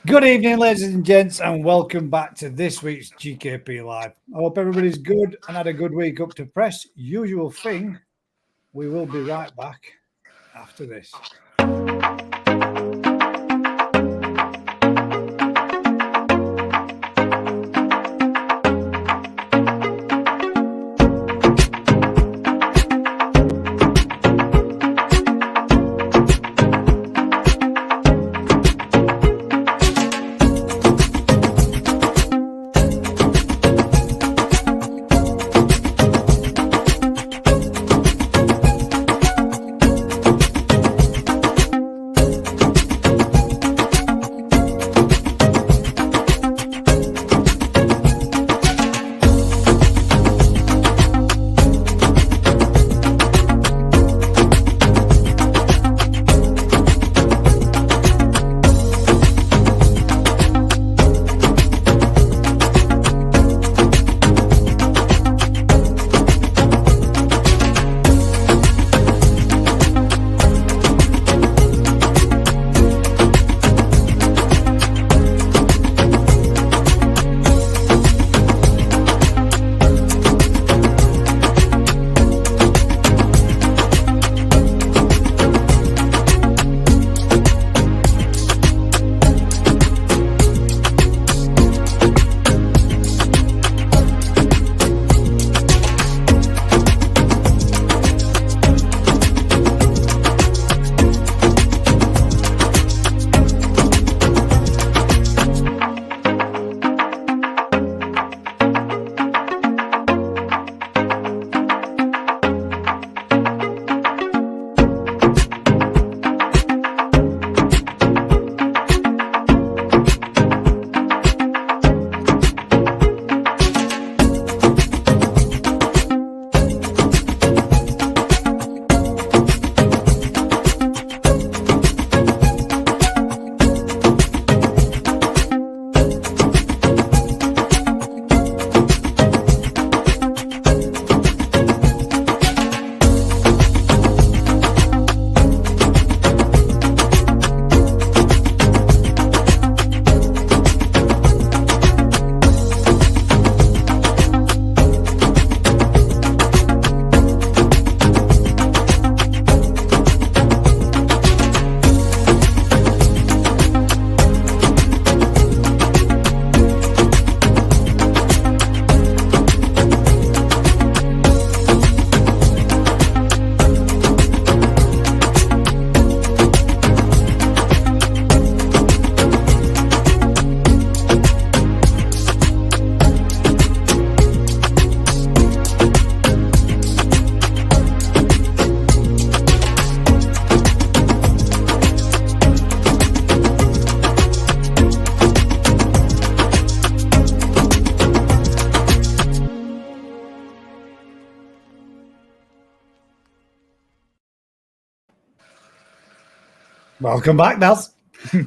Good evening, ladies and gents, and welcome back to this week's GKP Live. I hope everybody's good and had a good week up to press. Usual thing, we will be right back after this. Welcome back, Nels.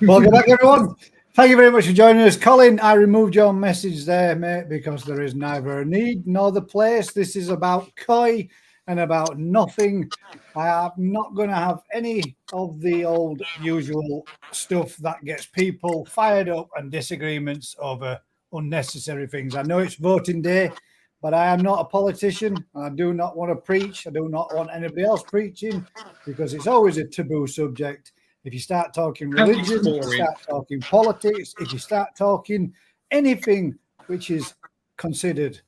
Welcome back, everyone. Thank you very much for joining us. Colin, I removed your message there, mate, because there is neither a need nor the place. This is about koi and about nothing. I am not going to have any of the old usual stuff that gets people fired up and disagreements over unnecessary things. I know it's voting day, but I am not a politician. I do not want to preach. I do not want anybody else preaching because it's always a taboo subject. If you start talking religion, if you start talking politics, if you start talking anything which is considered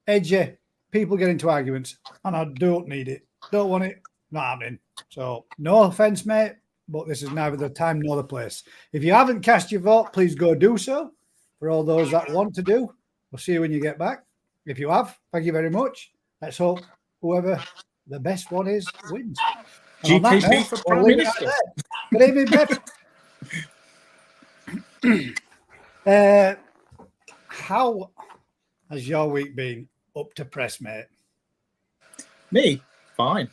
edgy, people get into arguments, and I don't need it. Don't want it. Not happening. So no offense, mate, but this is neither the time nor the place. If you haven't cast your vote, please go do so. For all those that want to do, we'll see you when you get back. If you have, thank you very much. Let's hope whoever the best one is wins. GKP for Prime Minister. Good evening, Pep. How has your week been up to press, mate? Me? Fine.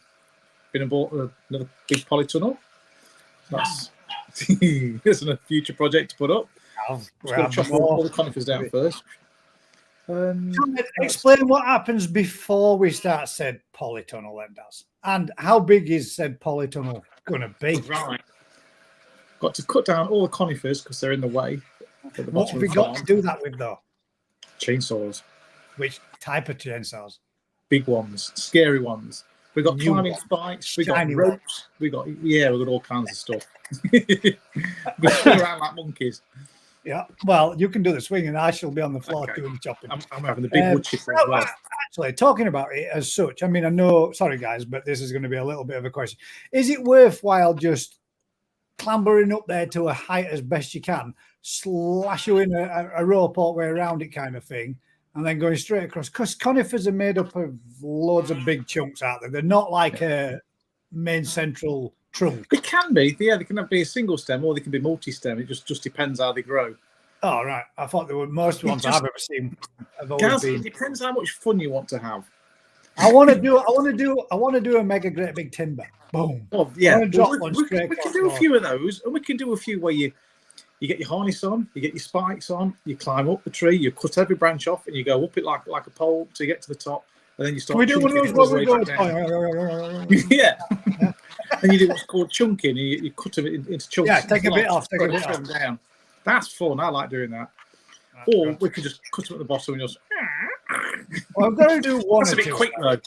Been and bought another big polytunnel. That's a future project to put up. Just got to chop all the conifers down first. Explain what happens before we start said polytunnel then, does, and how big is said polytunnel going to be? Right. Got to cut down all the conifers because they're in the way. What have we got to do that with, though? Chainsaws. Which type of chainsaws? Big ones, scary ones. We got climbing spikes. We got ropes. We got all kinds of stuff. We swing around like monkeys. Yeah, well, you can do the swinging. I shall be on the floor doing the chopping. I'm having the big wood chipper as well. Actually, talking about it as such, I mean, I know, sorry guys, but this is going to be a little bit of a question. Is it worthwhile just clambering up there to a height as best you can, slashing a rope all the way around it kind of thing, and then going straight across? Because conifers are made up of loads of big chunks out there. They're not like a main central trunk. It can be, yeah. They can be a single stem or they can be multi-stem. It just depends how they grow. Oh right, I thought there were most ones I've ever seen. It depends how much fun you want to have. I want to do a mega great big timber. Boom. Oh yeah, we can do a few of those, and we can do a few where you get your harness on, you get your spikes on, you climb up the tree, you cut every branch off, and you go up it like a pole to get to the top, and then you start. We do one of those where we go. Yeah. And you do what's called chunking. You cut them into chunks. Yeah, take a bit off. Take a bit off. Down. That's fun. I like doing that. Or we could just cut them at the bottom and just. Well, I'm going to do one. That's a bit quick though.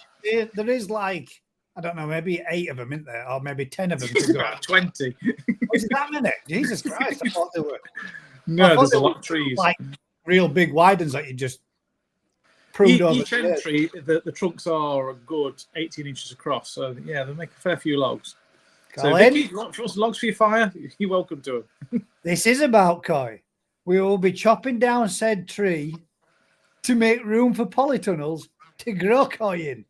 There is like, I don't know, maybe 8 of them in there, or maybe 10 of them. It's about 20. Is it that many? Jesus Christ! I thought there were. No, there's a lot of trees. Like real big widens that you just pruned over. Each end tree, the trunks are a good 18 inches across. So yeah, they make a fair few logs. So Vicky, if you want some logs for your fire, you're welcome to them. This is about koi. We will be chopping down said tree to make room for polytunnels to grow koi in.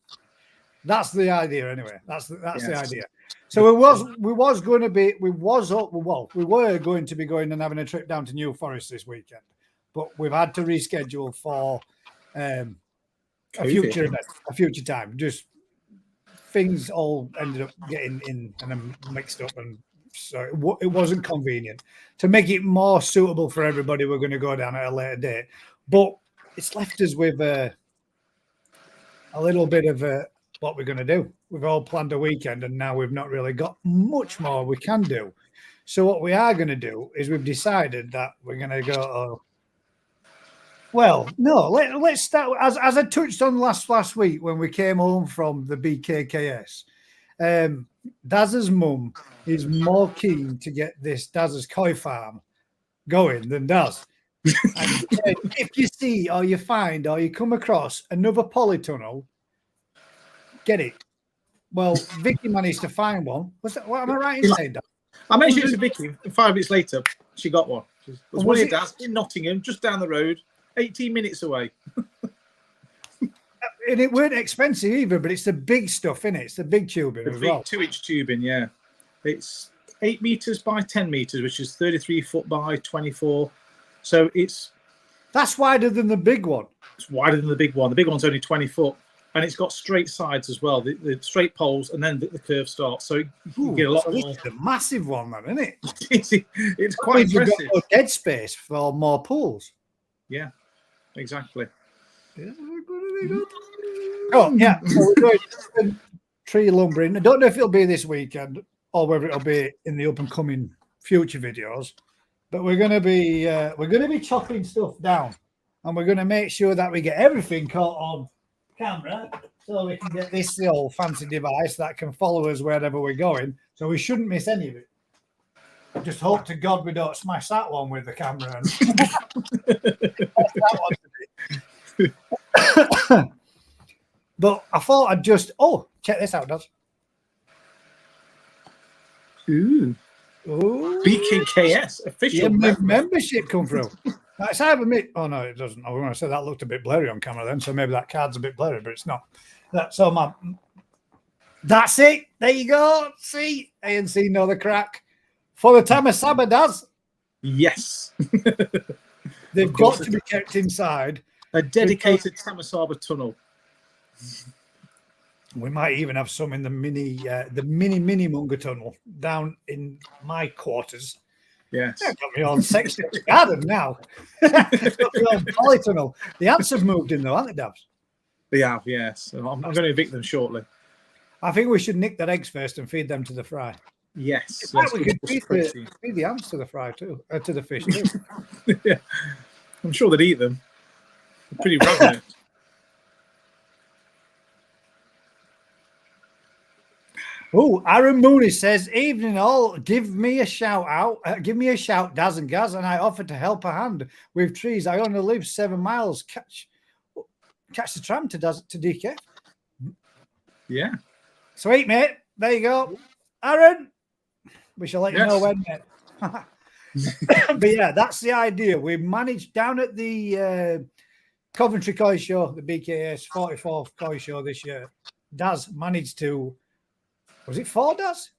That's the idea, anyway. That's the idea. So we were going to be going and having a trip down to New Forest this weekend, but we've had to reschedule for a future time. Just things all ended up getting in and mixed up, and so it wasn't convenient. To make it more suitable for everybody, we're going to go down at a later date, but it's left us with a little bit of what we're going to do. We've all planned a weekend, and now we've not really got much more we can do. So what we are going to do is we've decided that we're going to go. Well, no, let's start as I touched on last week when we came home from the BKKS. Daz's mum is more keen to get this Daz's koi farm going than Daz. And if you see or you find or you come across another polytunnel, get it. Well, Vicky managed to find one. What am I right in saying, Daz? I mentioned it to Vicky, and 5 minutes later, she got one. It was one of Daz in Nottingham, just down the road, 18 minutes away. And it weren't expensive either, but it's the big stuff, innit? It's the big tubing. The big 2-inch tubing, yeah. It's 8 meters by 10 meters, which is 33 foot by 24. So that's wider than the big one. It's wider than the big one. The big one's only 20 foot. And it's got straight sides as well, the straight poles, and then the curve starts. So you get a lot more. It's a massive one, then, isn't it? It's quite impressive. You've got dead space for more pools. Yeah, exactly. Oh, yeah. So we're going tree lumbering. I don't know if it'll be this weekend or whether it'll be in the up and coming future videos, but we're going to be chopping stuff down, and we're going to make sure that we get everything caught on camera, so we can get this old fancy device that can follow us wherever we're going, so we shouldn't miss any of it. Just hope to God we don't smash that one with the camera. But I thought I'd just check this out, Daz. Ooh. BKKS official membership come through. It's either me. Oh no, it doesn't. I was going to say that looked a bit blurry on camera then, so maybe that card's a bit blurry, but it's not. That's it. There you go. See, ANC know the crack for the Tamasaba Daz. Yes, they've got to be kept inside. A dedicated Tamasaba tunnel. We might even have some in the mini Munga tunnel down in my quarters. Yes. Got me on section garden now. Got me on polytunnel. The ants have moved in though, haven't they, Dabs? They have, yes. I'm going to evict them shortly. I think we should nick their eggs first and feed them to the fry. Yes. In fact, we could feed the ants to the fry too, to the fish too. Yeah. I'm sure they'd eat them. They're pretty ravenous. Oh, Aaron Mooney says, "Evening all. Give me a shout out. Give me a shout, Daz and Gaz, and I offer to help a hand with trees. I only live 7 miles. Catch the tram to DK. Yeah. Sweet, mate. There you go, Aaron. We shall let you know when, mate." But yeah, that's the idea. We managed down at the Coventry Koi Show, the BKS 44th Koi Show this year. Daz managed to. Was it 4, Daz?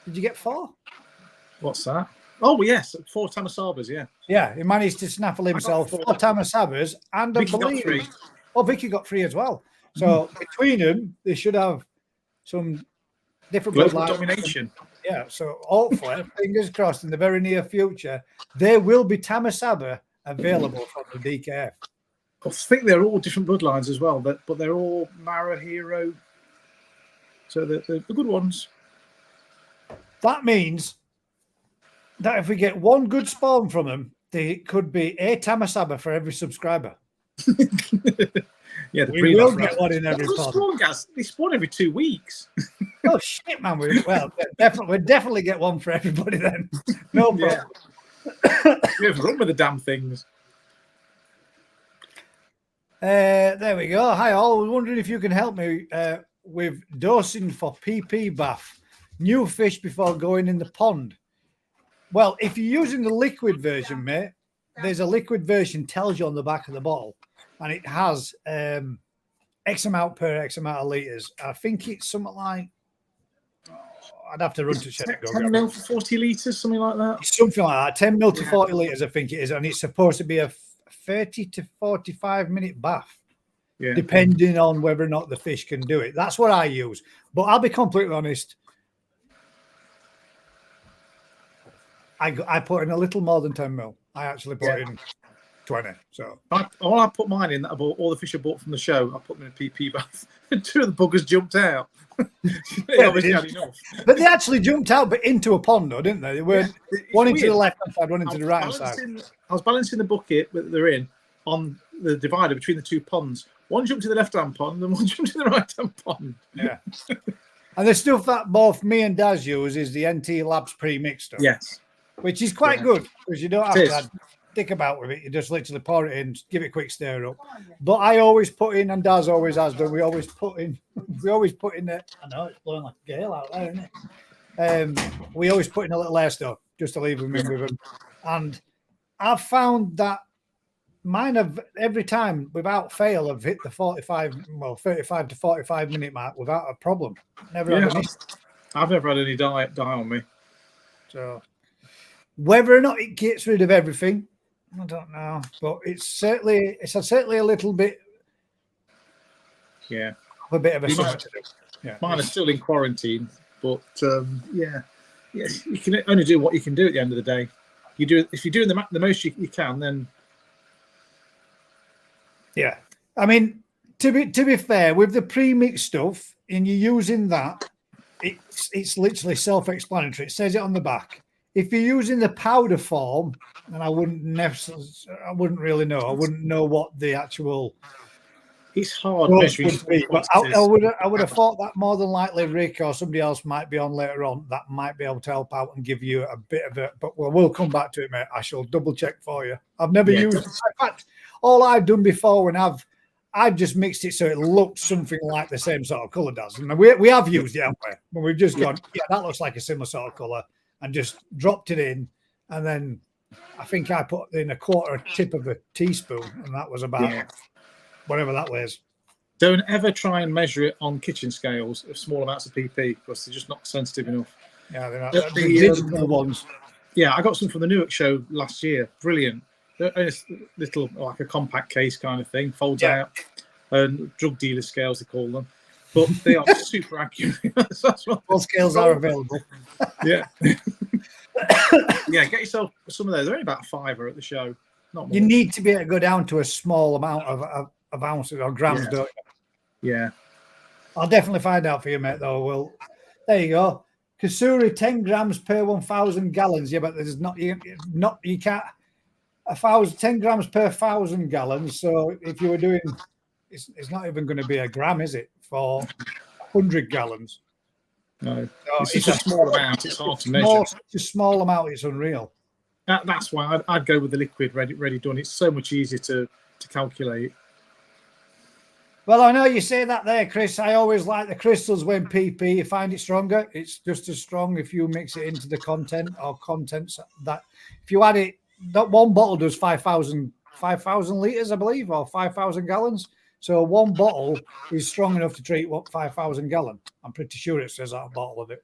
Did you get 4? What's that? Oh, yes. 4 tamasabas, yeah. Yeah, he managed to snaffle himself 4 tamasabas, and Vicky got 3. Oh, Vicky got 3 as well. So between them, they should have some different global domination. Yeah, so hopefully, fingers crossed, in the very near future, there will be tamasaba available from the DKF. I think they're all different bloodlines as well, but they're all Mara Hero. So they're the good ones. That means that if we get one good spawn from them, there could be a tamasaba for every subscriber. Yeah, we will get one in every pod. They spawn every 2 weeks. Oh shit, man! We'll definitely get one for everybody then. No problem. Yeah. We have run with the damn things. There we go. Hi all. I was wondering if you can help me with dosing for PP bath. New fish before going in the pond. Well, if you're using the liquid version, mate, there's a liquid version tells you on the back of the bottle, and it has X amount per X amount of litres. I think it's something like, I'd have to run to check. 10 mil for 40 litres, something like that? It's something like that. 10 mil to 40 litres, I think it is. And it's supposed to be a 30 to 45 minute bath, depending on whether or not the fish can do it. That's what I use. But I'll be completely honest. I put in a little more than 10 mil. I actually put in 20. So I put mine in. I bought all the fish I bought from the show. I put them in a PP bath. And 2 of the buggers jumped out. They obviously had enough. But they actually jumped out, but into a pond, though, didn't they? They weren't one into the left hand side, one into the right hand side. I was balancing the bucket that they're in on the divider between the 2 ponds. One jumped to the left hand pond, and one jumped to the right hand pond. Yeah. And the stuff that both me and Daz use is the NT Labs pre-mixed stuff. Yes. Which is quite good because you don't have to dick about with it. You just literally pour it in, give it a quick stir up. But I always put in, and Daz always has done, we always put in it. I know it's blowing like a gale out there, isn't it? We always put in a little air stove just to leave them in with them. And I've found that mine have every time without fail have hit the 35 to 45 minute mark without a problem. Never had any. I've never had any die on me. So whether or not it gets rid of everything, I don't know. But it's certainly a little bit. Yeah. A bit of a something to do. Yeah. Mine are still in quarantine, but you can only do what you can do at the end of the day. You do if you're doing the most you can, then. Yeah, I mean, to be fair, with the pre-mixed stuff, and you're using that, it's literally self-explanatory. It says it on the back. If you're using the powder form, and I wouldn't really know. I wouldn't know what the actual. It's hard measuring. But I would have thought that more than likely Rick or somebody else might be on later on that might be able to help out and give you a bit of it. But we'll come back to it, mate. I shall double check for you. I've never used it. In fact, all I've done before when I've just mixed it so it looks something like the same sort of colour does. And we have used it, haven't we? But we've just gone, that looks like a similar sort of colour, and just dropped it in. And then I think I put in a tip of a teaspoon, and that was about whatever that weighs. Don't ever try and measure it on kitchen scales of small amounts of PP because they're just not sensitive enough. Yeah, they're not. The digital ones. Yeah, I got some from the Newark show last year. Brilliant. They're a little, like a compact case kind of thing, folds out. And drug dealer scales, they call them. But they are super accurate. All scales are available. Yeah. Get yourself some of those. They're only about £5 at the show. Not more. You need to be able to go down to a small amount of ounces or grams, don't you? Yeah. I'll definitely find out for you, mate, though. There you go. Kasuri 10 grams per 1,000 gallons. Yeah, but there's not you can't 10 grams per 1,000 gallons. So if you were doing, it's not even going to be a gram, is it, for 100 gallons? No, So it's a small amount. It's hard to measure. It's a small amount. It's unreal. That's why I'd go with the liquid ready done. It's so much easier to calculate. Well, I know you say that there, Chris. I always like the crystals when PP. You find it stronger. It's just as strong if you mix it into the content or contents. That if you add it, that one bottle does 5,000 liters, I believe, or 5,000 gallons. So one bottle is strong enough to treat 5,000 gallon. I'm pretty sure it says that bottle of it.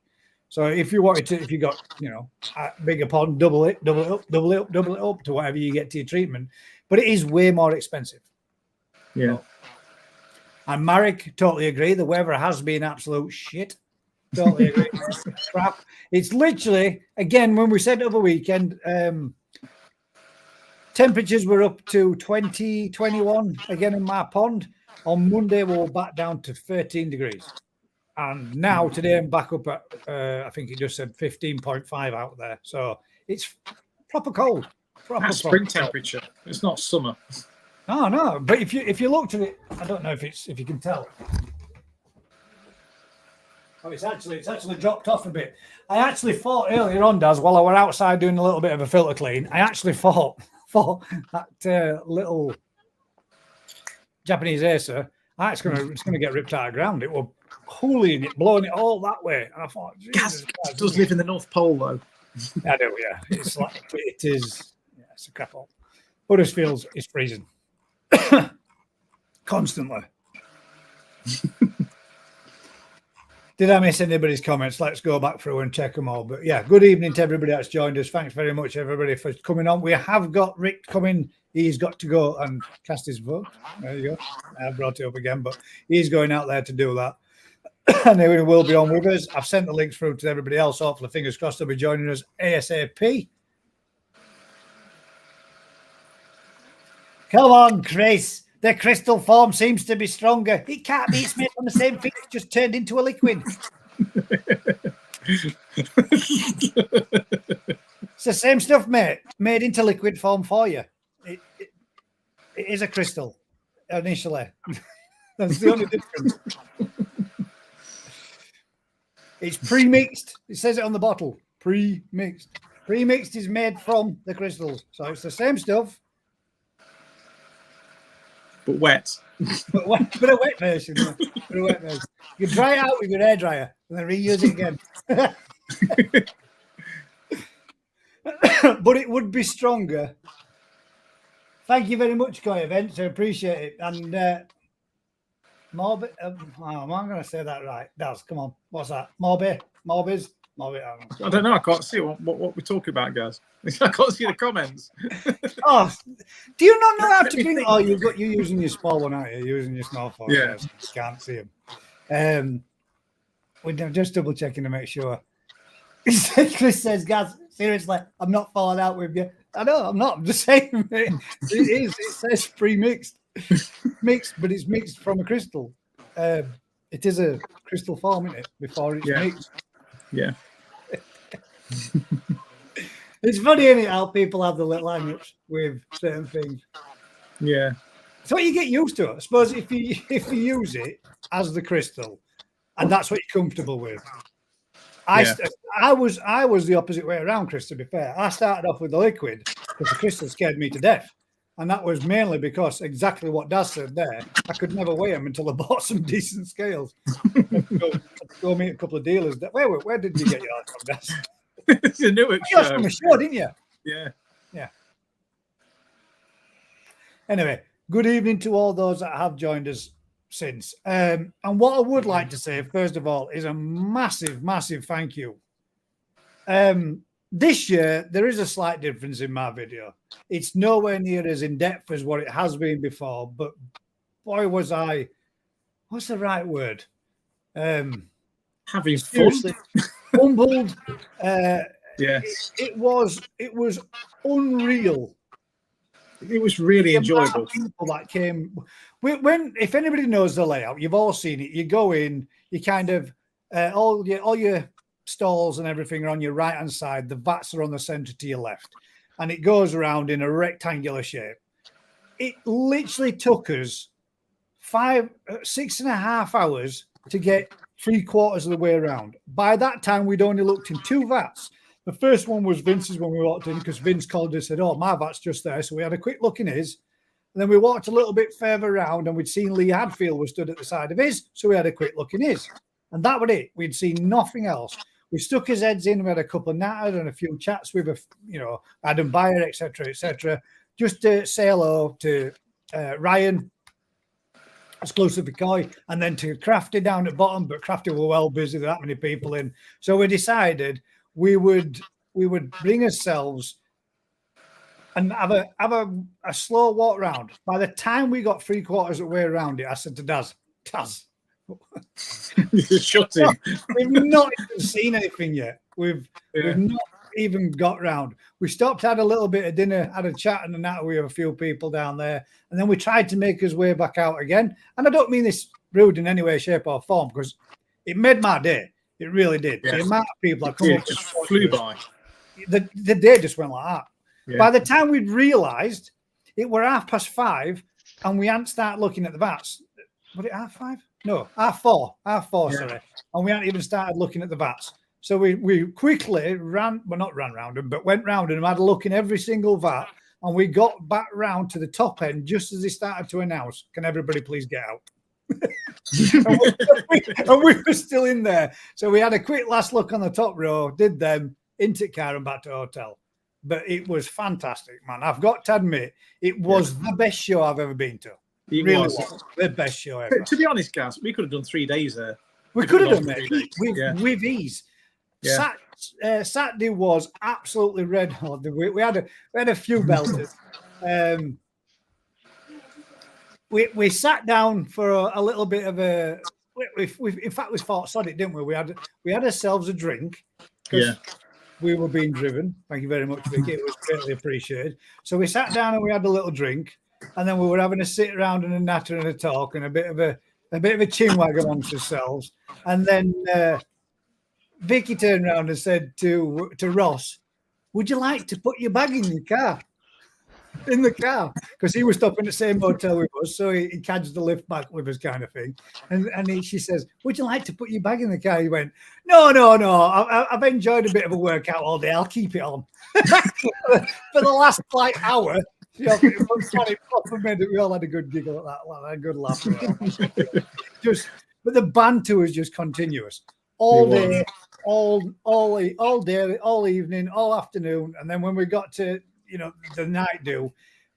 So if you wanted to, if you got, a bigger pond, double it up to whatever you get to your treatment. But it is way more expensive. Yeah. And Marek, totally agree. The weather has been absolute shit. Totally agree. Crap. It's literally, again, when we said over the weekend, temperatures were up to 20, 21 again in my pond. On Monday, we were back down to 13 degrees. And now, today, I'm back up at, I think it just said 15.5 out there. So it's proper cold. That's spring temperature. It's not summer. No. But if you looked at it, I don't know if you can tell. Oh, it's actually dropped off a bit. I actually thought earlier on, Daz, while I were outside doing a little bit of a filter clean, I actually thought that little Japanese acer, it's gonna get ripped out of the ground. It was hooling it, blowing it all that way. And I thought, Gas does live in the North Pole, though. I do, yeah. It's like it is. Yeah, it's a crap hole. Huddersfield is freezing constantly. Did I miss anybody's comments? Let's go back through and check them all. But yeah, good evening to everybody that's joined us. Thanks very much, everybody, for coming on. We have got Rick coming. He's got to go and cast his vote. There you go. I brought it up again, but he's going out there to do that. And he will be on with us. I've sent the links through to everybody else. Hopefully, fingers crossed, they'll be joining us ASAP. Come on, Chris. The crystal form seems to be stronger. It can't be. It's made from the same thing. It's just turned into a liquid. It's the same stuff, mate. Made into liquid form for you. It is a crystal initially. That's the only difference. It's pre-mixed. It says it on the bottle. Pre-mixed. Pre-mixed is made from the crystals. So it's the same stuff. But wet. but a wet version. But a wet version. You dry it out with your hairdryer and then reuse it again. But it would be stronger. Thank you very much, Koi Events. I appreciate it. And Morbi, I'm going to say that right. Daz, come on. What's that? Morbiz? I don't know. I can't see what we're talking about, guys. I can't see the comments. Oh, do you not know how to bring? Oh, you're using your small one, aren't you? You're using your small phone. Yeah. You can't see them. We're just double checking to make sure. Chris says, "Guys, seriously, I'm not falling out with you." I know I'm not. I'm just saying it is. It says pre-mixed, mixed, but it's mixed from a crystal. It is a crystal form, isn't it? Before it's mixed. Yeah. It's funny, isn't it, how people have the little hang-ups with certain things. Yeah. It's what you get used to. I suppose if you use it as the crystal, and that's what you're comfortable with. I was the opposite way around, Chris, to be fair. I started off with the liquid because the crystal scared me to death. And that was mainly because exactly what Daz said there. I could never weigh them until I bought some decent scales. Go meet a couple of dealers. Where did you get yours from, Daz? It's a Newark show. From a show, didn't you? Yeah. Yeah. Anyway, good evening to all those that have joined us since. And what I would like to say, first of all, is a massive, massive thank you. This year, there is a slight difference in my video. It's nowhere near as in-depth as what it has been before, but boy, was I... What's the right word? Having fun. Humbled. Yes. It was unreal. It was really enjoyable. People that came... if anybody knows the layout, you've all seen it. You go in, you kind of... all your stalls and everything are on your right hand side. The vats are on the centre to your left, and it goes around in a rectangular shape. It literally took us 6.5 hours to get 3/4 of the way around. By that time, we'd only looked in 2 vats. The first one was Vince's when we walked in, because Vince called us and said, "Oh, my vat's just there." So we had a quick look in his. And then we walked a little bit further around, and we'd seen Lee Hadfield was stood at the side of his. So we had a quick look in his. And that was it. We'd seen nothing else. We stuck his heads in. We had a couple of natters and a few chats with, Adam Bayer, etc., just to say hello to Ryan, exclusive to Koi, and then to Crafty down at bottom. But Crafty were well busy with that many people in. So we decided we would bring ourselves and have a slow walk round. By the time we got 3/4 of the way around it, I said to Daz, shut him. We've not even seen anything yet. We've not even got round. We stopped, had a little bit of dinner, had a chat and a natter with a few people down there, and then we tried to make his way back out again. And I don't mean this rude in any way, shape, or form, because it made my day. It really did. Yes. The amount of people that come up just flew by. The day just went like that. Yeah. By the time we'd realised it were 5:30 and we hadn't started looking at the vats. Was it 5:30? No, 4:30. 4:30, sorry. And we hadn't even started looking at the vats. So we quickly not ran round them, but went round and had a look in every single vat. And we got back round to the top end just as they started to announce, "Can everybody please get out?" and we were still in there. So we had a quick last look on the top row, did them, into the car and back to the hotel. But it was fantastic, man. I've got to admit, it was the best show I've ever been to. It really was the best show ever. To be honest, Gaz, we could have done 3 days there. We could have done it with ease. Yeah. Saturday was absolutely red hot. We had a few belters. We sat down for a little bit of a. In fact, we thought, sod it, didn't we? We had ourselves a drink. Yeah. We were being driven. Thank you very much, Vicky. It was greatly appreciated. So we sat down and we had a little drink, and then we were having a sit around and a natter and a talk and a bit of a chinwag amongst ourselves. And then Vicky turned around and said to Ross, "Would you like to put your bag in the car?" Because he was stopping at the same hotel with us, so he cadged the lift back with us, kind of thing. And she says, "Would you like to put your bag in the car?" He went, No. I've enjoyed a bit of a workout all day. I'll keep it on." For the last hour, we all had a good giggle at that, a good laugh. But the banter was just continuous all day, all day, all evening, all afternoon, and then when we got to the night do,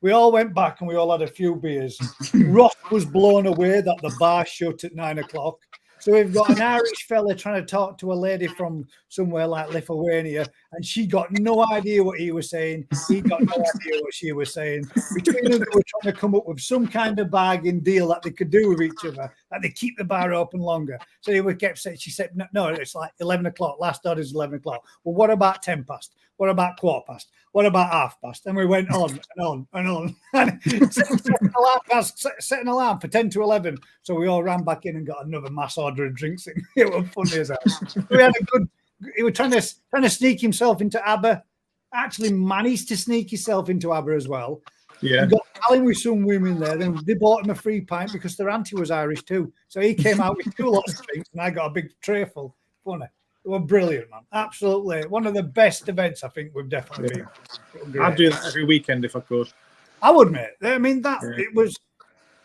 we all went back and we all had a few beers. Ross was blown away that the bar shut at 9 o'clock. So we've got an Irish fella trying to talk to a lady from somewhere like Lithuania, and she got no idea what he was saying. He got no idea what she was saying. Between them, they were trying to come up with some kind of bargain deal that they could do with each other, that they keep the bar open longer. So he kept saying, she said, no, it's like 11 o'clock. Last order is 11 o'clock. Well, what about 10 past? What about 1/4 past? What about 1/2 past? And we went on and on and on. And set an alarm for 10 to 11. So we all ran back in and got another mass order of drinks in. It was funny as hell. We had he was trying to sneak himself into ABBA. Actually managed to sneak himself into ABBA as well. Yeah. And got Alan with some women there. Then they bought him a free pint because their auntie was Irish too. So he came out with 2 lots of drinks and I got a big tray full. Funny. It was brilliant, man. Absolutely. One of the best events I think we've definitely been. I'd do that every weekend if I could. I would, mate. I mean, it was,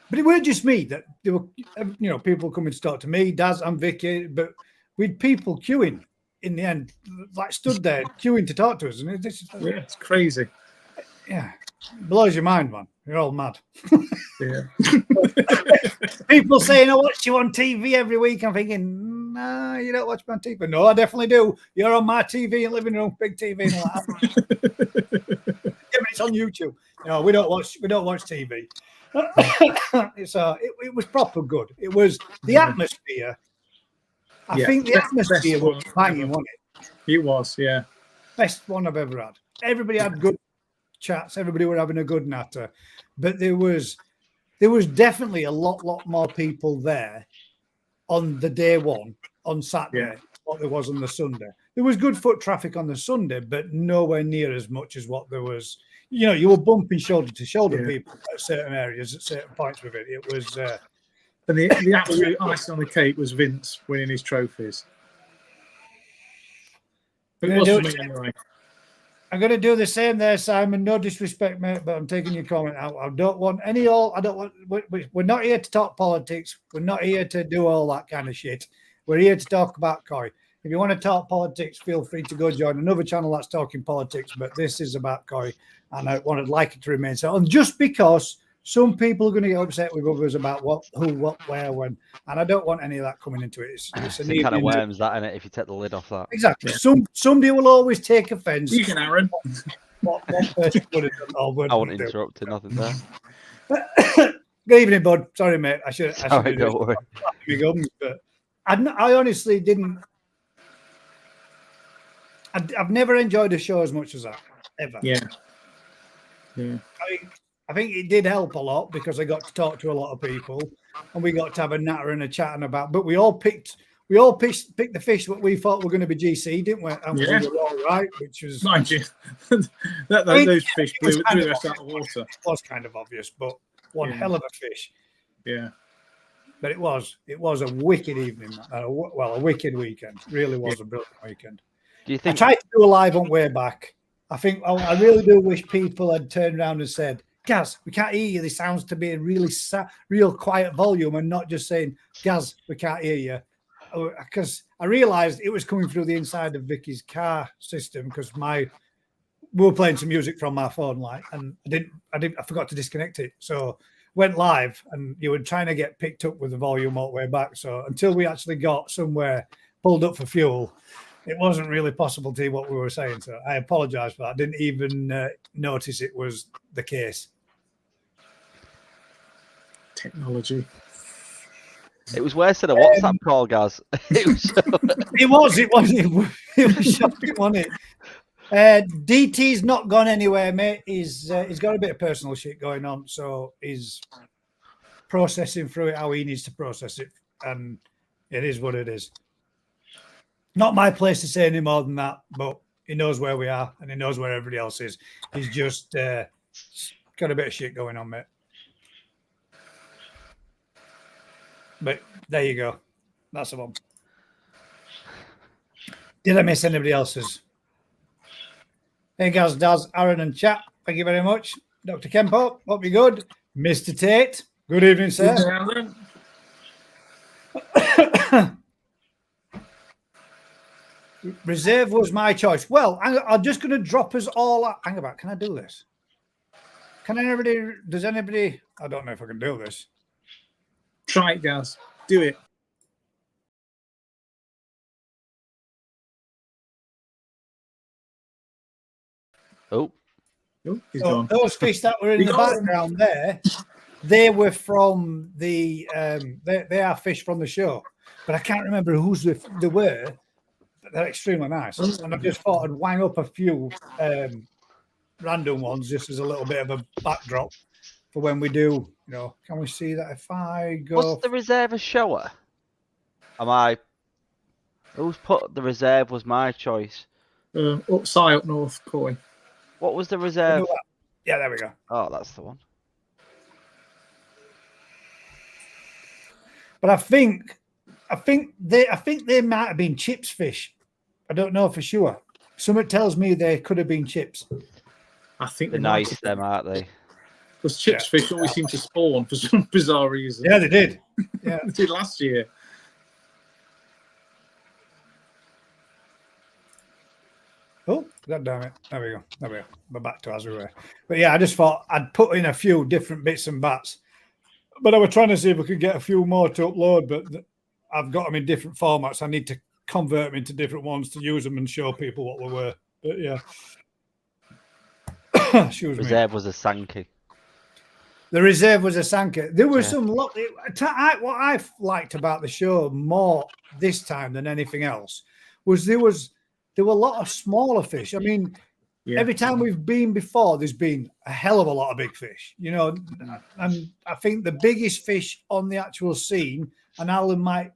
but it weren't just me. That there were, people coming to talk to me, Daz and Vicky, but we'd people queuing in the end, like stood there queuing to talk to us. And it's crazy. Yeah. Blows your mind, man. You're all mad. Yeah. People saying, "I watch you on TV every week." I'm thinking, "No, you don't watch me on TV." No, I definitely do. You're on my TV and living room, big TV. And all that. Yeah, but it's on YouTube. No, we don't watch TV. It was proper good. It was the atmosphere. I think the atmosphere was banging, wasn't it? It was, yeah. Best one I've ever had. Everybody had good chats. Everybody were having a good natter, but there was definitely a lot more people there on the day one on Saturday what there was on the Sunday. There was good foot traffic on the Sunday, but nowhere near as much as what there was. You know, you were bumping shoulder to shoulder people at certain areas at certain points with it. It was. And the absolute icing on the cake was Vince winning his trophies. It was for me anyway. I'm going to do the same there, Simon. No disrespect, mate, but I'm taking your comment out. I don't want any all. I don't want. We're not here to talk politics. We're not here to do all that kind of shit. We're here to talk about Koi. If you want to talk politics, feel free to go join another channel that's talking politics. But this is about Koi, and I would like it to remain so. And just because some people are going to get upset with others about what, who, what, where, when, and I don't want any of that coming into it. It's the kind of worms that in it if you take the lid off that. Exactly. Yeah. Somebody will always take offence. You can, Aaron. What one person would have done or wouldn't I wasn't interrupting nothing there. Good evening, bud. Sorry, mate. I should Sorry, don't worry. But I honestly didn't. I've never enjoyed a show as much as that ever. Yeah. I think it did help a lot because I got to talk to a lot of people, and we got to have a natter and a chatting about. But we all picked the fish that we thought were going to be GC, didn't we? And we were all right, which was mind you, those fish blew us out of the water. It was kind of obvious, but one hell of a fish. Yeah. But it was a wicked evening, a wicked weekend. Really was a brilliant weekend. Do you think? I tried to do a live on way back. I think I really do wish people had turned around and said, Gaz, we can't hear you. This sounds to be a real quiet volume, and not just saying, Gaz, we can't hear you. Because I realised it was coming through the inside of Vicky's car system because we were playing some music from my phone, and I forgot to disconnect it. So went live, and you were trying to get picked up with the volume all the way back. So until we actually got somewhere pulled up for fuel, it wasn't really possible to hear what we were saying. So I apologise for that. I didn't even notice it was the case. Technology. It was worse than a WhatsApp call, Gaz. It was shocking, wasn't it? DT's not gone anywhere, mate. He's got a bit of personal shit going on, so he's processing through it how he needs to process it, and it is what it is. Not my place to say any more than that, but he knows where we are and he knows where everybody else is. He's just got a bit of shit going on, mate. But there you go. That's the one. Did I miss anybody else's? Hey, guys, Daz, Aaron, and chat. Thank you very much. Dr. Kempo, hope you're good. Mr. Tate, good evening, sir. Reserve was my choice. Well, I'm just going to drop us all out. Hang about. Can I do this? Does anybody? I don't know if I can do this. Try it, Gaz. Do it. Oh, he's gone. Those fish that were in the background there, they were from the. They are fish from the show, but I can't remember whose they were. But they're extremely nice, and I just thought I'd wang up a few random ones just as a little bit of a backdrop for when we do. You know, can we see that if I go? Was the reserve a shower? Who's put the reserve was my choice? Up north, Koi. What was the reserve? Yeah, there we go. Oh, that's the one. But I think they might have been chips fish. I don't know for sure. Something tells me they could have been chips. I think they're nice, them, aren't they? Because chips fish always seem to spawn for some bizarre reason. Yeah, they did. Yeah, they did last year. Oh, God damn it. There we go. We're back to as we were. But yeah, I just thought I'd put in a few different bits and bats. But I was trying to see if we could get a few more to upload, but I've got them in different formats. I need to convert them into different ones to use them and show people what they were. But yeah. Reserve was a Sankey. The reserve was a Sanka. There was some what I liked about the show more this time than anything else was there were a lot of smaller fish. I mean, every time we've been before, there's been a hell of a lot of big fish, you know. And I think the biggest fish on the actual scene, and Alan might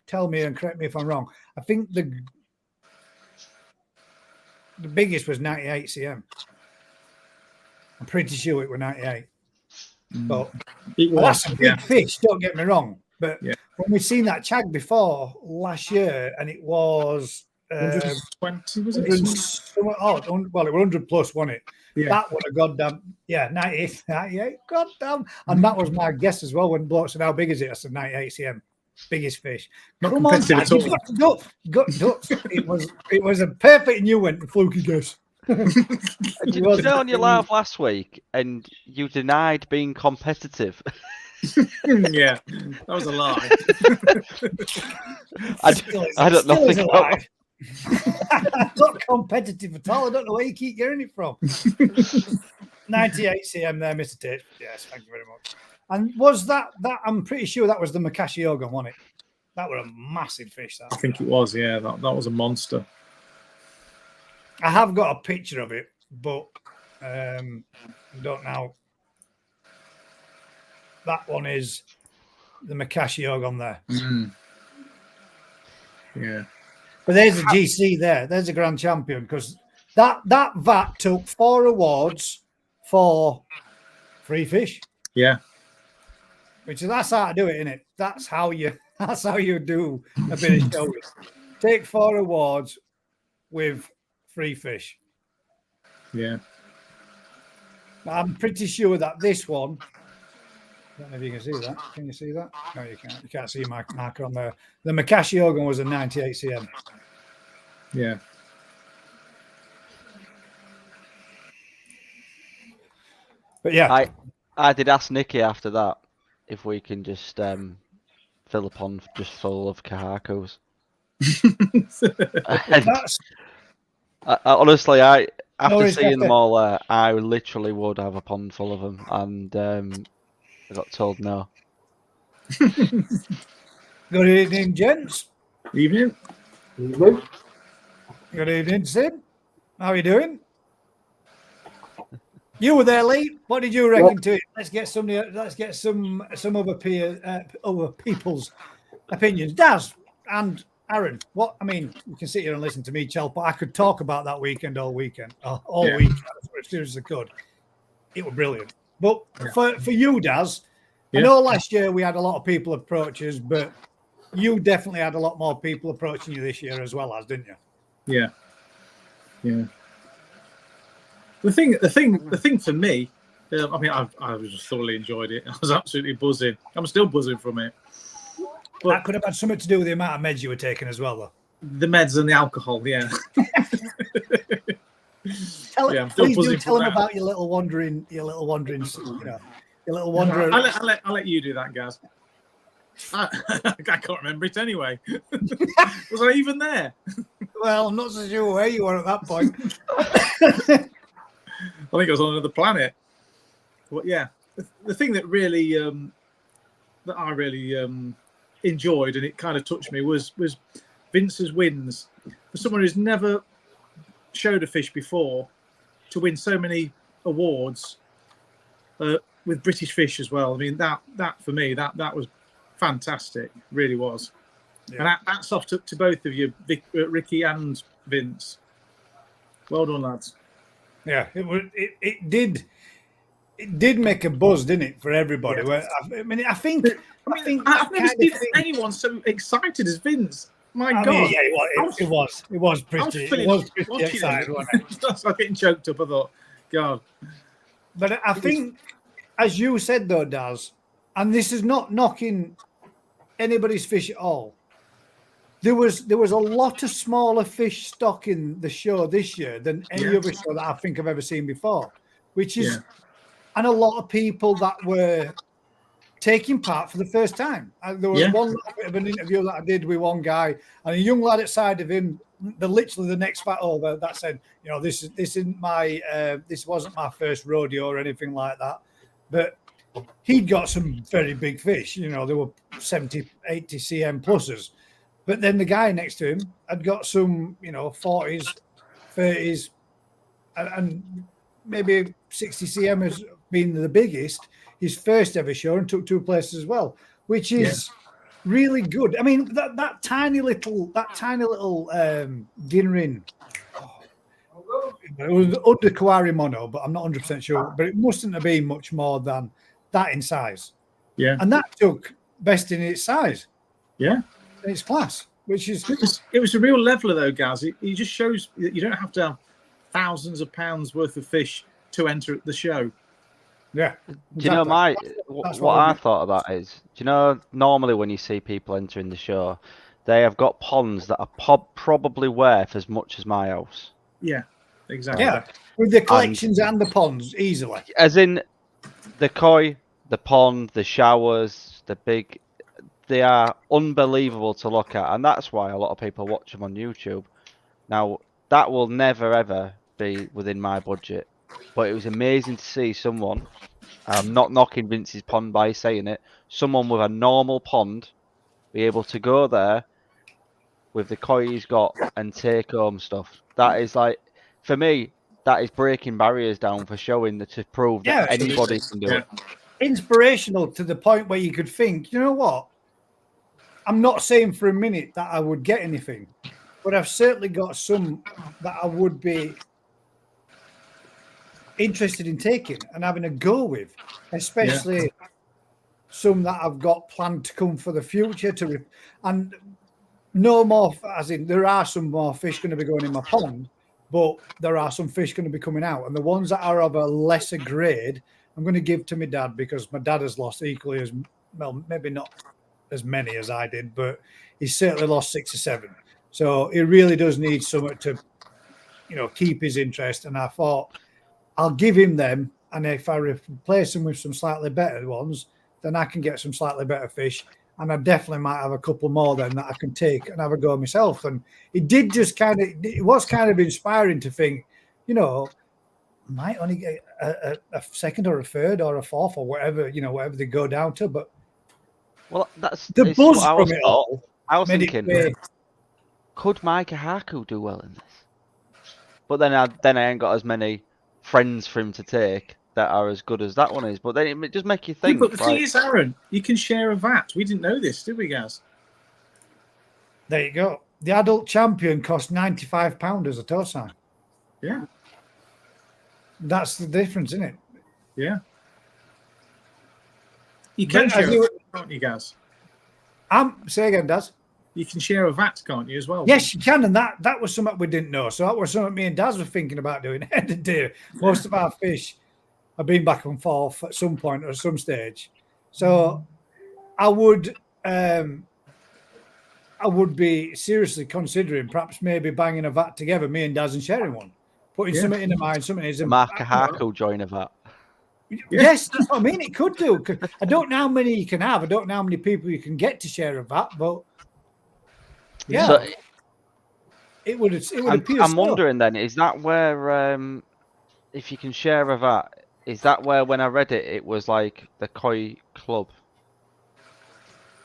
tell me and correct me if I'm wrong. I think the biggest was 98 cm. I'm pretty sure it was 98. But It was. that's a big fish, don't get me wrong. But Yeah. when we've seen that chag before last year, and it was 120, was it? well, it was 100 plus, wasn't it? Yeah. That would have goddamn 98, goddamn. And that was my guess as well when blokes said, how big is it? I said 98 cm. Biggest fish. Not Come on, competitive Dad, at you've all. got to go. It was a perfect, and you went fluky guess. Did you know on your live last week and you denied being competitive? Yeah, that was a lie. I don't know nothing about I'm not competitive at all. I don't know where you keep getting it from. 98 cm there, Mr. Tate. Yes, thank you very much. And was that I'm pretty sure that was the Makashiogon, wasn't it? That was a massive fish. That I think it was, yeah. That was a monster. I have got a picture of it, but don't know. That one is the Makashiogon there. Yeah. But there's a GC there. There's a grand champion, because that VAT took 4 awards for free fish. Yeah. Which is, that's how to do it, isn't it? That's how you do a bit of show. Take 4 awards with free fish. Yeah. I'm pretty sure that this one, I don't know if you can see that. Can you see that? No, you can't. You can't see my marker on there. The Makashiogon was a 98 cm. Yeah. But yeah, I did ask Nikki after that if we can just fill a pond just full of Kahakos. Honestly, after seeing them all there, I literally would have a pond full of them, and I got told no. Good evening, gents. Evening. Good evening, Sid. How are you doing? You were there, Lee. What did you reckon to it? Let's get some other people's opinions. Daz and Aaron, what I mean, you can sit here and listen to me, Chel, but I could talk about that weekend all week as soon as I could. It was brilliant. But for you, Daz, I know last year we had a lot of people approach us, but you definitely had a lot more people approaching you this year as well, didn't you? Yeah. Yeah. The thing for me, I mean, I just thoroughly enjoyed it. I was absolutely buzzing. I'm still buzzing from it. But that could have had something to do with the amount of meds you were taking as well, though. The meds and the alcohol, yeah. Please do tell them about your little wandering, your little wanderer. I'll let you do that, Gaz. I can't remember it anyway. Was I even there? Well, I'm not so sure where you were at that point. I think I was on another planet. But yeah, the thing that really, that I really enjoyed, and it kind of touched me, was Vince's wins. For someone who's never showed a fish before, to win so many awards with British fish as well. I mean, that for me, that was fantastic. Really was. Yeah. And hats off to both of you, Ricky and Vince. Well done, lads. Yeah, it did make a buzz, didn't it, for everybody? Yeah. I mean, I think I've never seen anyone so excited as Vince. My God, mean, yeah, it was pretty exciting. I was getting choked up. I thought, God. But I think, as you said though, Daz, and this is not knocking anybody's fish at all. There was a lot of smaller fish stock in the show this year than any other show that I think I've ever seen before, which is, and a lot of people that were taking part for the first time. There was one bit of an interview that I did with one guy, and a young lad outside of him, literally the next fight over, that said, you know, this isn't my, this wasn't my first rodeo or anything like that, but he'd got some very big fish. You know, there were 70, 80 cm pluses. But then the guy next to him had got some, you know, 40s, 30s, and maybe 60 cm has been the biggest. His first ever show, and took 2 places as well, which is really good. I mean, that tiny little Ginrin. It was under Kawari Mono, but I'm not 100% sure. But it mustn't have been much more than that in size. Yeah. And that took best in its size. Yeah. In its class, which is... It was a real leveler, though, Gaz. It just shows that you don't have to have thousands of pounds worth of fish to enter the show. Yeah. Do you know what I thought of that is? Do you know normally when you see people entering the show, they have got ponds that are probably worth as much as my house. Yeah, exactly. Yeah, with the collections and the ponds easily. As in the koi, the pond, the showers, the big. They are unbelievable to look at, and that's why a lot of people watch them on YouTube. Now that will never ever be within my budget. But it was amazing to see someone, I'm not knocking Vince's pond by saying it, someone with a normal pond be able to go there with the koi he's got and take home stuff. That is like, for me, that is breaking barriers down for showing to prove that anybody can do it. Inspirational to the point where you could think, you know what? I'm not saying for a minute that I would get anything, but I've certainly got some that I would be interested in taking and having a go with, especially some that I've got planned to come for the future and no more, as in there are some more fish going to be going in my pond, but there are some fish going to be coming out, and the ones that are of a lesser grade I'm going to give to my dad, because my dad has lost equally as well, maybe not as many as I did, but he's certainly lost 6 or 7, so he really does need something to, you know, keep his interest. And I thought I'll give him them, and if I replace them with some slightly better ones, then I can get some slightly better fish, and I definitely might have a couple more then that I can take and have a go myself. And it did just it was kind of inspiring to think, you know, I might only get a second or a third or a fourth or whatever, you know, whatever they go down to. But that's the buzz from it all. I was thinking, could Micah Haku do well in this? But then I ain't got as many friends for him to take that are as good as that one is. But then it just make you think. But the thing is, Aaron, you can share a vat. We didn't know this, did we, Gaz? There you go. The adult champion cost £95 as a toe sign. Yeah. That's the difference, isn't it? Yeah. You can share a vat, can't you, Gaz? Say again, Daz. You can share a vat, can't you, as well? Yes, you can, and that was something we didn't know. So that was something me and Daz were thinking about doing. Most of our fish have been back and forth at some point or some stage. So I would be seriously considering perhaps maybe banging a vat together, me and Daz, and sharing one. Putting something in the mind, something is Micah Haku join a vat. Yes, that's what I mean. It could do. I don't know how many you can have. I don't know how many people you can get to share a vat, but yeah, so, it would appear. I'm wondering then, is that where, if you can share a vat, is that where when I read it, it was like the koi club?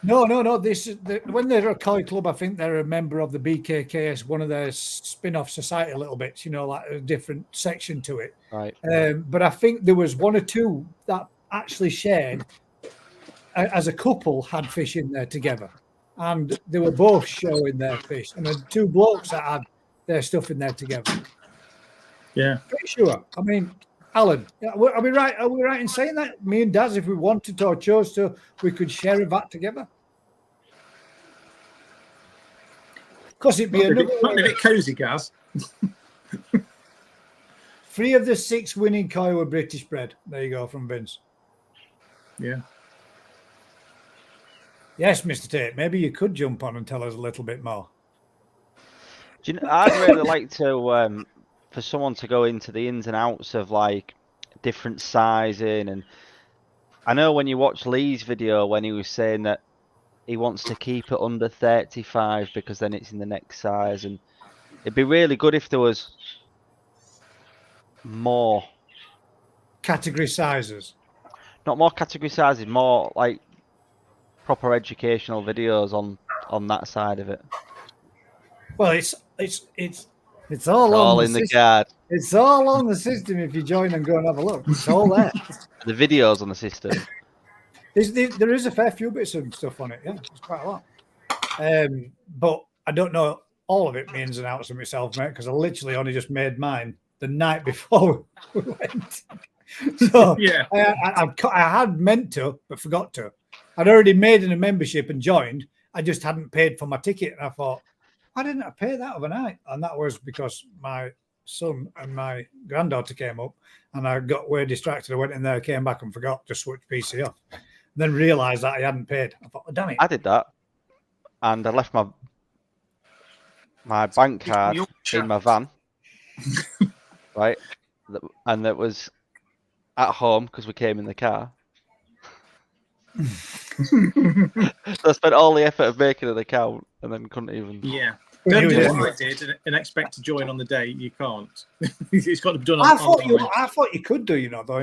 No. This is when they're a koi club. I think they're a member of the BKKS, one of their spin-off society little bits. You know, like a different section to it. Right. But I think there was 1 or 2 that actually shared as a couple, had fish in there together, and they were both showing their fish, and the 2 blokes that had their stuff in there together. Yeah, pretty sure. I mean, Alan, are we right? Are we right in saying that me and Daz, if we wanted to or chose to, we could share a vat together? Because it'd be might be a bit cozy, Gaz. 3 of the 6 winning koi were British bred. There you go, from Vince. Yeah. Yes, Mr. Tate, maybe you could jump on and tell us a little bit more. Do you know, I'd really like to, for someone to go into the ins and outs of like different sizing. And I know when you watch Lee's video when he was saying that he wants to keep it under 35 because then it's in the next size, and it'd be really good if there was more category sizes. Not more category sizes, more like proper educational videos on that side of it. Well, it's all in the card. It's all on the system. If you join and go and have a look, it's all there. The videos on the system. There is a fair few bits of stuff on it. Yeah, it's quite a lot. But I don't know all of it, the ins and outs of myself, mate, because I literally only just made mine the night before we went. So Yeah. I had meant to, but forgot to. I'd already made a membership and joined. I just hadn't paid for my ticket. And I thought, why didn't I pay that overnight? And that was because my son and my granddaughter came up and I got way distracted. I went in there, came back and forgot to switch PC off. Then realised that I hadn't paid. I thought, oh, damn it. I did that. And I left my bank card in my van. Right? And it was at home because we came in the car. So I spent all the effort of making an account and then couldn't even. Yeah. Don't do what I did and expect to join on the day. You can't. It's got to be done I online. thought you could do, though. I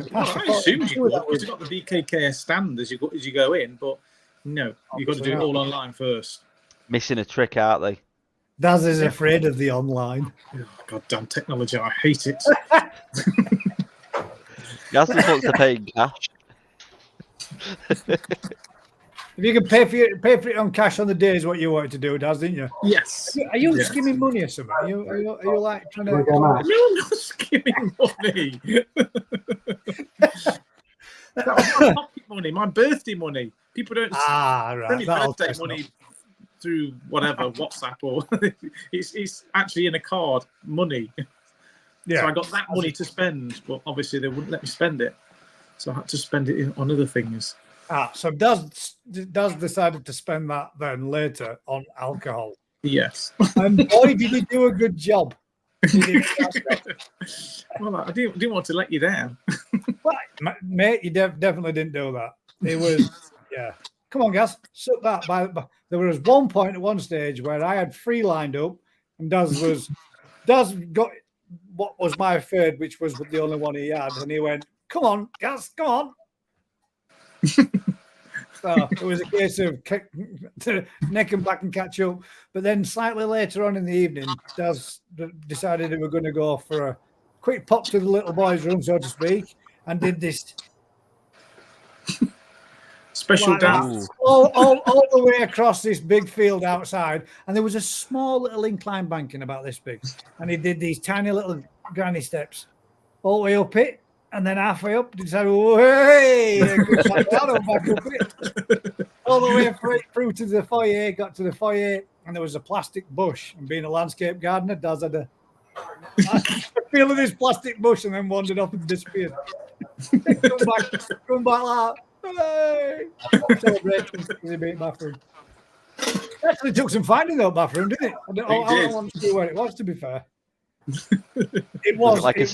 assumed you could, because you've got the BKK stand as you go in, but no, you've got to do it all online first. Missing a trick, aren't they? Daz is afraid of the online. Oh, goddamn technology, I hate it. Gaz just wants to pay in cash. If you can pay for it on cash on the day is what you wanted to do, Daz, didn't you? Yes. Are you skimming money or something? Are you like trying to? No, I'm not skimming money. That was my pocket money, my birthday money. People don't send me birthday money through whatever, WhatsApp or it's actually in a card, money. Yeah. So I got that money to spend, but obviously they wouldn't let me spend it. So I had to spend it on other things. So Daz decided to spend that then later on alcohol. Yes. And boy, did he do a good job. Well, I didn't want to let you down. Well, mate, you definitely didn't do that. It was, yeah. Come on, Gaz, suck that. There was one point at one stage where I had 3 lined up, and Daz got what was my third, which was the only one he had, and he went, "Come on, Gaz, come on." So it was a case of neck and back and catch up. But then slightly later on in the evening, Daz decided they were going to go for a quick pop to the little boy's room, so to speak, and did this special dance all the way across this big field outside. And there was a small little incline banking about this big. And he did these tiny little granny steps all the way up it. And then halfway up, decided, hey, back up it. All the way through to the foyer, got to the foyer, and there was a plastic bush. And being a landscape gardener, Daz had a feel of this plastic bush and then wandered off and disappeared. come back like, hey! Celebration because he beat bathroom. Actually took some finding though, bathroom, didn't it? I don't want to see where it was, to be fair. It was like a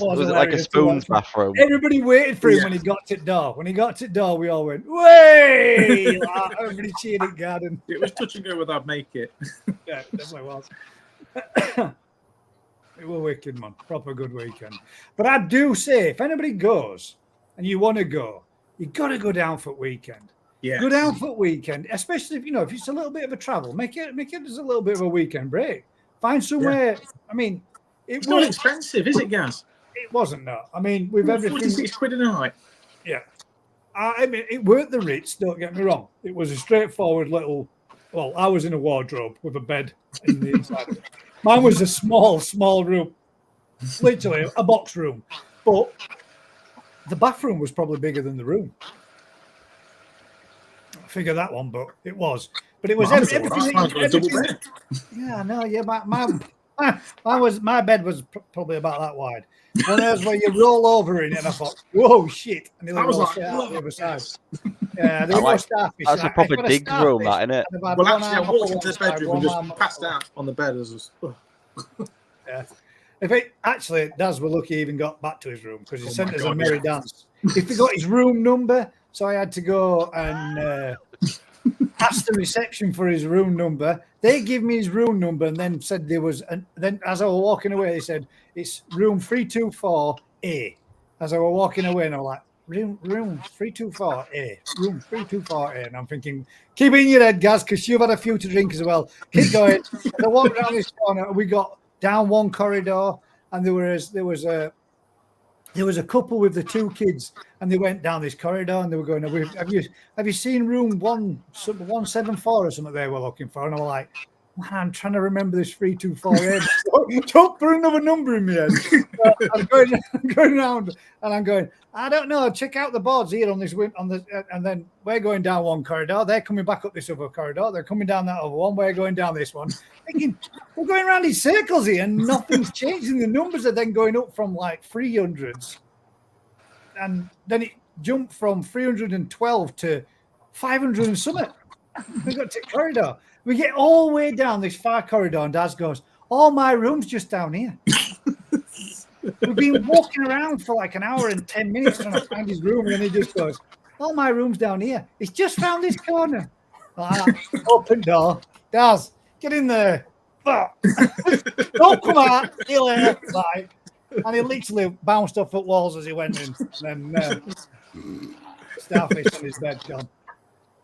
spoon's bathroom. Everybody waited for him when he got to the door. When he got to the door, we all went, "Way!" Everybody cheered at garden. It was touch and go whether I'd make it. Yeah, it definitely was. It was wicked, man. Proper good weekend. But I do say, if anybody goes and you want to go, you got to go down for weekend. Yeah, go down for weekend, especially if it's a little bit of a travel. Make it as a little bit of a weekend break. Find somewhere. Yeah. I mean. It's not expensive, is it, Gaz? It wasn't, no. I mean, with everything. £46 a night. Yeah. I mean, it weren't the Ritz, don't get me wrong. It was a straightforward little. Well, I was in a wardrobe with a bed in the inside of it. Mine was a small room, literally a box room. But the bathroom was probably bigger than the room. I figure that one, but it was. But it was everything. Yeah, no, yeah, my bed was probably about that wide. One of those where you roll over in it, and I thought, whoa, shit. And I was like, out the other side. Yeah, there was no starfish. That's a proper dig room, that, isn't it? Well, actually, I walked into the bedroom and just passed out on the bed. Yeah. Daz were lucky he even got back to his room because he sent us a merry dance. He forgot his room number, so I had to go and ask the reception for his room number. They give me his room number and then said there was. Then as I was walking away, they said it's room 324A. As I was walking away, and I was like, room 324A, room 324A, and I'm thinking, keep it in your head, Gaz, because you've had a few to drink as well. Keep going. I walked down this corner. We got down one corridor, and there was there was a couple with the 2 kids, and they went down this corridor, and they were going, have you seen room 174 or something they were looking for? And I was like, man, I'm trying to remember this 324. Don't put another number in my head. So I'm going around, and I'm going, I don't know. Check out the boards here on this and then we're going down one corridor. They're coming back up this other corridor. They're coming down that other one. We're going down this one. Thinking, we're going around in circles here, and nothing's changing. The numbers are then going up from like 300s, and then it jumped from 312 to 500 and something. We got to corridor. We get all the way down this far corridor, and Dad goes, all my room's just down here. We've been walking around for like an hour and 10 minutes trying to find his room, and then he just goes, all my room's down here. He's just found this corner. Open door. Daz, get in there. Don't come out. See you later. Bye. And he literally bounced off at walls as he went in. And then starfish on his bed, John.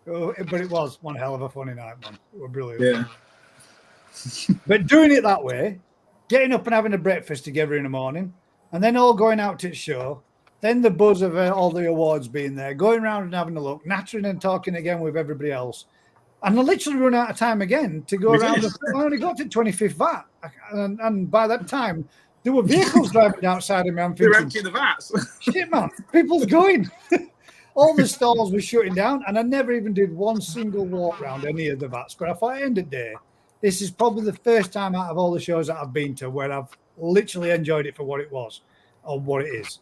Oh, but it was one hell of a funny night, man. It was brilliant. Yeah. But doing it that way, getting up and having a breakfast together in the morning, and then all going out to the show, then the buzz of all the awards being there, going around and having a look, nattering and talking again with everybody else. And I literally run out of time again to go around. I only got to 25th VAT. And by that time, there were vehicles driving outside of me. I'm They're thinking, emptying the vats. shit, man, people's going. All the stalls were shutting down, and I never even did one single walk around any of the vats. But I thought at the end of the day, this is probably the first time out of all the shows that I've been to where I've literally enjoyed it for what it was or what it is.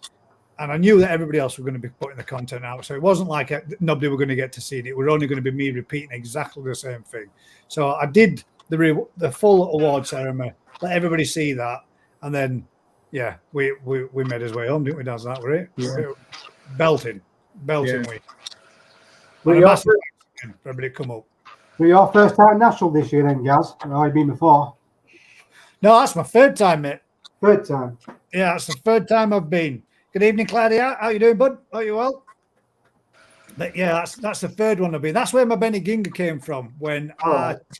And I knew that everybody else were going to be putting the content out. So it wasn't like nobody were going to get to see it. It was only going to be me repeating exactly the same thing. So I did the full award ceremony, let everybody see that. And then, yeah, we made his way home, didn't we, Daz? That were it? Yeah. Belting Yeah. week. Were And a your, massive thanks for everybody come up. were your first time national this year then, Gaz? Or have you been before? No, that's my third time, mate. Third time. Yeah, that's the third time I've been. Good evening, Claudia. How you doing, bud? Are you well? But yeah, that's the third one I've been. That's where my Benny Ginger came from when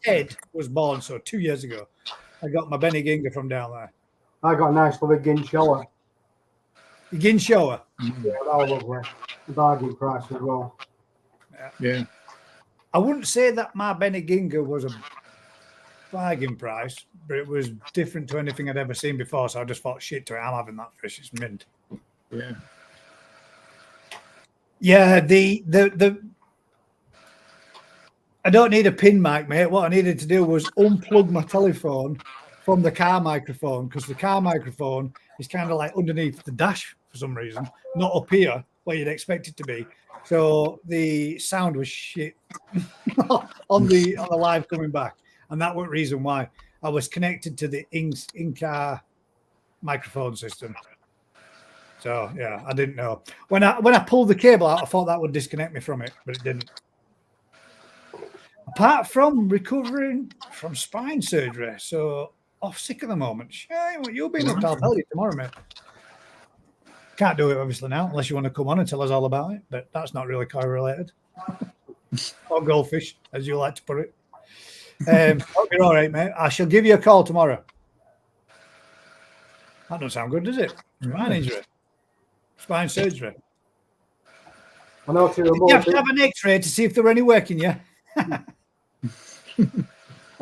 Ted was born. So 2 years ago, I got my Benny Ginger from down there. I got a nice little gin shower. Gin shower. Yeah, that was lovely. The bargain price as well. Yeah. I wouldn't say that my Benny Ginger was a bargain price, but it was different to anything I'd ever seen before. So I just thought, shit to it, I'm having that fish. It's mint. Yeah. Yeah, the I don't need a pin mic, mate. What I needed to do was unplug my telephone from the car microphone, because the car microphone is kind of like underneath the dash for some reason, not up here where you'd expect it to be. So the sound was shit on the live coming back, and that was the reason why I was connected to the in-car microphone system. So yeah, I didn't know when I pulled the cable out. I thought that would disconnect me from it, but it didn't. Apart from recovering from spine surgery, so off sick at the moment. Shane, what you been up to? I'll tell you tomorrow, mate. Can't do it obviously now, unless you want to come on and tell us all about it. But that's not really car related, or goldfish, as you like to put it. Hope you're all right, mate. I shall give you a call tomorrow. That doesn't sound good, does it? Spine injury. Spine surgery. I know to You have to have an X-ray to see if there were any work in you. I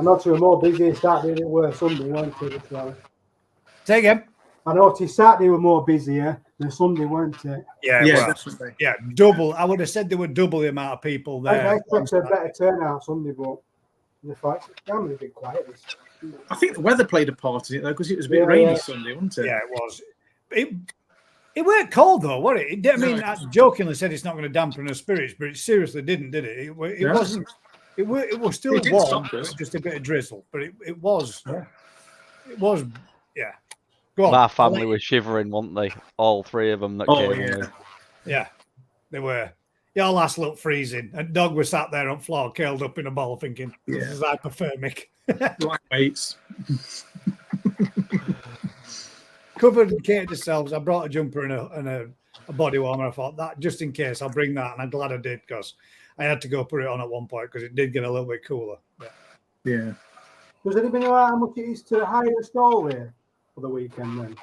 know to a more busy Saturday than it were Sunday, weren't it? So. Say again. I noticed Saturday were more busier than Sunday, weren't it? Yeah, Yeah, well, definitely. yeah, double. I would have said there were double the amount of people I there. expected a better turnout Sunday, but the fact it's a bit quiet. I think the weather played a part in it though, because it was a bit rainy Sunday, wasn't it? Yeah, it was. It weren't cold though, was it? I mean, I jokingly said it's not going to dampen her spirits, but it seriously didn't, did it? It wasn't. It was still It did warm, stop us. just a bit of drizzle, but it was. Yeah. It was. Yeah. Go on. My family were shivering, weren't they? All three of them that Oh, came. yeah. Yeah, they were. Your last looked freezing, and dog was sat there on floor, curled up in a ball, thinking, "This is hypothermic." Lightweights. Covered and catered themselves. I brought a jumper and a body warmer. I thought that just in case, I'll bring that, and I'm glad I did because I had to go put it on at one point because it did get a little bit cooler. Yeah. Does anybody know how much it is to hire a stall here for the weekend then?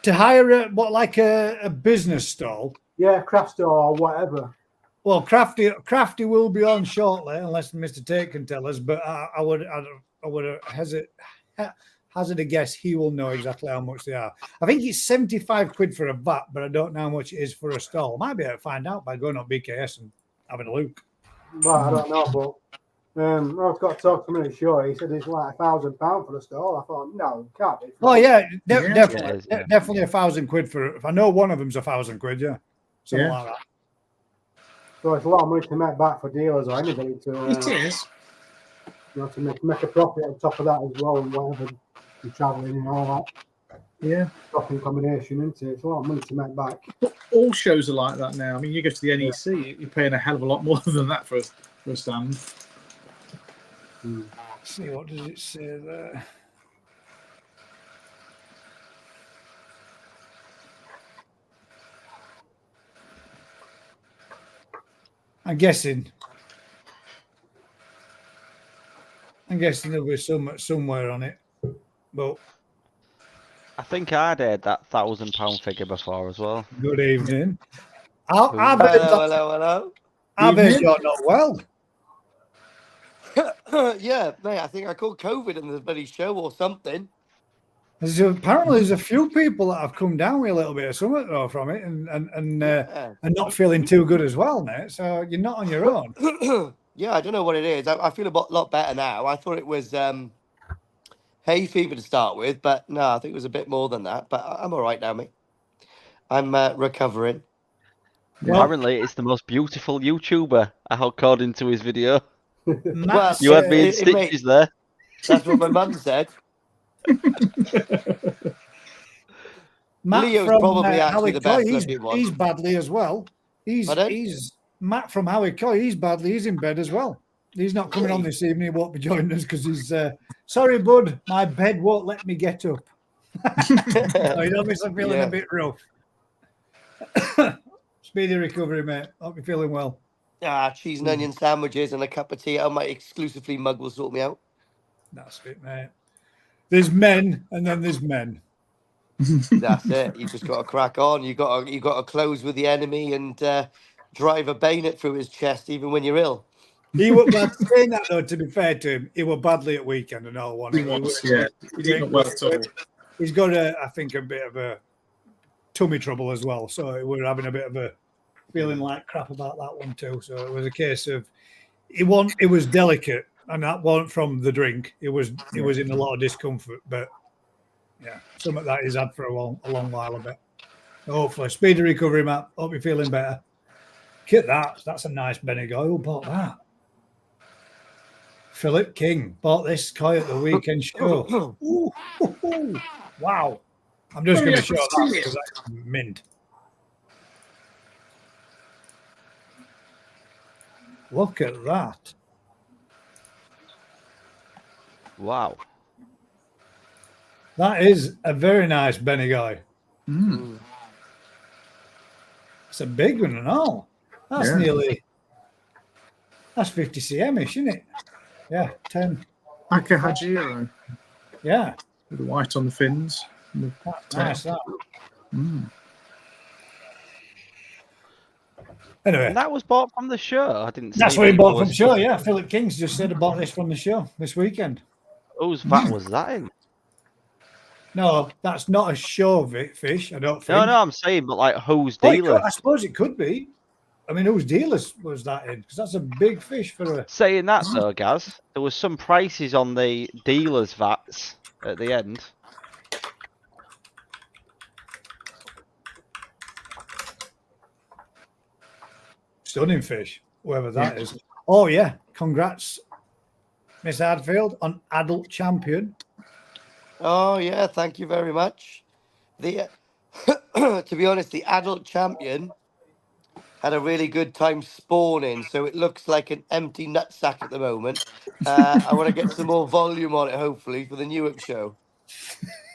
To hire a business stall? Yeah, craft store or whatever. Well, Crafty will be on shortly, unless Mr. Tate can tell us. But I would hazard a guess he will know exactly how much they are. I think it's 75 quid for a vat, but I don't know how much it is for a stall. Might be able to find out by going on BKS and having a look. Well, I don't know, but I've got to talk to him. Sure, he said it's like £1,000 for the stall. I thought, no, it can't be. Oh yeah, definitely, it is, yeah. definitely £1,000 for. If I know one of them's £1,000, yeah, something like that. So it's a lot of money to make back for dealers or anybody to. It is. You know, to make a profit on top of that as well, and whatever you're travelling and all that. Yeah. Shopping combination, isn't it? It's a lot of money to make back. But all shows are like that now. I mean, you go to the NEC, you're paying a hell of a lot more than that for a stand. Let's see, what does it say there? I'm guessing there'll be somewhere on it, but I think I'd heard that £1,000 figure before as well. good evening. I've Hello. heard you're not well. Yeah, mate, I think I caught COVID in the bloody show or something. Apparently, there's a few people that have come down with a little bit of something though from it, and not feeling too good as well, mate. So you're not on your own. Yeah, I don't know what it is. I feel a lot better now. I thought it was hay fever to start with, but no, I think it was a bit more than that. But I'm all right now, mate. I'm recovering. Well, Apparently, it's the most beautiful YouTuber, according to his video. Matt, You had me in mate, stitches there. That's what my mum said. Matt Leo's from probably actually Howie the best Coy, looking one. he's badly as well. Pardon? He's Matt from Howie Coy. He's badly. He's in bed as well. He's not coming on this evening. He won't be joining us because he's sorry, bud. My bed won't let me get up. So he's obviously feeling a bit rough. Speedy recovery, mate. Hope you're feeling well. Cheese and onion sandwiches and a cup of tea. My exclusively mug will sort me out. That's it, mate. There's men, and then there's men. That's it. You just got to crack on. You got to close with the enemy and drive a bayonet through his chest, even when you're ill. He was saying that though. To be fair to him, he was badly at weekend and all one. He didn't well at all. He's got I think a bit of a tummy trouble as well. So we're having a bit of a feeling like crap about that one too. So it was a case of it was delicate, and that wasn't from the drink. It was in a lot of discomfort, but yeah, some of that he's had for a long while. A bit. Hopefully, speedy recovery, Matt. Hope you're feeling better. Look at that. That's a nice Bendigo. Who bought that? Philip King bought this koi at the weekend show. Ooh, wow. I'm just going to show that because that's mint. Look at that. Wow. That is a very nice Bendigo. It's a big one and all. That's that's 50 cm-ish, isn't it? Yeah, 10. Aka Hajiro. Yeah. With the white on the fins. That's nice, that. Anyway. And that was bought from the show. I didn't see. That's what he bought from the show, yeah. Philip King's just said I bought this from the show this weekend. Whose vat was that in? No, that's not a show fish, I don't think. No, I'm saying, but like whose dealer? I suppose it could be. I mean, whose dealers was that in? Because that's a big fish for a... Saying that though, Gaz, there was some prices on the dealers' vats at the end. Stunning fish, whoever that is. Oh, yeah. Congrats, Miss Hadfield, on Adult Champion. Oh, yeah. Thank you very much. To be honest, the Adult Champion had a really good time spawning, so it looks like an empty nutsack at the moment. I want to get some more volume on it, hopefully, for the Newark show.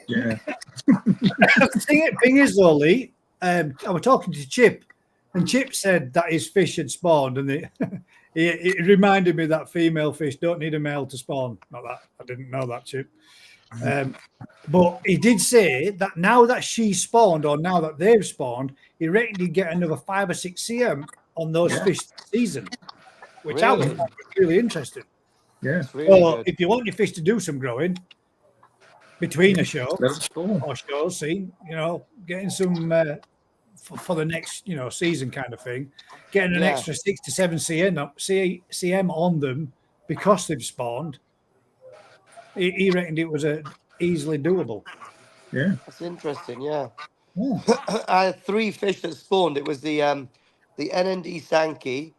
Yeah. The thing is, though, Lee, I was talking to Chip, and Chip said that his fish had spawned, and it reminded me that female fish don't need a male to spawn. Not that I didn't know that, Chip. But he did say that now that she spawned, or now that they've spawned, he reckoned he'd get another 5 or 6 cm on those fish this season, which I Really? was really interested. Yeah. It's really So good. if you want your fish to do some growing between a show Let them spawn. or shows, see, getting some for the next, season kind of thing, getting an Yeah. extra 6 to 7 cm on them because they've spawned. He reckoned it was easily doable. Yeah. That's interesting. Yeah. Yeah. I had 3 fish that spawned. It was the NND Sankey,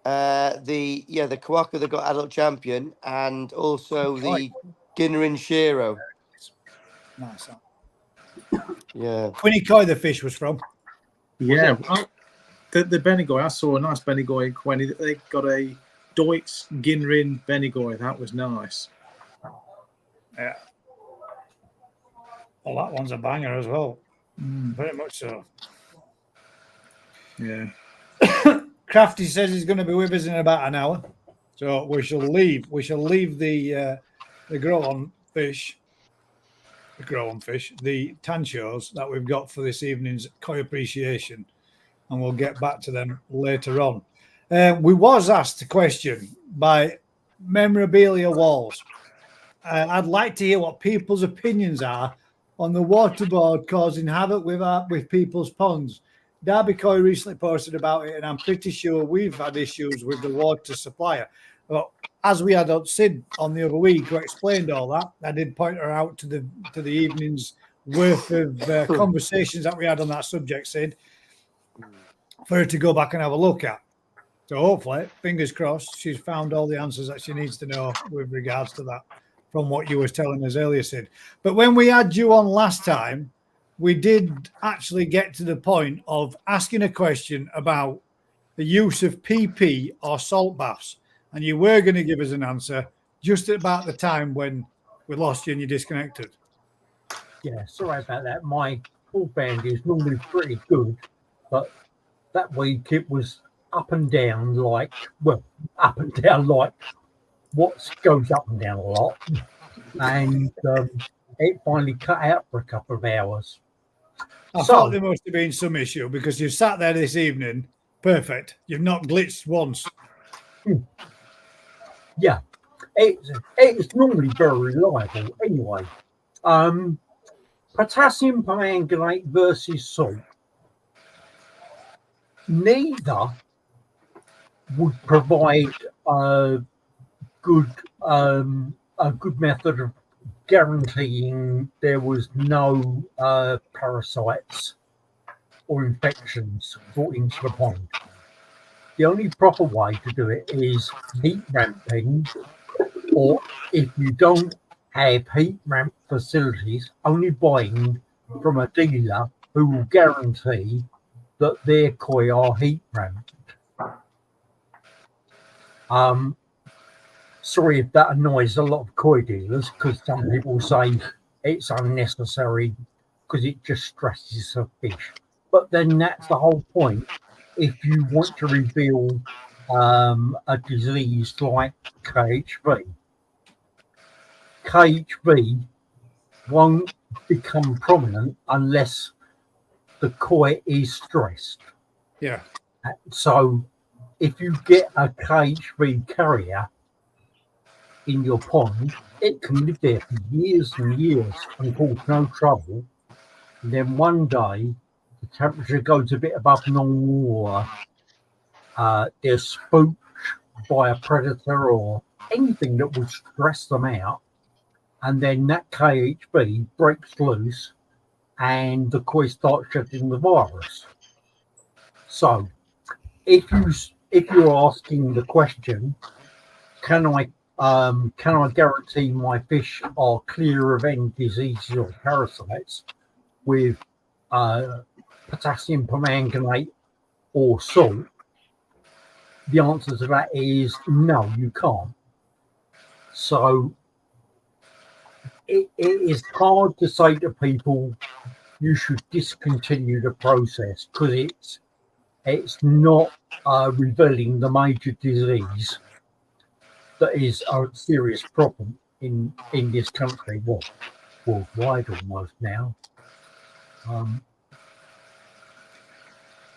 the Kawaka that got adult champion, and also the Ginnerin Shiro. Nice. Yeah. Quinnicoy the fish was from. Yeah. The Benigoi, I saw a nice Benigoi in Quenny. They got a Deutz Ginrin Benigoi. That was nice. Yeah. Well, that one's a banger as well. Very much so. Yeah. Crafty says he's going to be with us in about an hour, so we shall leave. We shall leave the grow-on fish, the tanchos that we've got for this evening's koi appreciation, and we'll get back to them later on. We was asked a question by Memorabilia Walls. I'd like to hear what people's opinions are on the waterboard causing havoc with people's ponds. Derby Koi recently posted about it, and I'm pretty sure we've had issues with the water supplier. But as we had Sid on the other week who explained all that, I did point her out to the evening's worth of conversations that we had on that subject, Sid, for her to go back and have a look at. So hopefully, fingers crossed, she's found all the answers that she needs to know with regards to that from what you was telling us earlier, Sid. But when we had you on last time, we did actually get to the point of asking a question about the use of PP or salt baths. And you were going to give us an answer just about the time when we lost you and you disconnected. Yeah, sorry about that. My broadband is normally pretty good, but that week it was up and down like what goes up and down a lot. And it finally cut out for a couple of hours. I thought there must have been some issue because you sat there this evening. Perfect. You've not glitched once. Yeah, it's normally very reliable anyway. Potassium permanganate versus salt. Neither would provide a good method of guaranteeing there was no parasites or infections brought into the pond. The only proper way to do it is heat ramping, or if you don't have heat ramp facilities, only buying from a dealer who will guarantee that their koi are heat ramped. Sorry if that annoys a lot of koi dealers, because some people say it's unnecessary because it just stresses the fish. But then that's the whole point. If you want to reveal a disease like KHV, KHV won't become prominent unless the koi is stressed. Yeah. So if you get a KHV carrier in your pond, it can live there for years and years and cause no trouble. And then one day, the temperature goes a bit above normal, or they're spooked by a predator or anything that would stress them out. And then that KHV breaks loose and the koi starts shedding the virus. So if you're asking the question, can I guarantee my fish are clear of any diseases or parasites with potassium permanganate or salt? The answer to that is no, you can't. So it is hard to say to people you should discontinue the process because it's not revealing the major disease that is a serious problem in this country, well, worldwide almost now.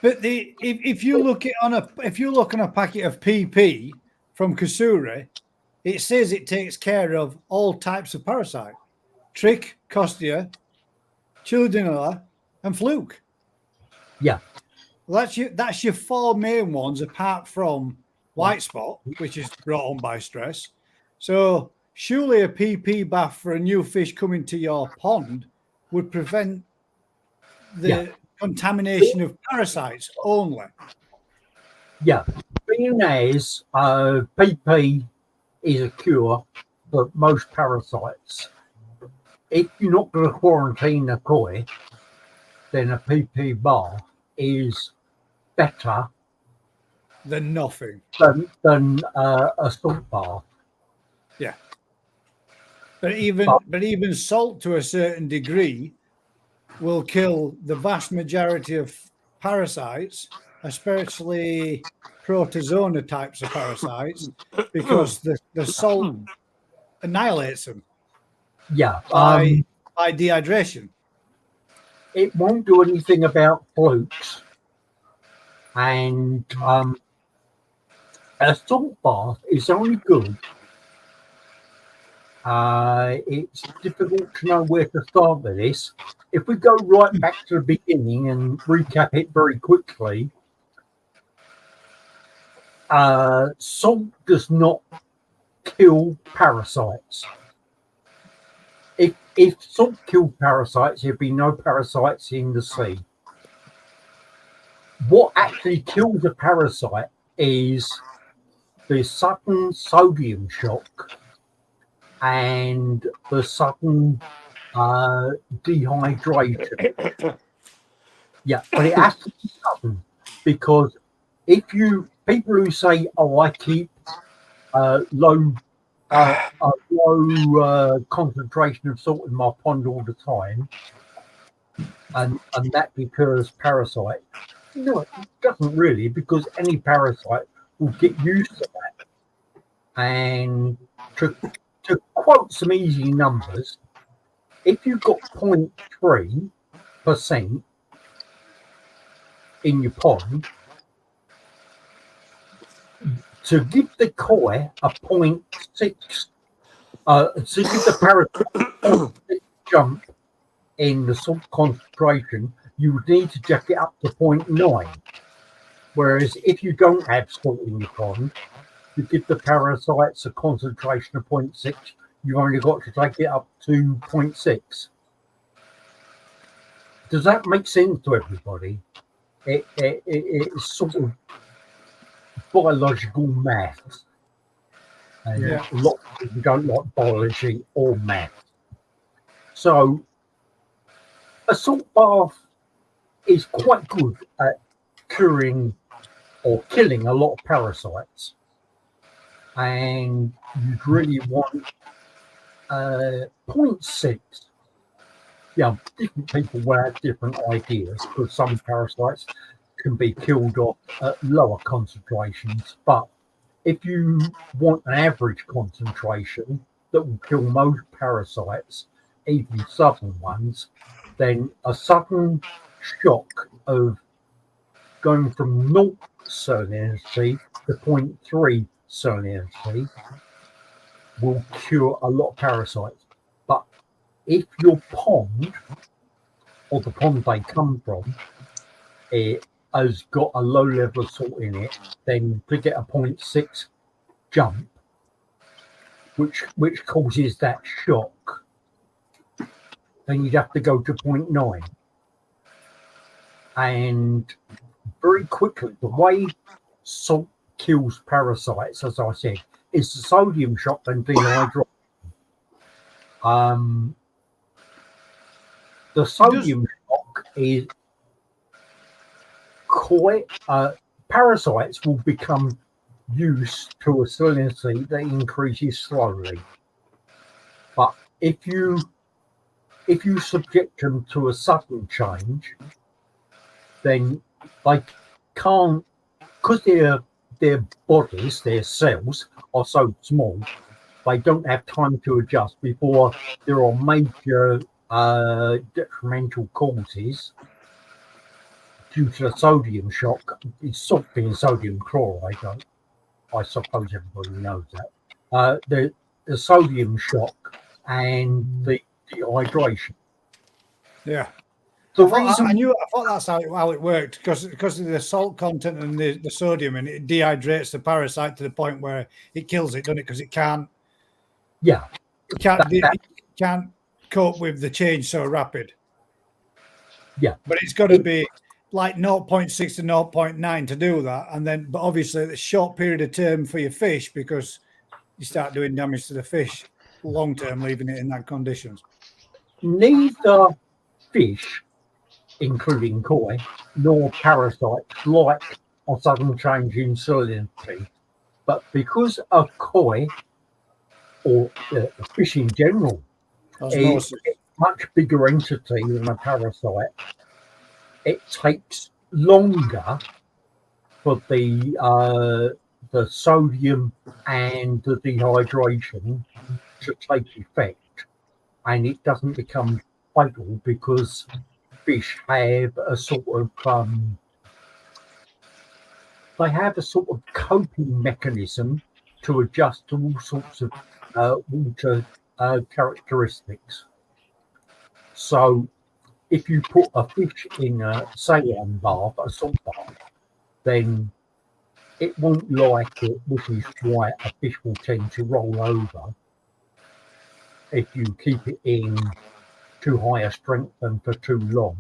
But if you look on a packet of PP from Kasuri, it says it takes care of all types of parasite: trick, costia, childrenilla, and fluke. Yeah. Well, that's your 4 main ones, apart from white spot, which is brought on by stress. So surely a PP bath for a new fish coming to your pond would prevent the contamination of parasites only. Yeah, being as PP is a cure for most parasites, if you're not going to quarantine a koi, then a PP bath is better Than nothing. than a salt bath. Yeah. But even salt to a certain degree will kill the vast majority of parasites, especially protozoa types of parasites, because the salt annihilates them Yeah, by dehydration. it won't do anything about flukes, and a salt bath is only good. It's difficult to know where to start with this. If we go right back to the beginning and recap it very quickly, salt does not kill parasites. If salt killed parasites, there'd be no parasites in the sea. What actually kills a parasite is the sudden sodium shock and the sudden dehydration. Yeah, but it has to be sudden, because if you people who say, "Oh, I keep low concentration of salt in my pond all the time," and that because parasite. No, it doesn't really, because any parasite will get used to that. And to quote some easy numbers, if you've got 0.3% in your pond, to give the koi a 0.6, to give the parasite a 0.6 jump in the salt concentration, you would need to jack it up to 0.9. Whereas if you don't have salt in your pond, you give the parasites a concentration of 0.6, you've only got to take it up to 0.6. Does that make sense to everybody? It's sort of biological maths. And a lot of people don't like biology or math. So a salt bath is quite good at curing or killing a lot of parasites. And you'd really want 0.6. Yeah, different people will have different ideas, because some parasites can be killed off at lower concentrations. But if you want an average concentration that will kill most parasites, even southern ones, then a sudden shock of going from 0 salinity to 0.3 salinity will cure a lot of parasites. But if your pond, or the pond they come from, it has got a low level of salt in it, then to get a 0.6 jump, which causes that shock, then you'd have to go to 0.9. And very quickly, the way salt kills parasites, as I said, is the sodium shock and dehydration. The sodium shock is quite. Parasites will become used to a salinity that increases slowly. But if you subject them to a sudden change, then they can't, because their bodies, their cells are so small, they don't have time to adjust before there are major detrimental causes due to the sodium shock. It's salt being sodium chloride, I suppose everybody knows that. The sodium shock and the dehydration. Yeah. The I reason I thought that's how it worked because of the salt content and the sodium, and it dehydrates the parasite to the point where it kills it, doesn't it? Because it can't can't cope with the change so rapid. Yeah. But it's got to be like 0.6 to 0.9 to do that, and then but obviously it's a short period of term for your fish because you start doing damage to the fish long term, leaving it in that conditions. neither fish, including koi, nor parasites like a sudden change in salinity. But because a koi, or a fish in general, is Osmosis. a much bigger entity than a parasite, it takes longer for the sodium and the dehydration to take effect, and it doesn't become fatal because fish have a sort of they have a sort of coping mechanism to adjust to all sorts of water characteristics. So if you put a fish in a saline bath, a salt bath, then it won't like it, which is why a fish will tend to roll over if you keep it in too high a strength and for too long.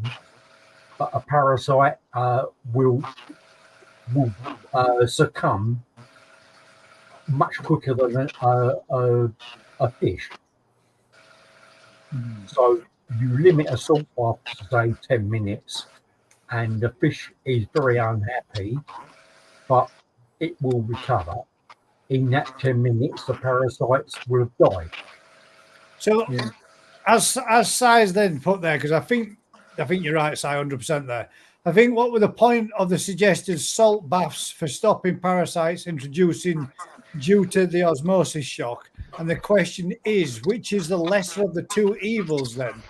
But a parasite will succumb much quicker than a fish. So you limit a salt bath to say 10 minutes, and the fish is very unhappy, but it will recover. In that 10 minutes, the parasites will have died. So, as Si's then put there, because I think you're right, Si, 100% there. I think what were the point of the suggested salt baths for stopping parasites introducing due to the osmosis shock? And the question is, which is the lesser of the two evils then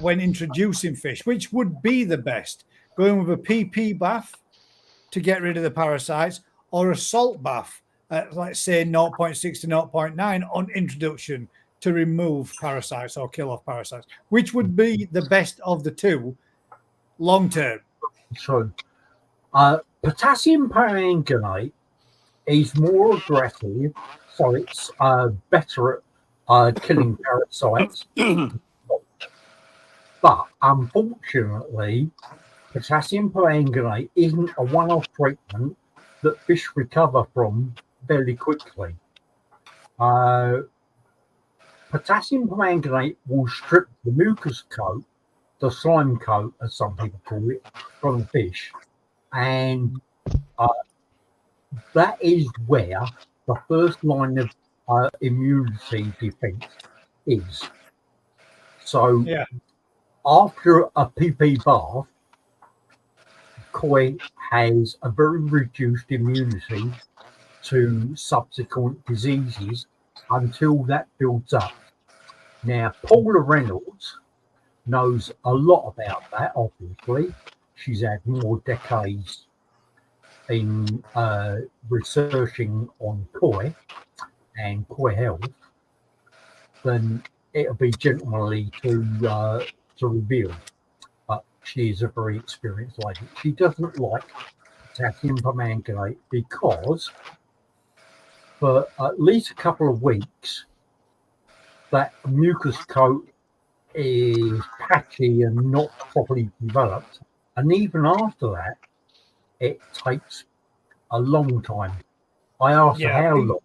when introducing fish? Which would be the best? Going with a PP bath to get rid of the parasites, or a salt bath at, let's say, 0.6 to 0.9 on introduction to remove parasites or kill off parasites? Which would be the best of the two long term? So, potassium permanganate is more aggressive, so it's better at killing parasites. But unfortunately, potassium permanganate isn't a one-off treatment that fish recover from very quickly. Potassium permanganate will strip the mucus coat, the slime coat, as some people call it, from the fish, and that is where the first line of immunity defense is. So after a PP bath, koi has a very reduced immunity to subsequent diseases until that builds up. Now, Paula Reynolds knows a lot about that, obviously. She's had more decades in researching on koi and koi health than it'll be gentlemanly to reveal. But she is a very experienced lady. She doesn't like potassium permanganate because for at least a couple of weeks, that mucus coat is patchy and not properly developed. And even after that, it takes a long time. I asked her how long,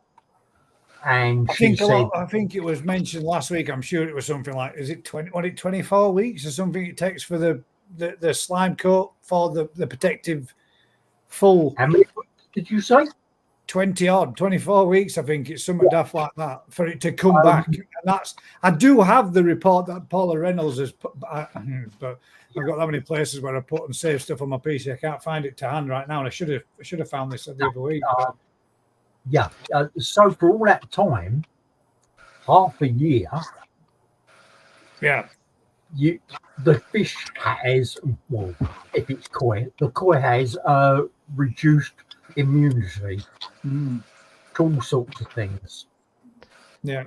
and she said, I think it was mentioned last week. I'm sure it was something like, is it 24 weeks or something it takes for the slime coat for the protective full. How many weeks did you say? 24 weeks, I think it's something daft like that for it to come back. And that's, I do have the report that Paula Reynolds has put, but I've got that many places where I put and save stuff on my PC. I can't find it to hand right now, and I should have found this the other week. So for all that time, half a year, Yeah. The fish has, well, if it's koi, the koi has reduced immunity to all sorts of things. Yeah.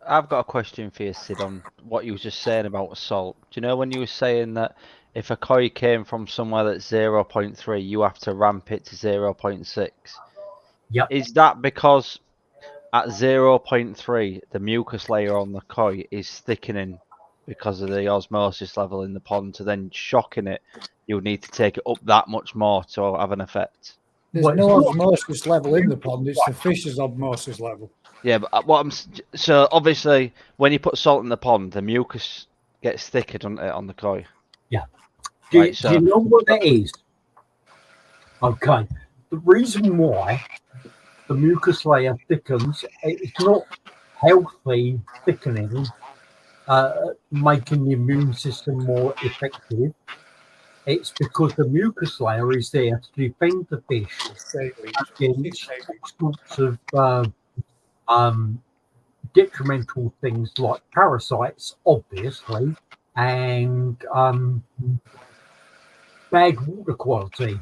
I've got a question for you, Sid, on what you were just saying about salt. Do you know when you were saying that if a koi came from somewhere that's 0.3, you have to ramp it to 0.6? Yep. Is that because at 0.3, the mucus layer on the koi is thickening because of the osmosis level in the pond, to then shocking it, you would need to take it up that much more to have an effect? There's Well, it's no not- osmosis level in the pond. It's the fish's osmosis level. Yeah, but so obviously when you put salt in the pond, the mucus gets thicker, doesn't it, on the koi? Yeah. Right, Do you know what that is? Okay. The reason why the mucus layer thickens, it's not healthy thickening, making the immune system more effective. It's because the mucus layer is there to defend the fish against all sorts of detrimental things like parasites, obviously, and bad water quality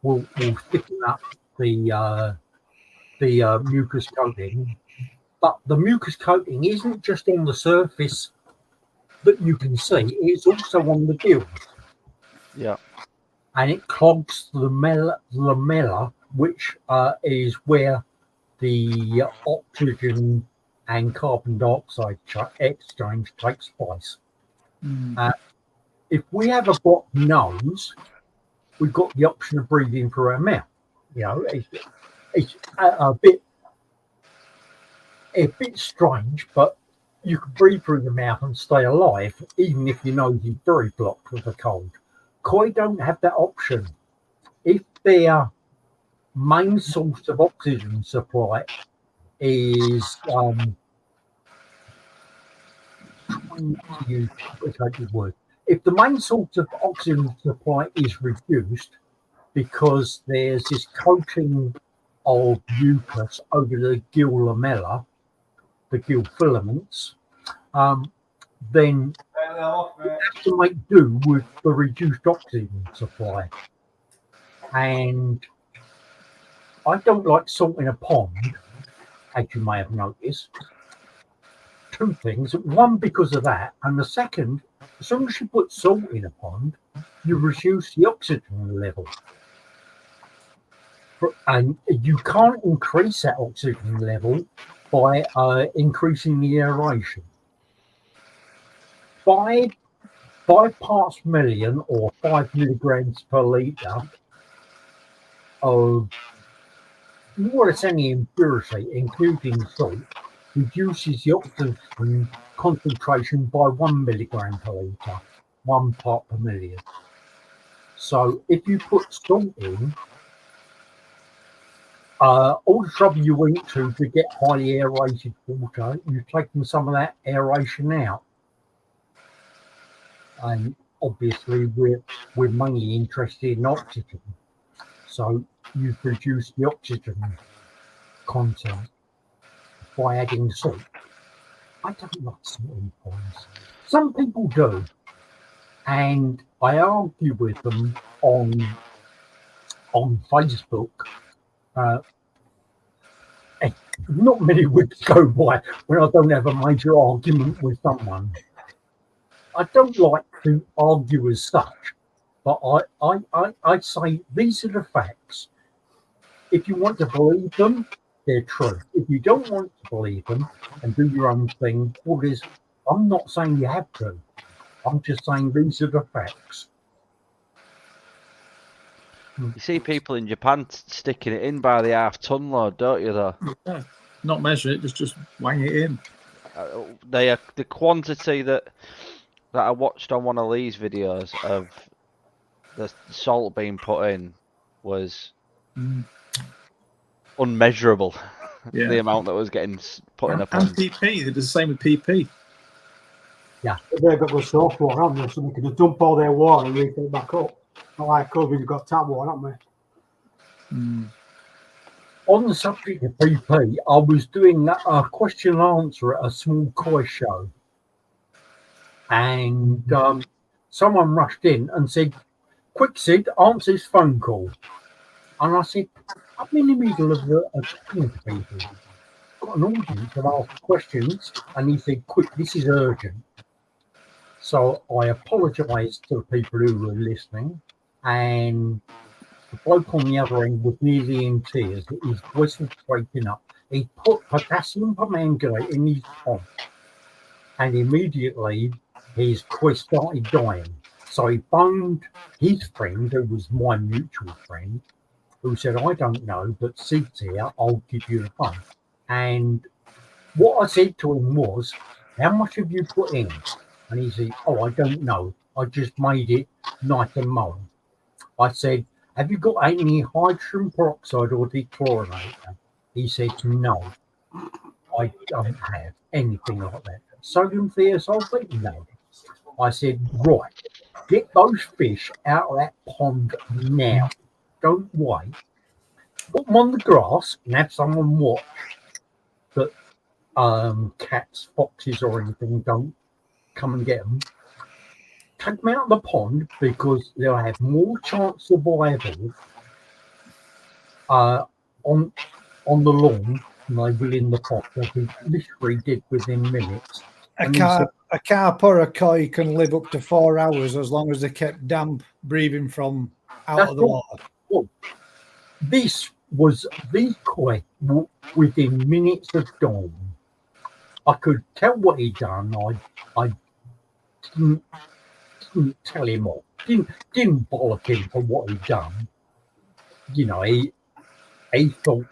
will thicken up the mucus coating. But the mucus coating isn't just on the surface that you can see; it's also on the gills. Yeah. And it clogs the lamella, which is where the oxygen and carbon dioxide exchange takes place. If we have a blocked nose, we've got the option of breathing through our mouth. You know, it's a bit strange, but you can breathe through the mouth and stay alive, even if your nose is very blocked with a cold. Koi don't have that option. If their main source of oxygen supply is if the main source of oxygen supply is reduced because there's this coating of mucus over the gill lamella, the gill filaments, then you have to make do with the reduced oxygen supply. And I don't like salt in a pond, as you may have noticed. Two things. One, because of that. And the second, as soon as you put salt in a pond, you reduce the oxygen level. And you can't increase that oxygen level by increasing the aeration. 5 parts per million, or 5 milligrams per litre of more or less any impurity, including salt, reduces the oxygen concentration by 1 milligram per litre, 1 part per million. So if you put salt in, all the trouble you went to get highly aerated water, you've taken some of that aeration out. And obviously we're mainly interested in oxygen. So you've reduced the oxygen content by adding salt. I don't like salt in ponds. Some people do. And I argue with them on Facebook. Not many weeks go by when I don't have a major argument with someone. I don't like to argue as such, but I say these are the facts. If you want to believe them, they're true. If you don't want to believe them and do your own thing, I'm not saying you have to. I'm just saying these are the facts. You see people in Japan sticking it in by the half-ton load, don't you, though? Yeah. Not measure it, just wang it in. The quantity that I watched on one of Lee's videos of the salt being put in was unmeasurable. Yeah. The amount that was getting put in a And pond. PP, they did the same with PP. Yeah, they've got good soft water, haven't they? So they can just dump all their water and refill it back up. Not like us, we've got tap water, haven't we? On the subject of PP, I was doing a question and answer at a small koi show, and someone rushed in and said, "Quick, Sid, answer this phone call." And I said, "I'm in the middle of talking to people. Got an audience that asked questions," and he said, "Quick, this is urgent." So I apologised to the people who were listening, and the bloke on the other end was nearly in tears. His voice was breaking up. He put potassium permanganate in his pond, and immediately his koi started dying. So he phoned his friend, who was my mutual friend, who said, "I don't know, but Sid's here, I'll give you the phone." And what I said to him was, "How much have you put in?" And he said, "Oh, I don't know. I just made it nice and mold." I said, "Have you got any hydrogen peroxide or dechlorinator?" He said, "No, I don't have anything like that." Sodium thiosulfate? No. I said, "Right, get those fish out of that pond now. Don't wait. Put them on the grass and have someone watch that cats, foxes, or anything don't come and get them. Take them out of the pond because they'll have more chance of survival on the lawn than they will in the pot." That he literally did within minutes. A And he said, carp or a koi can live up to 4 hours as long as they're kept damp, breathing from out That's of the right. water. Well, these koi were within minutes of dawn. I could tell what he'd done. I didn't tell him off. Didn't bollock him for what he'd done. You know, he thought,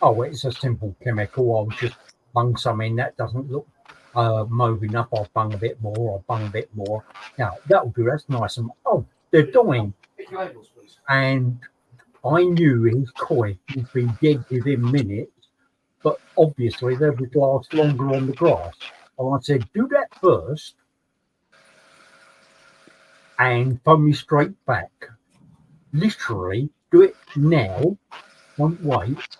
"Oh, it's a simple chemical. I'll just bung some in. That doesn't look mauve enough. I'll bung a bit more. I'll bung a bit more. Now, that'll do. That's nice." And, oh, they're dying. And I knew his koi would be dead within minutes, but obviously they would last longer on the grass. And I said, "Do that first and phone me straight back. Literally, do it now. Don't wait.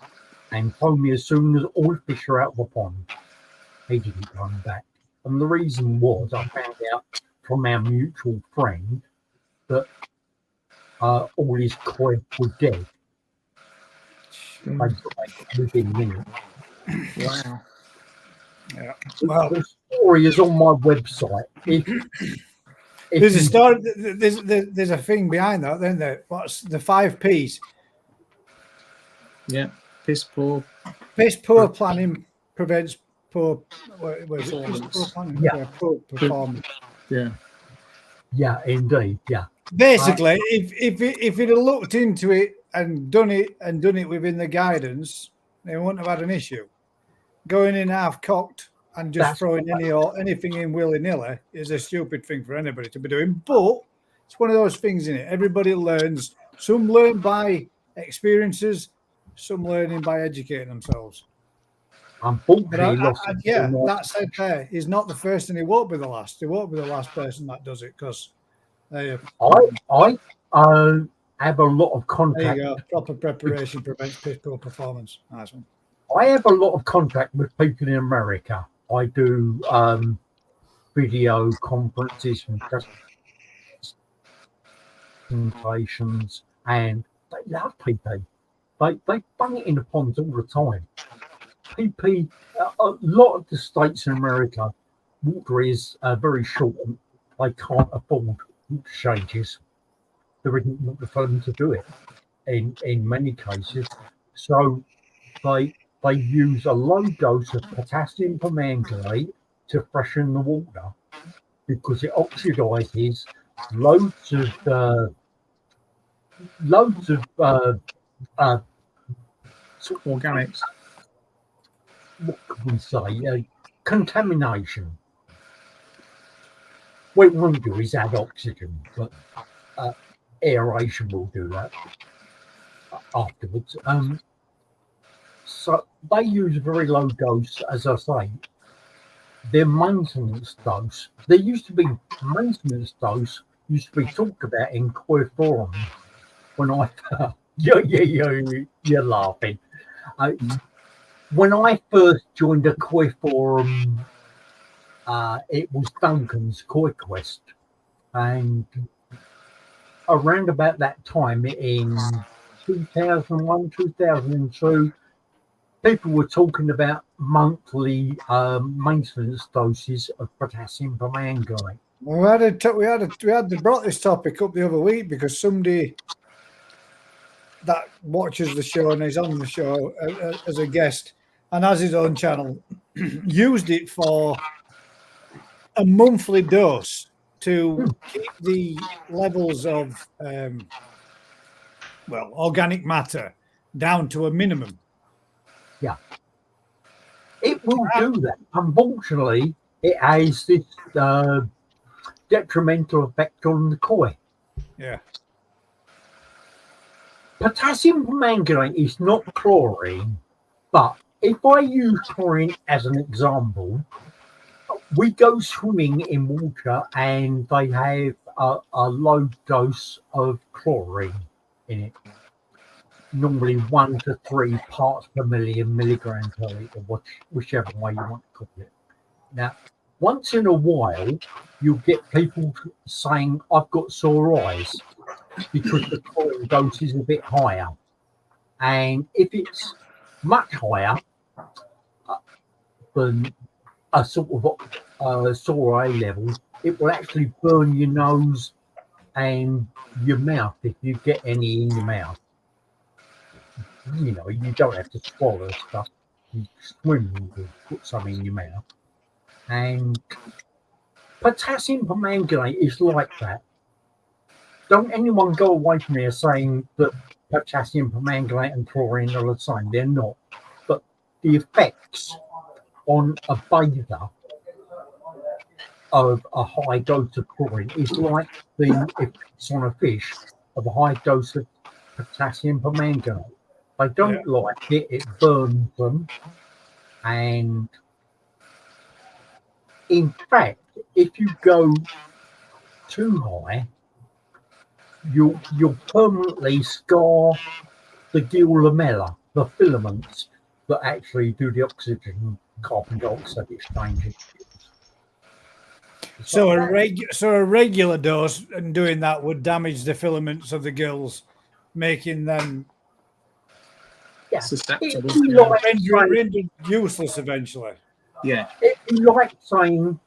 And phone me as soon as all the fish are out of the pond." He didn't come back. And the reason was I found out from our mutual friend that all his koi were dead. Within minutes. Wow. Yeah. Well, the story is on my website. There's a story. There's a thing behind that. Then there. What's the 5 P's? Yeah. Piss poor. Piss poor planning prevents poor. What was it? Piss Performance. poor planning. Yeah. Poor performance. Yeah. Yeah, indeed. Yeah. Basically, if it had looked into it and done it within the guidance, they wouldn't have had an issue. Going in half cocked and just throwing anything in willy-nilly is a stupid thing for anybody to be doing. But it's one of those things, in it. Everybody learns. Some learn by experiences, some learning by educating themselves. Unfortunately, that said, there, he's not the first, and he won't be the last. He won't be the last person that does it, because I have a lot of contact. There you go. Proper preparation prevents piss poor performance. Nice one. I have a lot of contact with people in America. I do video conferences and presentations, and they love PP. They bung it in the ponds all the time. PP, a lot of the states in America, water is very short and they can't afford water changes. There isn't water for them to do it in many cases. So they use a low dose of potassium permanganate to freshen the water because it oxidizes loads of Organics. What can we say? Contamination. What it won't do is add oxygen, but aeration will do that afterwards. So they use a very low dose, as I say. Their maintenance dose, there used to be maintenance dose, used to be talked about in koi forum when I, you're laughing. When I first joined a koi forum, it was Duncan's Koi Quest, and around about that time in 2001, 2002, people were talking about monthly maintenance doses of potassium permanganate. We brought this topic up the other week because somebody that watches the show and is on the show as a guest and has his own channel used it for a monthly dose to keep the levels of organic matter down to a minimum. Yeah, it will do that. Unfortunately, it has this detrimental effect on the koi. Yeah. Potassium permanganate is not chlorine, but if I use chlorine as an example, we go swimming in water and they have a low dose of chlorine in it. Normally 1 to 3 parts per million, milligrams per litre, whichever way you want to call it. Now, once in a while, you'll get people saying, I've got sore eyes because the chlorine dose is a bit higher. And if it's much higher than a sort of sore eye level, it will actually burn your nose and your mouth if you get any in your mouth. You know, you don't have to swallow stuff. You swim and put some in your mouth. And potassium permanganate is like that. Don't anyone go away from here saying that potassium permanganate and chlorine are the same. They're not. But the effects on a bather of a high dose of chlorine is like the effects on a fish of a high dose of potassium permanganate. They don't like it, it burns them. And in fact, if you go too high, you'll permanently scar the gill lamella, the filaments that actually do the oxygen carbon dioxide exchange. So a regular dose and doing that would damage the filaments of the gills, making them susceptible. rendered useless eventually. Yeah. It'd be like saying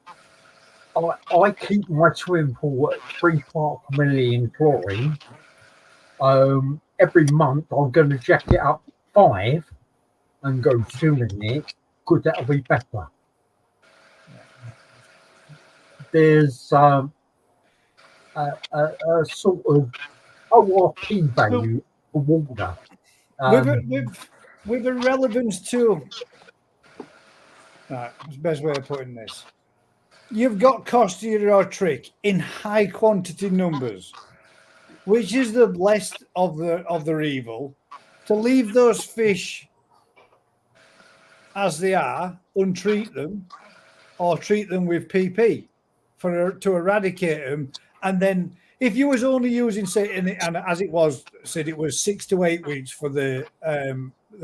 I keep my swimming pool at 3 parts per million chlorine. Every month I'm going to jack it up 5 and go swimming in it because that'll be better. There's a sort of ORP value for water. With a relevance to, right, that's the best way of putting this. You've got Costier or Trick in high quantity numbers, which is the less of their evil. To leave those fish as they are, untreat them, or treat them with PP to eradicate them, and then if you was only using, say, and as it was said, it was 6 to 8 weeks for the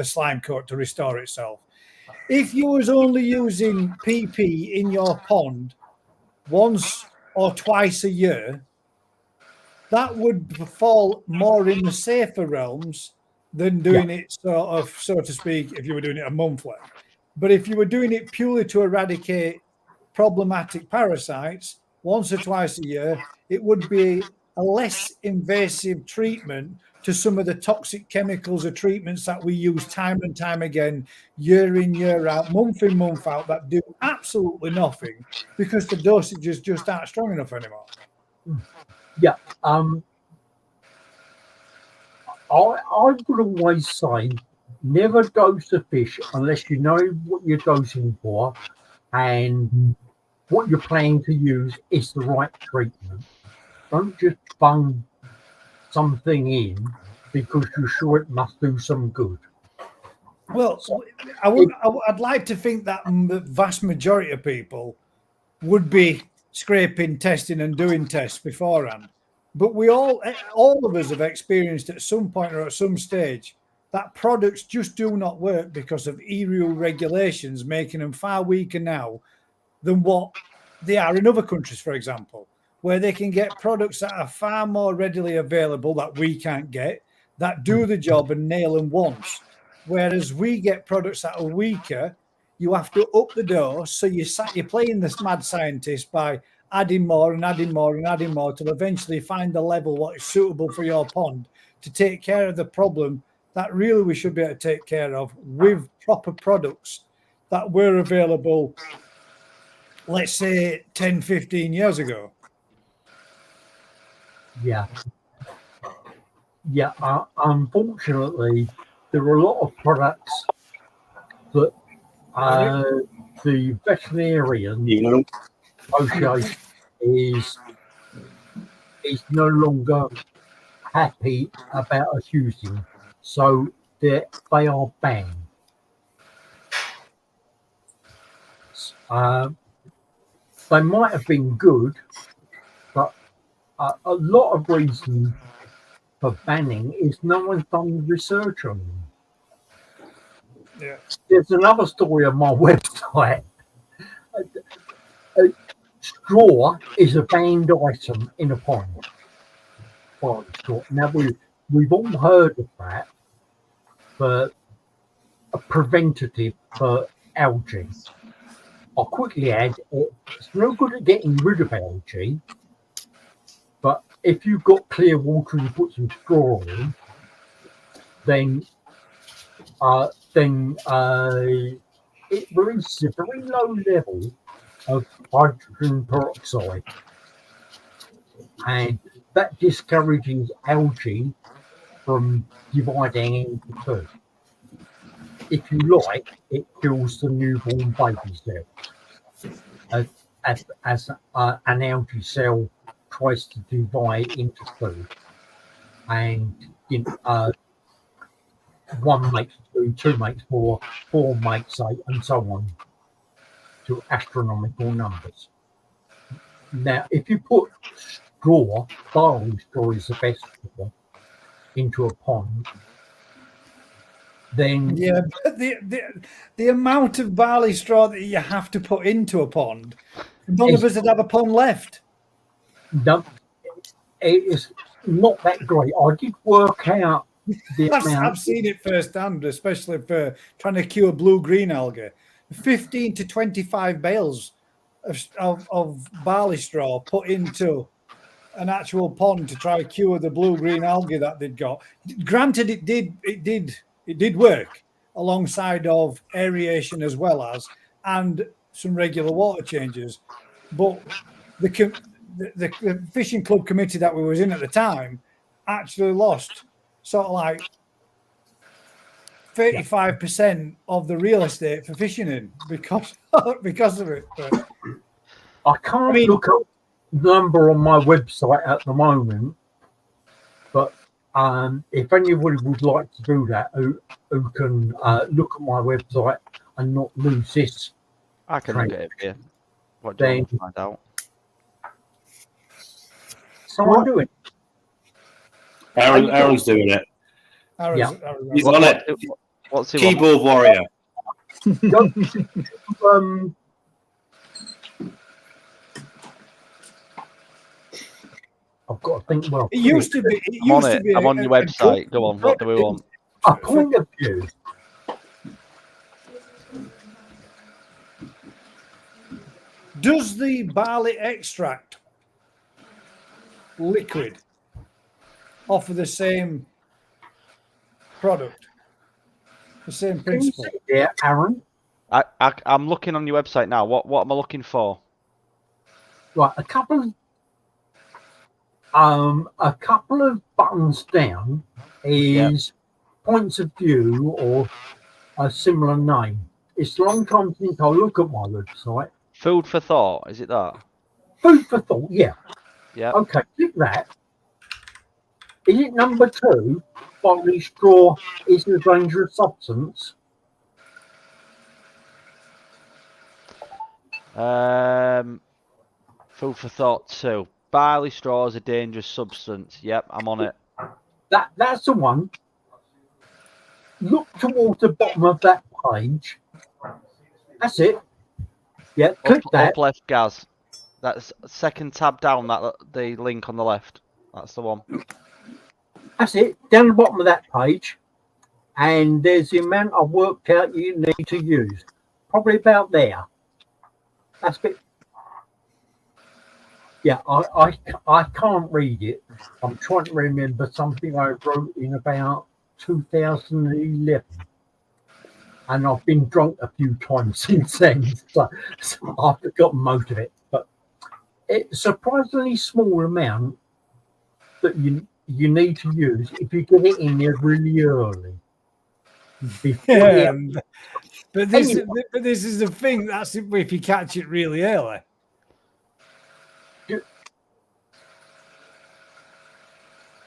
slime coat to restore itself. If you was only using PP in your pond once or twice a year, that would fall more in the safer realms than doing it so to speak, if you were doing it a monthly. But if you were doing it purely to eradicate problematic parasites once or twice a year, it would be a less invasive treatment to some of the toxic chemicals or treatments that we use time and time again, year in, year out, month in, month out, that do absolutely nothing because the dosages just aren't strong enough anymore. Yeah. I would always say never dose a fish unless you know what you're dosing for and what you're planning to use is the right treatment. Don't just bung something in because you're sure it must do some good. Well, I'd like to think that the vast majority of people would be scraping, testing, and doing tests beforehand. But all of us have experienced at some point or at some stage that products just do not work because of EU regulations, making them far weaker now than what they are in other countries, for example, where they can get products that are far more readily available that we can't get, that do the job and nail them once. Whereas we get products that are weaker, you have to up the dose. So you're playing this mad scientist by adding more and adding more and adding more till eventually find the level what is suitable for your pond to take care of the problem that really we should be able to take care of with proper products that were available, let's say 10, 15 years ago. Yeah. Yeah, unfortunately, there are a lot of products that the veterinarian association is no longer happy about us using, so they are banned. They might have been good, but a lot of reason for banning is no one's done research on them. Yeah. There's another story on my website. Straw is a banned item in a pond. Straw. Now we've all heard of that, but a preventative for algae. I'll quickly add, it's no good at getting rid of algae, but if you've got clear water and you put some straw in, then it releases a very low level of hydrogen peroxide, and that discourages algae from dividing into two. If you like, it kills the newborn baby cell as an algae cell tries to divide into two, and one makes two, two makes four, four makes eight, and so on to astronomical numbers. Now, if you put straw, barley straw is the best straw, into a pond, then yeah, but the amount of barley straw that you have to put into a pond, none of us would have a pond left. No, it is not that great. I did work out the amount. I've seen it firsthand, especially for trying to cure blue-green algae. 15 to 25 bales of barley straw put into an actual pond to try to cure the blue-green algae that they'd got. Granted, it did work alongside of aeration as well as, and some regular water changes. But the fishing club committee that we was in at the time actually lost sort of like 35% of the real estate for fishing in because of it. But, I can't look up the number on my website at the moment, but if anybody would like to do that, who can look at my website and not lose this, I can look at it here. What do you want to find out? So I'm doing. Aaron's doing it. He's on it. What's he Keyboard warrior. I've got to think. Well, it used to be. I'm on your website. Go on. What do we want? A point of view. Does the barley extract liquid offer the same product, the same principle? Yeah, Aaron. I'm looking on your website now. What am I looking for? Right, a couple of buttons down is points of view or a similar name. It's a long time since I look at my website. Food for thought, is it that? Food for thought, yeah. Yeah. Okay, click that. Is it number 2? Barley straw is a dangerous substance. Food for thought 2. Barley straw is a dangerous substance. Yep, I'm on it. That's the one. look towards the bottom of that page. That's it. Yeah, click that. Up left, Gaz. That's second tab down. That the link on the left. That's the one. That's it. Down the bottom of that page, and there's the amount I've worked out you need to use. Probably about there. That's it. Yeah, I can't read it. I'm trying to remember something I wrote in about 2011. And I've been drunk a few times since then, so I've forgotten most of it. But it's a surprisingly small amount that you need to use if you get it in there really early. But this is the thing. That's if you catch it really early.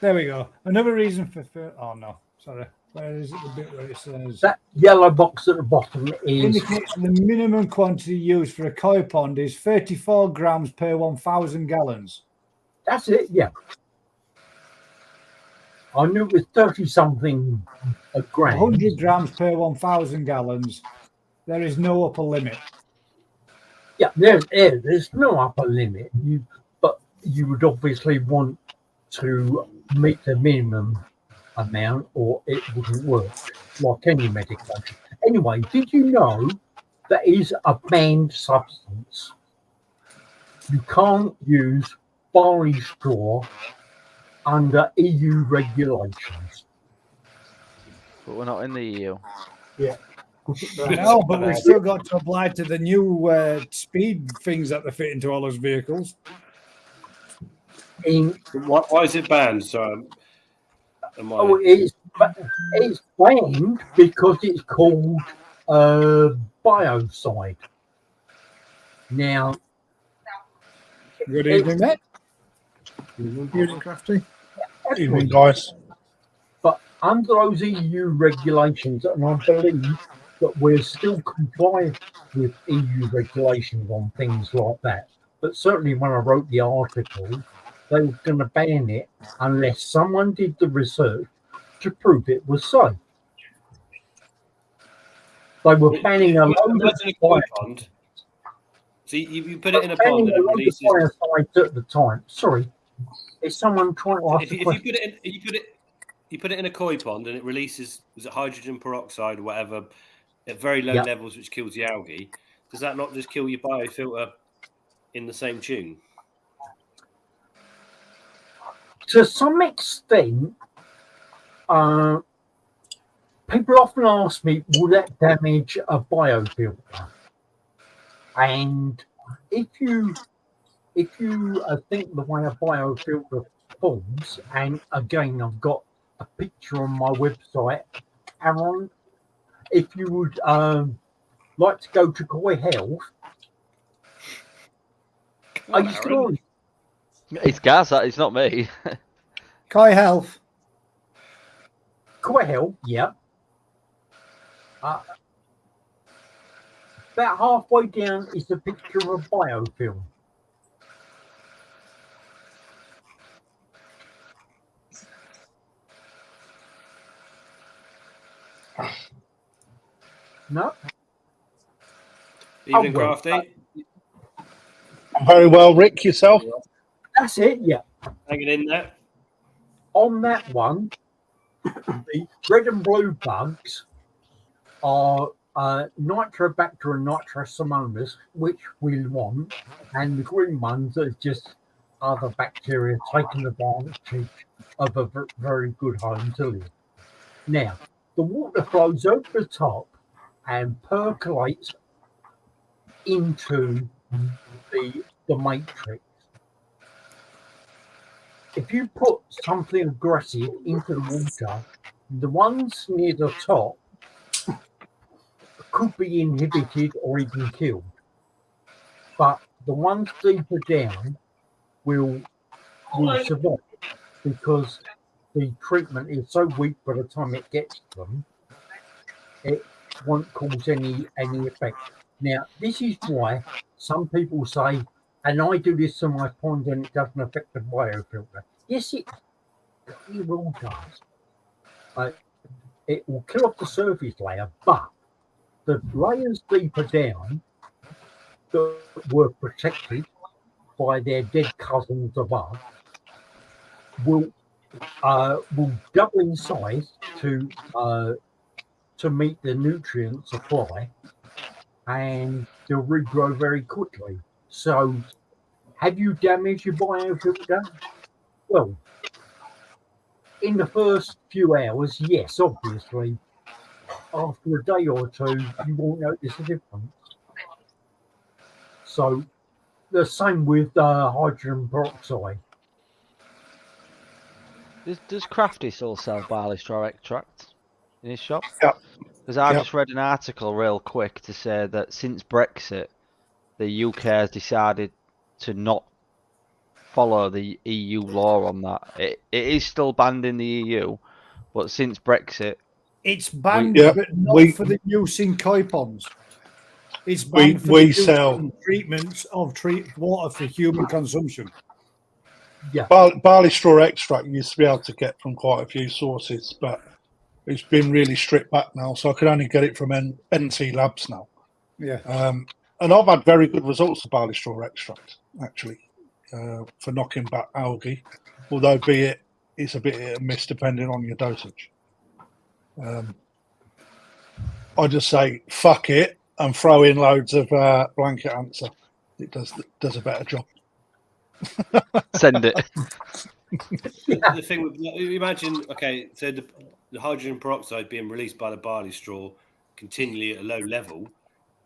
There we go. Another reason for oh no, sorry. Where is it? The bit where it says that yellow box at the bottom is indicates the minimum quantity used for a koi pond is 34 grams per 1,000 gallons. That's it. Yeah, I knew it was 30 something a gram. 100 grams per 1,000 gallons. There is no upper limit. Yeah, there's no upper limit. But you would obviously want to meet the minimum amount or it wouldn't work, like any medication. Anyway, did you know that is a banned substance? You can't use barley straw under EU regulations. But we're not in the EU. Yeah. No, but we've still got to apply to the new speed things that they fit into all those vehicles. Why is it banned? So, it's banned because it's called biocide. Now, good evening, mate. Evening, Crafty. Evening, guys. But under those EU regulations, and I believe that we're still compliant with EU regulations on things like that. But certainly when I wrote the article, they were going to ban it unless someone did the research to prove it was safe. They were banning a load of pond. So you put it in a pond and it releases. Biocides at the time. Sorry, is someone trying to ask if you put it in a koi pond and it releases, is it hydrogen peroxide or whatever at very low levels, which kills the algae? Does that not just kill your biofilter in the same tune? To some extent, people often ask me, will that damage a biofilter? And if you think the way a biofilter forms, and again, I've got a picture on my website, Aaron, if you would like to go to Koi Health, are you still on? It's Gaz, it's not me. Koi Health. Koi Health, yeah. About halfway down is a picture of biofilm. No. Evening, Crafty. I'm very well, Rick. Yourself? That's it, yeah. Hanging in there. On that one, the red and blue bugs are Nitrobacter and Nitrosomonas, which we want, and the green ones are just other bacteria taking advantage of a very good home to live. Now, the water flows over the top and percolates into the matrix. If you put something aggressive into the water, the ones near the top could be inhibited or even killed. But the ones deeper down will survive because the treatment is so weak by the time it gets to them, it won't cause any effect. Now, this is why some people say, and I do this to my pond and it doesn't affect the biofilter. Yes, it will does. it will kill off the surface layer, but the layers deeper down that were protected by their dead cousins above will double in size to meet the nutrient supply, and they'll regrow very quickly. So, have you damaged your biofilter? Well, in the first few hours, yes, obviously. After a day or two, you won't notice a difference. So, the same with hydrogen peroxide. Does Crafty still sell barley straw extract in his shop? Yeah. Because I've Yep. just read an article real quick to say that since Brexit, the UK has decided to not follow the EU law on that. It is still banned in the EU, but since Brexit, It's banned, Yeah, but not we- for the use in koi ponds. It's We- banned for we the use sell- in treatments of water for human consumption. Yeah. Barley straw extract you used to be able to get from quite a few sources, but it's been really stripped back now. So I can only get it from NC Labs now. Yeah. And I've had very good results of barley straw extract, actually, for knocking back algae, although it's a bit hit and miss depending on your dosage. I just say, fuck it, and throw in loads of blanket answer. It does a better job. send it. The thing with, imagine, okay, so the hydrogen peroxide being released by the barley straw continually at a low level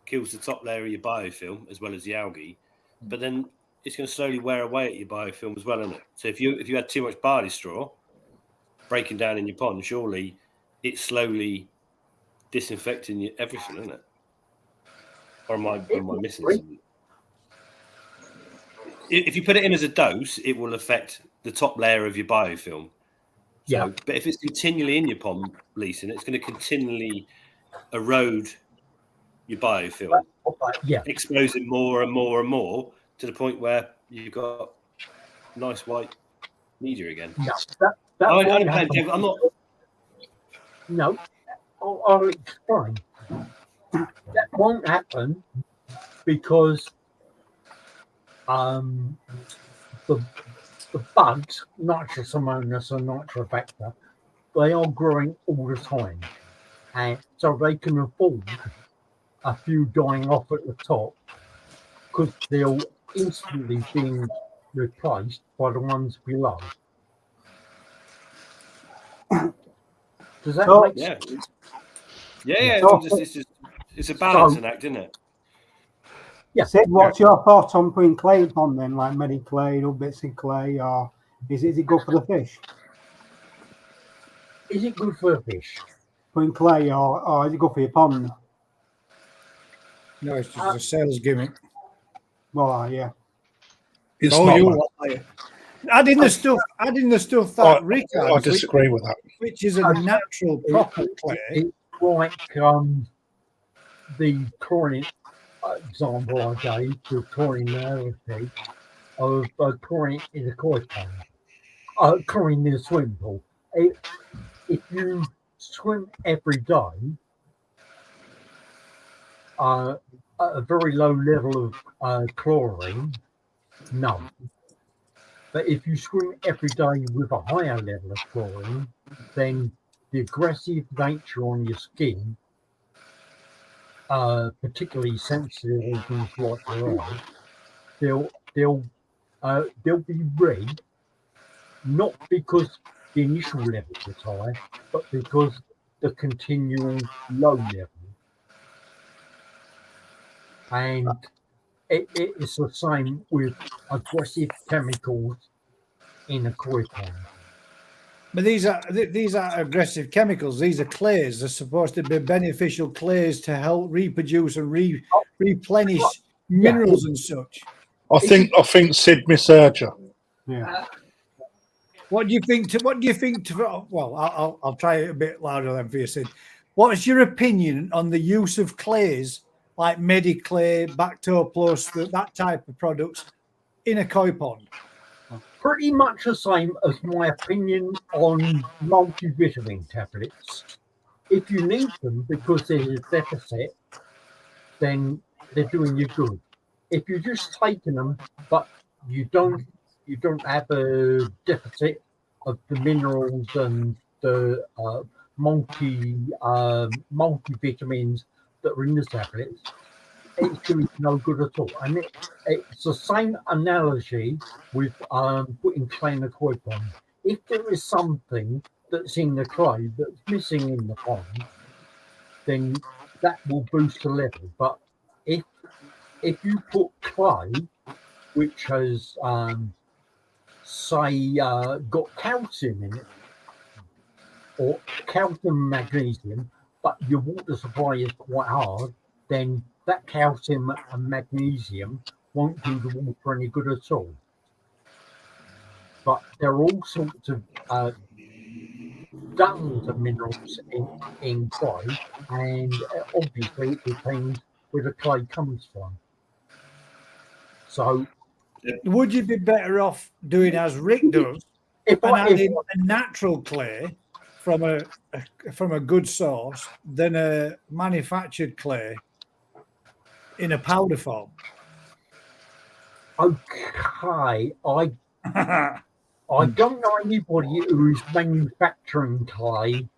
kills the top layer of your biofilm as well as the algae, but then it's going to slowly wear away at your biofilm as well, isn't it? So if you had too much barley straw breaking down in your pond, surely it's slowly disinfecting everything, isn't it? Or am I missing something? If you put it in as a dose, it will affect the top layer of your biofilm. So, Yeah. but if it's continually in your pond, leasing, it's going to continually erode your biofilm, Yeah. exposing more and more and more to the point where you've got nice white media again. No, I'm not. No, I'll explain. That won't happen because the bugs, Nitrosomonas and Nitrobacter, they are growing all the time, and so they can afford a few dying off at the top because they'll instantly being replaced by the ones below. Does that make sense? Yeah. So- It's a balancing act, isn't it? Yeah. Sid, what's your thoughts on putting clay on then, like medi clay, little bits of clay, or is it good for the fish? Is it good for a fish? Putting clay, or is it good for your pond? No, it's just a sales gimmick. Well, yeah. It's Oh, not you bad. lie. Adding the stuff that Rick I adds, disagree with that. which is a natural proper clay. It's like the chlorine example I gave, the chlorinarity of chlorine in a koi pond, chlorine in a swimming pool. If you swim every day at a very low level of chlorine, no. But if you swim every day with a higher level of chlorine, then the aggressive nature on your skin, particularly sensitive organs like your eyes, they'll be red, not because the initial level was high, but because the continual low level. And it's the same with aggressive chemicals in a koi pond. But these are aggressive chemicals. These are clays. They're supposed to be beneficial clays to help reproduce and replenish minerals and such. I think Sid misheard you. Yeah. What do you think? Well, I'll try it a bit louder then for you, Sid. What's your opinion on the use of clays like Mediclay, Bactoplus, that type of products in a koi pond? Pretty much the same as my opinion on multivitamin tablets. If you need them because there's a deficit, then they're doing you good. If you're just taking them, but you don't have a deficit of the minerals and the multivitamins that are in the tablets, it's doing no good at all. And it's the same analogy with putting clay in a koi pond. If there is something that's in the clay that's missing in the pond, then that will boost the level. But if you put clay, which has got calcium in it, or calcium magnesium, but your water supply is quite hard, then that calcium and magnesium won't do the water any good at all. But there are all sorts of dozens of minerals in clay, and obviously it depends where the clay comes from. So, would you be better off doing as Rick does and adding a natural clay from a good source than a manufactured clay in a powder form? Okay, I don't know anybody who's manufacturing clay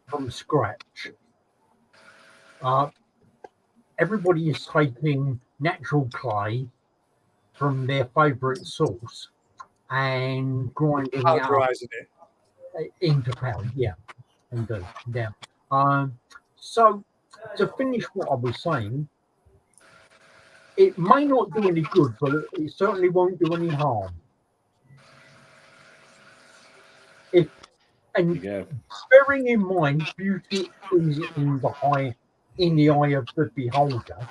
from scratch. Everybody is taking natural clay from their favourite source and grinding it up into powder. Yeah, indeed. Yeah. So to finish what I was saying, it may not do any good, but it certainly won't do any harm. Bearing in mind, beauty is in the eye of the beholder.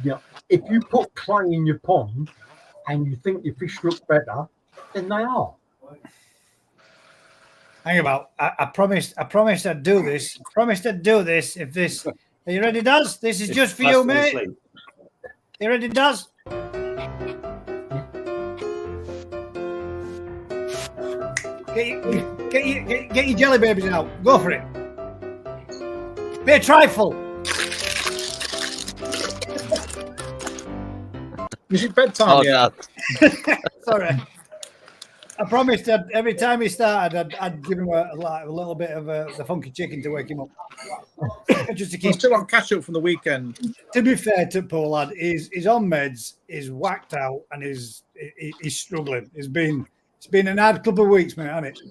Yeah, if you put clay in your pond and you think your fish look better, then they are. Hang about. I promised I'd do this. Promised I'd do this if this. Are you ready, Daz? This is just for you, mate. You ready, Daz? Get your jelly babies out. Go for it. Be a trifle. Is it bedtime yet? Sorry. I promised that every time he started, I'd give him a little bit of the funky chicken to wake him up. Just to keep. I'm still on catch up from the weekend. To be fair to poor lad, he's on meds, he's whacked out, and he's struggling. It's been an hard couple of weeks, mate, hasn't it?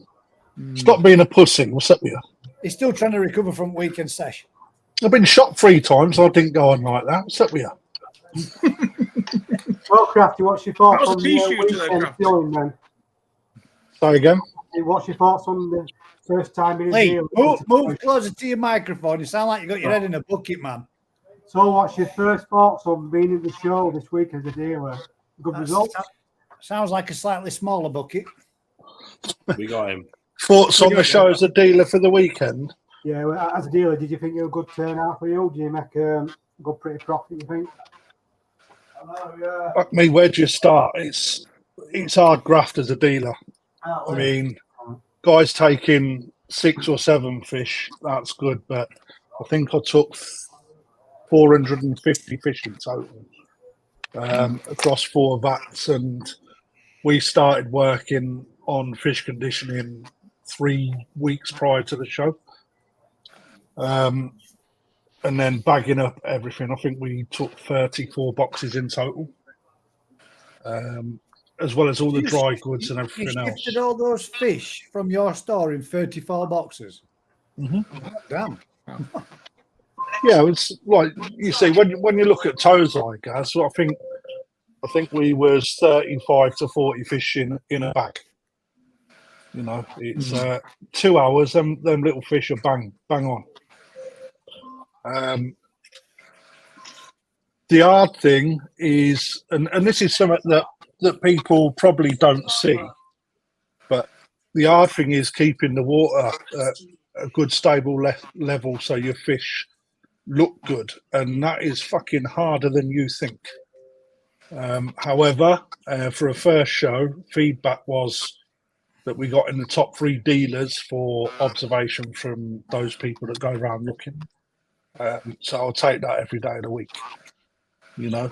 Stop being a pussy. What's up with you? He's still trying to recover from weekend sesh. I've been shot 3 times. I didn't go on like that. What's up with you? Well, Crafty, what's your thoughts That was on a the t-shirt weekend feeling then? Sorry again. What's your thoughts on the first time in Lee, Zealand? move closer to your microphone. You sound like you got your head in a bucket, man. So, what's your first thoughts on being at the show this week as a dealer? Good results? Sounds like a slightly smaller bucket. We got him. Thoughts on the show as a dealer for the weekend? Yeah, well, as a dealer, did you think it was a good turnout for you? Did you make a good, pretty profit, you think? Fuck me, where do you start? It's hard graft as a dealer. I mean, guys taking 6 or 7 fish, that's good, but I think I took 450 fish in total across 4 vats, and we started working on fish conditioning 3 weeks prior to the show. And then bagging up everything. I think we took 34 boxes in total, as well as all the dry goods and everything else. You shifted all those fish from your store in 34 boxes? Mm-hmm. Damn. Yeah, it's like you see, when you look at Tozai gas, I think we was 35 to 40 fish in a bag. You know, it's 2 hours, them little fish are bang on. The hard thing is, and this is something that people probably don't see, but the hard thing is keeping the water at a good stable level so your fish look good, and that is fucking harder than you think. However, for a first show, feedback was that we got in the top 3 dealers for observation from those people that go around looking. So I'll take that every day of the week. You know,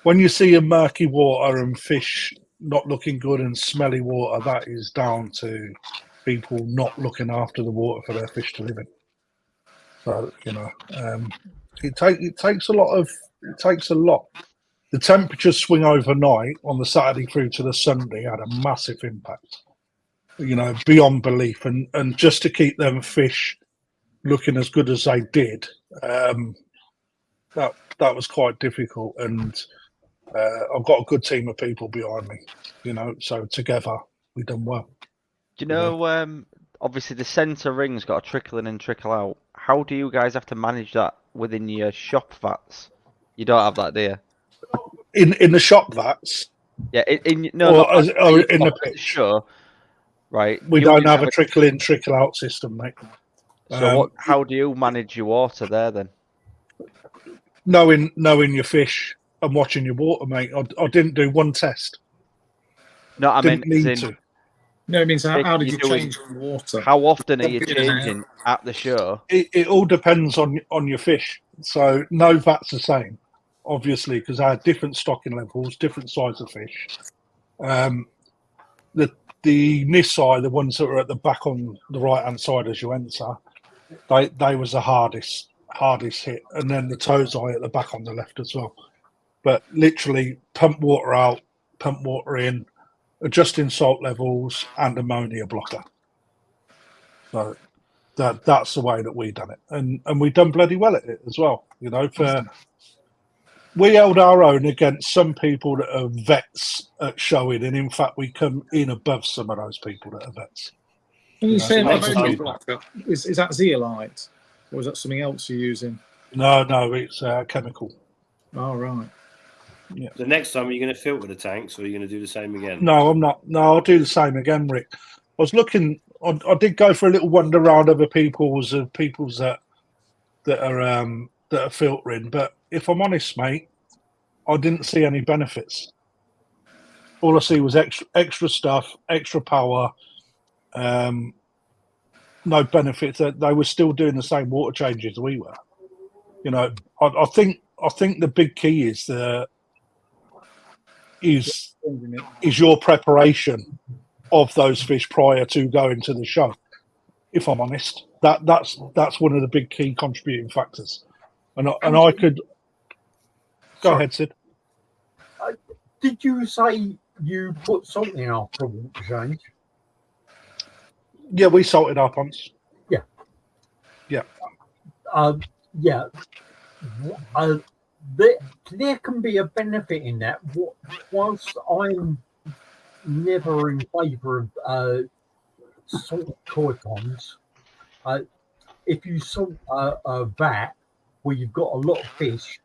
when you see a murky water and fish not looking good and smelly water, that is down to people not looking after the water for their fish to live in. So, you know, it takes a lot. The temperatures swing overnight on the Saturday through to the Sunday had a massive impact, you know, beyond belief. And just to keep them fish looking as good as they did, that was quite difficult. And I've got a good team of people behind me, you know, so together we've done well. Do you know, obviously the centre ring's got a trickle in and trickle out. How do you guys have to manage that within your shop vats? You don't have that, do you? In the shop vats? Yeah, in the pitch? Sure. Right. We don't have a trickle in, trickle out system, mate. So how do you manage your water there then? Knowing your fish and watching your water, mate. I didn't do one test. No, I didn't mean, need to. No, it means how did you change the water? How often are you changing at the show? It all depends on your fish. So no vat's the same, obviously, because I had different stocking levels, different size of fish. The Nisai, the ones that are at the back on the right hand side as you enter, they was the hardest hit, and then the Tozai at the back on the left as well. But literally, pump water out, pump water in, adjusting salt levels and ammonia blocker. So that's the way that we done it, and we done bloody well at it as well. You know, we held our own against some people that are vets at showing, and in fact, we come in above some of those people that are vets. When you say ammonia blocker, is that zeolite, or is that something else you're using? No, it's chemical. Oh, right. Yeah. The next time, are you going to filter the tanks, or are you going to do the same again? No, I'm not. No, I'll do the same again, Rick. I was looking. I did go for a little wander around other people's that are filtering, but if I'm honest, mate, I didn't see any benefits. All I see was extra stuff, extra power. No benefits. They were still doing the same water changes we were. You know, I think the big key is your preparation of those fish prior to going to the show. If I'm honest, that's one of the big key contributing factors. And I could go ahead, Sid. Did you say you put salt in after a water change? Yeah, we salted our ponds. Yeah. There can be a benefit in that. Whilst I'm never in favour of salt koi ponds, if you salt a vat where you've got a lot of fish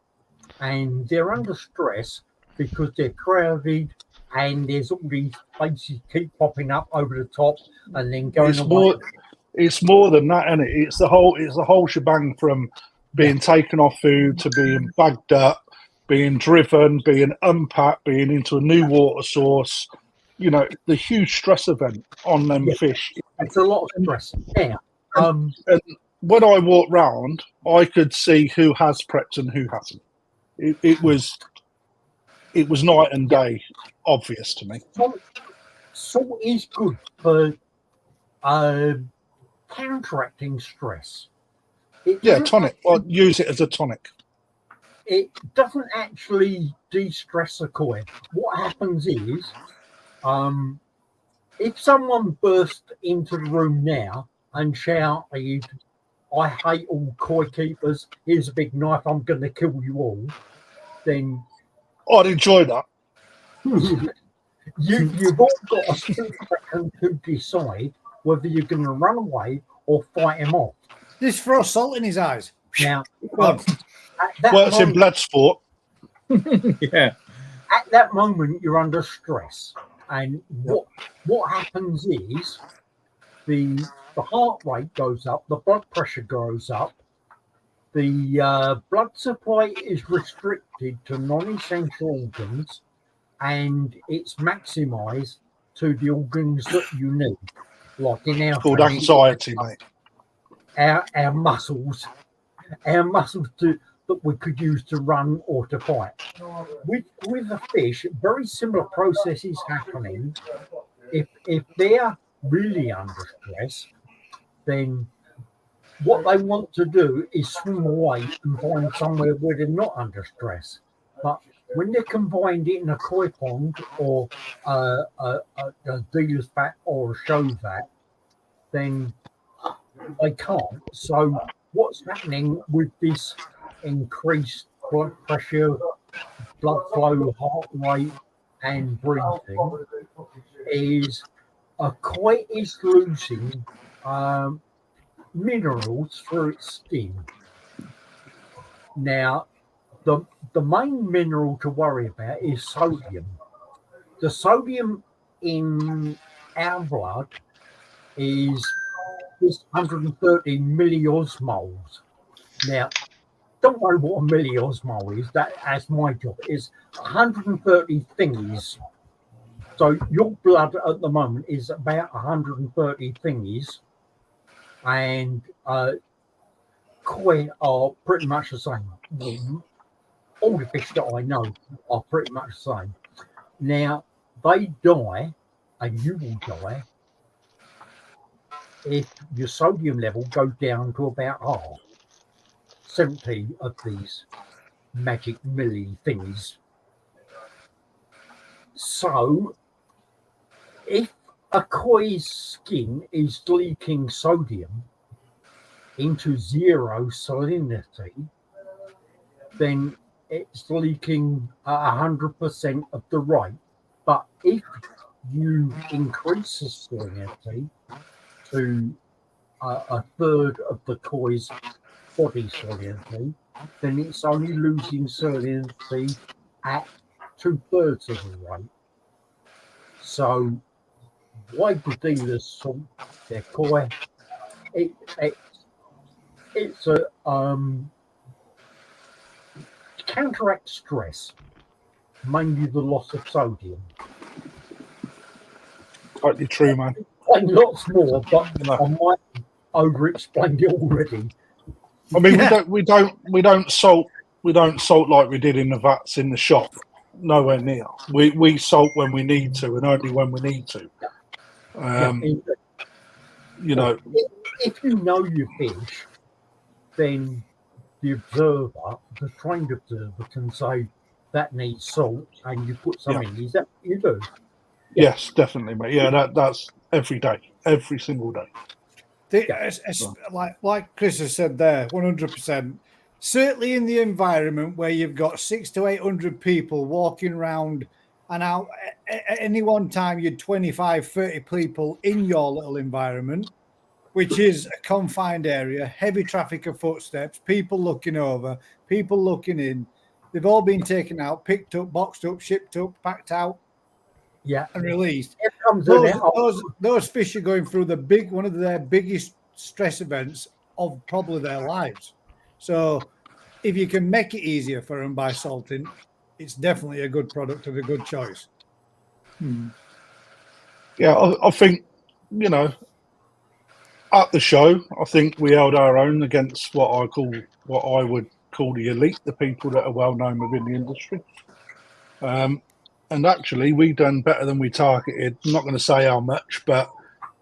and they're under stress because they're crowded and there's all these faces keep popping up over the top and then going away. It's more than that, isn't it? It's the whole shebang, from being taken off food to being bagged up, being driven, being unpacked, being into a new water source. You know, the huge stress event on them fish. It's a lot of stress. Yeah. And when I walked round, I could see who has prepped and who hasn't. It was night and day, obvious to me. Salt is good for counteracting stress. Tonic. I'll use it as a tonic. It doesn't actually de-stress a koi. What happens is, if someone burst into the room now and shout, I hate all koi keepers, here's a big knife, I'm going to kill you all, then I'd enjoy that. You've all got a split second to decide whether you're going to run away or fight him off. Just throw salt in his eyes. Now, works in blood sport. Yeah. At that moment, you're under stress, and what happens is the heart rate goes up, the blood pressure goes up, the blood supply is restricted to non-essential organs, and it's maximised to the organs that you need. Like in our It's called case, anxiety, mate. our muscles that we could use to run or to fight. With a fish, very similar processes happening. If they're really under stress, then what they want to do is swim away and find somewhere where they're not under stress. But when they're confined in a koi pond or a dealer's vat or a show vat, then they can't. So what's happening with this increased blood pressure, blood flow, heart rate, and breathing is a koi is losing minerals through its skin. Now, the main mineral to worry about is sodium. The sodium in our blood is 130 milliosmoles. Now, don't know what a milliosmole is. That's my job. It's 130 thingies. So your blood at the moment is about 130 thingies, and koi are pretty much the same. All the fish that I know are pretty much the same. Now, they die, and you will die, if your sodium level goes down to about half. 70 of these magic milli things. So, if a koi's skin is leaking sodium into zero salinity, then it's leaking at 100% of the rate. But if you increase the salinity to a third of the koi's body salinity, then it's only losing salinity at 2/3 of the rate. So why do dealers salt their koi? It's a counteract stress, mainly the loss of sodium. Totally true, man. And lots more, but I might over-explained it already. I mean, we don't salt like we did in the vats in the shop. Nowhere near. We salt when we need to, and only when we need to. You know, if you know your fish, then the observer, the trained observer, can say that needs salt, and you put some in. Is that you do? Yes, definitely, mate. Yeah, that's every day, every single day. Like Chris has said there, 100%. Certainly in the environment where you've got 600 to 800 people walking around, and out at any one time you'd 25, 30 people in your little environment, which is a confined area, heavy traffic of footsteps, people looking over, people looking in. They've all been taken out, picked up, boxed up, shipped up, packed out, and released. Those fish are going through one of their biggest stress events of probably their lives. So if you can make it easier for them by salting, it's definitely a good product and a good choice. Yeah, I think, you know, at the show, I think we held our own against what I would call the elite, the people that are well known within the industry. And actually, we done better than we targeted. I'm not going to say how much, but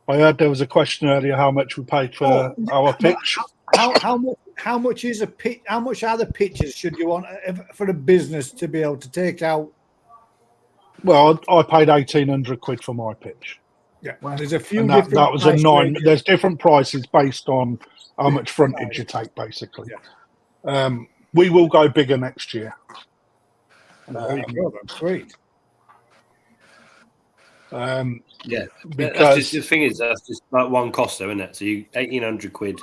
I heard there was a question earlier how much we paid for our pitch. How much is a pitch? How much are the pitches should you want for a business to be able to take out? Well, I paid 1,800 quid for my pitch. Yeah, well, there's a few. And different that was a 9. ranges. There's different prices based on how much frontage you take, basically. Yeah. We will go bigger next year. There you go, that's sweet. Because that's just, the thing is, that's just like one cost, though, isn't it? So you 1,800 quid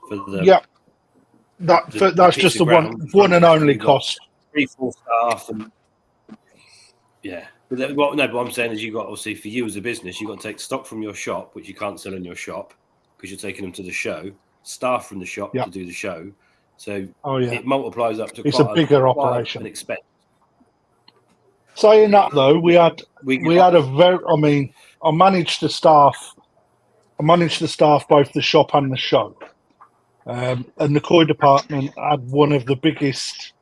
for the that's just the one and only cost. 3-4 staff, and But what I'm saying is, you got obviously for you as a business, you got to take stock from your shop, which you can't sell in your shop because you're taking them to the show. Staff from the shop to do the show, so it multiplies up to it's a bigger operation. An expense. saying that though, we had a very. I mean, I managed the staff both the shop and the show, and the koi department had one of the biggest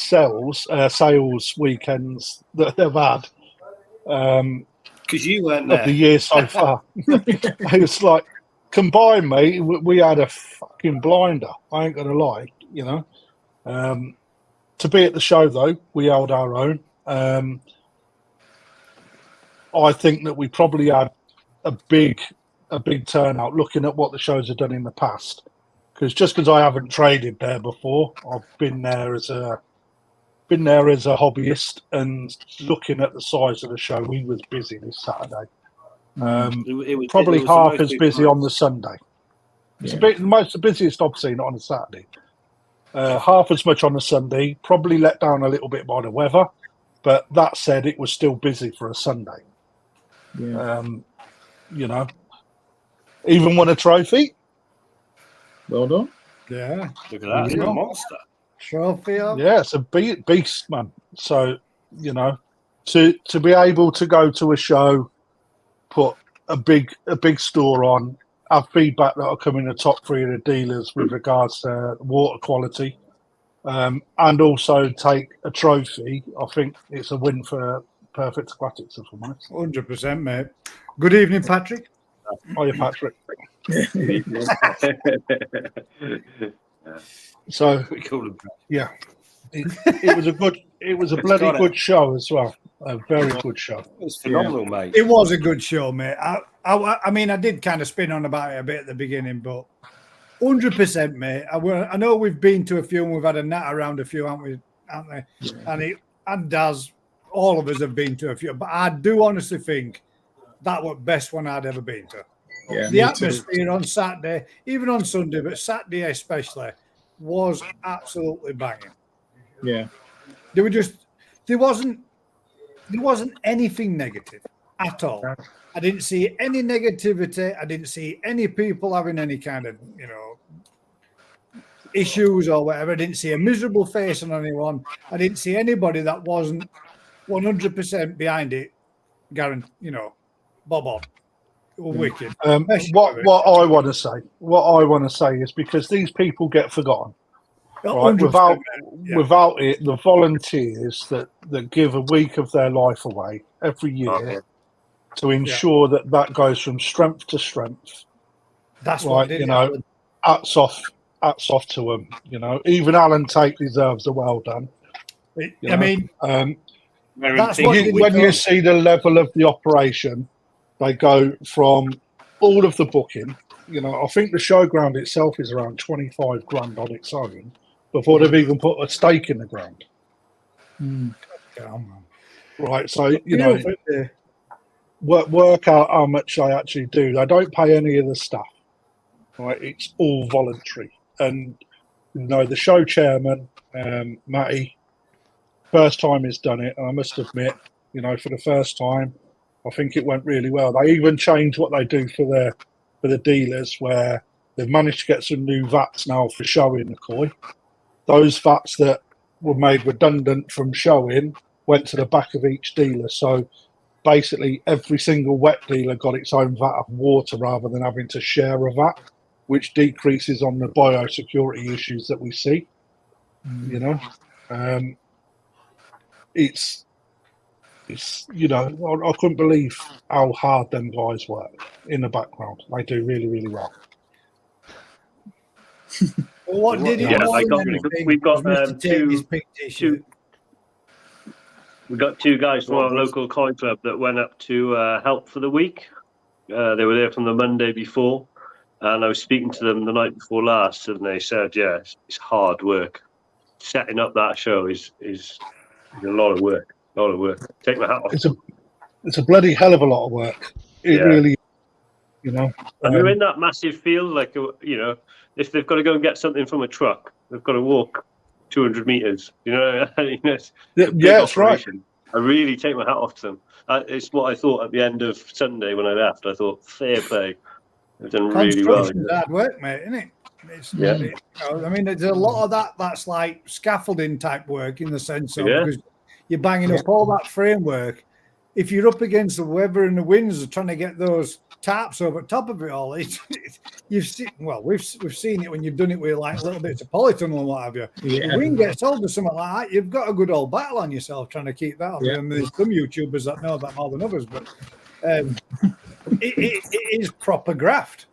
sales weekends that they've had. Because you weren't Of there. the year so far. It's like, combined, mate, we had a fucking blinder. I ain't gonna lie, you know. To be at the show though, we held our own. I think that we probably had a big turnout looking at what the shows have done in the past. Because I haven't traded there before, I've been there as a hobbyist, and looking at the size of the show, we was busy this Saturday. Probably half as busy on the Sunday. It's the busiest I've seen on a Saturday. Half as much on a Sunday, probably let down a little bit by the weather, but that said, it was still busy for a Sunday. Yeah. You know, even won a trophy. Well done. Yeah. Look at that. It's a monster. Trophy up. Yeah, it's a beast, man. So, you know, to be able to go to a show, put a big store on, have feedback that will come in the top 3 of the dealers with regards to water quality, and also take a trophy, I think it's a win for Perfect Aquatics, if I'm honest. 100%, mate. Good evening, Patrick. Hiya, Patrick. So, We call him. yeah, it was a bloody good show as well. A very good show. It was phenomenal, mate. It was a good show, mate. I mean, I did kind of spin on about it a bit at the beginning, but 100%, mate. I know we've been to a few and we've had a nat around a few, haven't they? Yeah. And Daz, all of us have been to a few, but I do honestly think that was the best one I'd ever been to. Yeah, the atmosphere on Saturday, even on Sunday, but Saturday especially, was absolutely banging. Yeah. There wasn't anything negative at all. I didn't see any negativity. I didn't see any people having any kind of, you know, issues or whatever. I didn't see a miserable face on anyone. I didn't see anybody that wasn't 100% behind it. Garen, you know, bob on. Wicked. What I want to say is, because these people get forgotten. Right? Without it, the volunteers that give a week of their life away every year to ensure that goes from strength to strength. That's right. You know, hats off to them. You know, even Alan Tate deserves a well done. I mean, that's when you see the level of the operation, they go from all of the booking. You know, I think the showground itself is around 25 grand on its own before they've even put a stake in the ground. Right, so you know, work out how much they actually do. They don't pay any of the staff. Right, it's all voluntary. And you know, the show chairman, Matty, first time he's done it, and I must admit, you know, for the first time, I think it went really well. They even changed what they do for the dealers, where they've managed to get some new vats now for showing the koi. Those vats that were made redundant from showing went to the back of each dealer. So basically, every single wet dealer got its own vat of water rather than having to share a vat, which decreases on the biosecurity issues that we see. You know, it's you know, I couldn't believe how hard them guys work in the background. They do really, really well. What did it? Yeah, we've got we've got two guys from our local koi club that went up to help for the week. They were there from the Monday before, and I was speaking to them the night before last, and they said, "Yeah, it's hard work. Setting up that show is a lot of work. A lot of work. Take my hat off." It's a bloody hell of a lot of work. It really, you know. And they're in that massive field, like, you know, if they've got to go and get something from a truck, they've got to walk 200 meters. You know, that's right. I really take my hat off to them. It's what I thought at the end of Sunday when I left. I thought, fair play. They've done really well. Hard work, mate, isn't it? You know, I mean, there's a lot of that's like scaffolding type work in the sense of because you're banging up all that framework. If you're up against the weather and the winds are trying to get those tarps over top of it all, you've seen, well, we've seen it when you've done it with like little bits of polytunnel and what have you. Yeah. The wind gets hold of something like that, you've got a good old battle on yourself trying to keep that on. Yeah. I mean, there's some YouTubers that know that more than others, but it is proper graft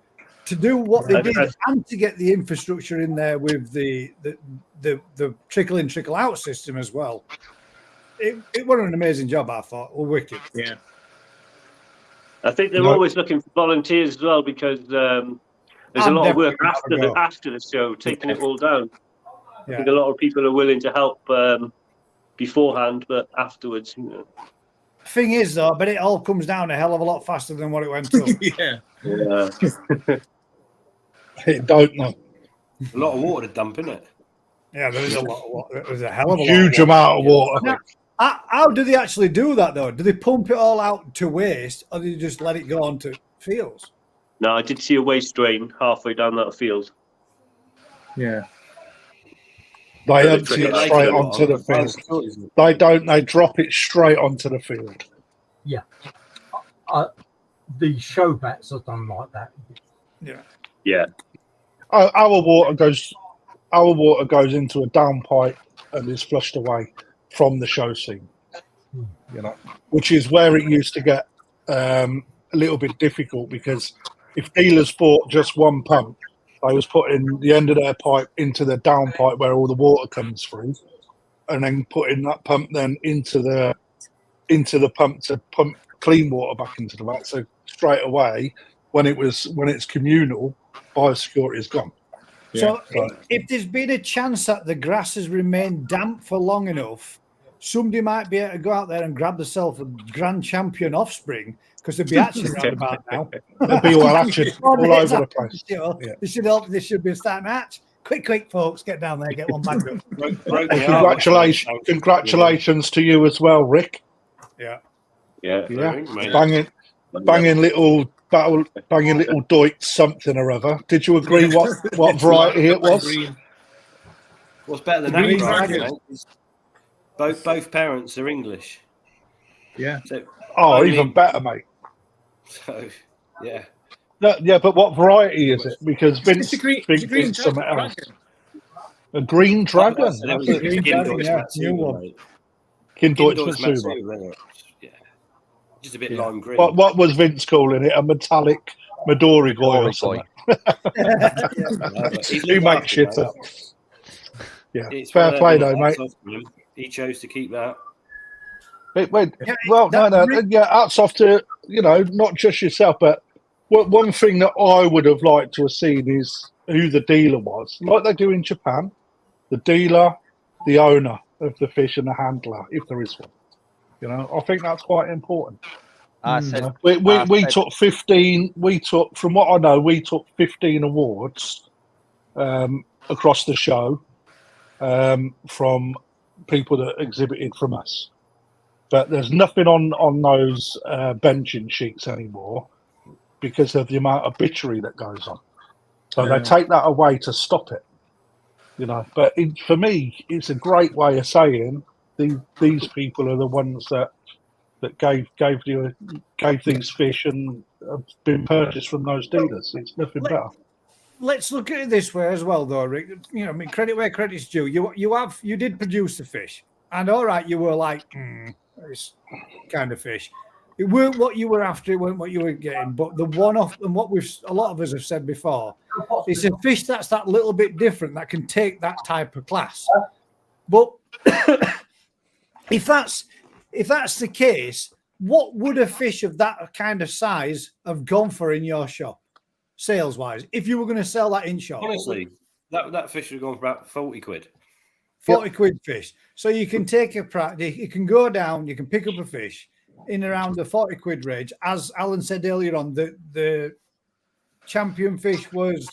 to do what they did and to get the infrastructure in there with the trickle in, trickle out system as well. It was an amazing job, I thought. Well, wicked. Yeah. I think they're always looking for volunteers as well, because there's a lot of work after the show, taking it all down. I think a lot of people are willing to help beforehand, but afterwards. You know. Thing is, though, but it all comes down a hell of a lot faster than what it went to. Yeah. It don't know. A lot of water to dump, isn't it? Yeah, there is a lot of water. There's a hell of a Huge lot amount of water. Now, how do they actually do that, though? Do they pump it all out to waste, or do you just let it go onto fields? No, I did see a waste drain halfway down that field. Yeah. They empty it straight onto the field. They don't. They drop it straight onto the field. Yeah. The show bats are done like that. Yeah. Yeah. Our water goes into a downpipe and is flushed away from the show scene. You know, which is where it used to get a little bit difficult, because if dealers bought just one pump, they was putting the end of their pipe into the downpipe where all the water comes through, and then putting that pump then into the pump to pump clean water back into the vat. So straight away, when it's communal, biosecurity is gone. So if there's been a chance that the grass has remained damp for long enough, somebody might be able to go out there and grab themselves a grand champion offspring, because they'd be hatching around about now. They'd be all hatching all over the place. This should be a starting hatch. Quick, folks, get down there, get one back up. Congratulations to you as well, Rick. Yeah. Banging little doit something or other. Did you agree what variety it was? What's better than Green that? Dragon. Both parents are English. Yeah. So, even better, mate. So, yeah. No, yeah, but what variety is it? Because Vince It's a green thinks something dragon. else. A green dragon. That's a green dragon, yeah, new one. Kindeutsch Matsuba. Yeah. Just a bit lime green. What was Vince calling it? A metallic Midori Goy or something? Who makes shit up? Yeah, fair play though, mate. He chose to keep that. Hats off to, not just yourself, but one thing that I would have liked to have seen is who the dealer was, like they do in Japan. The dealer, the owner of the fish, and the handler, if there is one. I think that's quite important. We took 15. From what I know, we took 15 awards across the show from people that exhibited from us. But there's nothing on those benching sheets anymore because of the amount of bitchery that goes on. So they take that away to stop it. But for me, it's a great way of saying these people are the ones that gave these fish and have been purchased from those dealers. It's nothing better. Let's look at it this way as well, though, Rick. Credit where credit's due. You did produce the fish, and all right, you were like, this kind of fish. It weren't what you were after. It weren't what you were getting. But the one-off, and what a lot of us have said before, it's a fish that's that little bit different that can take that type of class. But if that's the case, what would a fish of that kind of size have gone for in your shop, sales-wise, if you were going to sell that in shop? Honestly, that fish would have gone for about 40 quid. 40 quid fish. So you can take you can go down, you can pick up a fish in around the 40 quid range. As Alan said earlier on, the champion fish was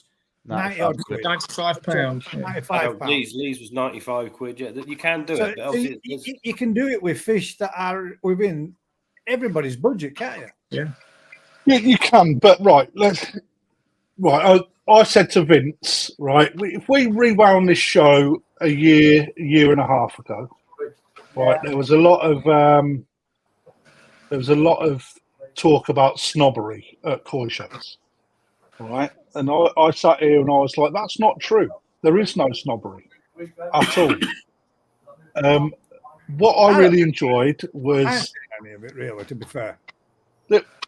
90 odd quid. £95. 95 pounds. Lee's was 95 quid. Yeah, you can do it. But you can do it with fish that are within everybody's budget, can't you? Yeah, you can. But I said to Vince, right, if we rewound this show a year and a half ago, right? There was a lot of talk about snobbery at koi shows, right? And I sat here and I was like, that's not true. There is no snobbery at all. What I really enjoyed was. I haven't seen any of it, really, to be fair.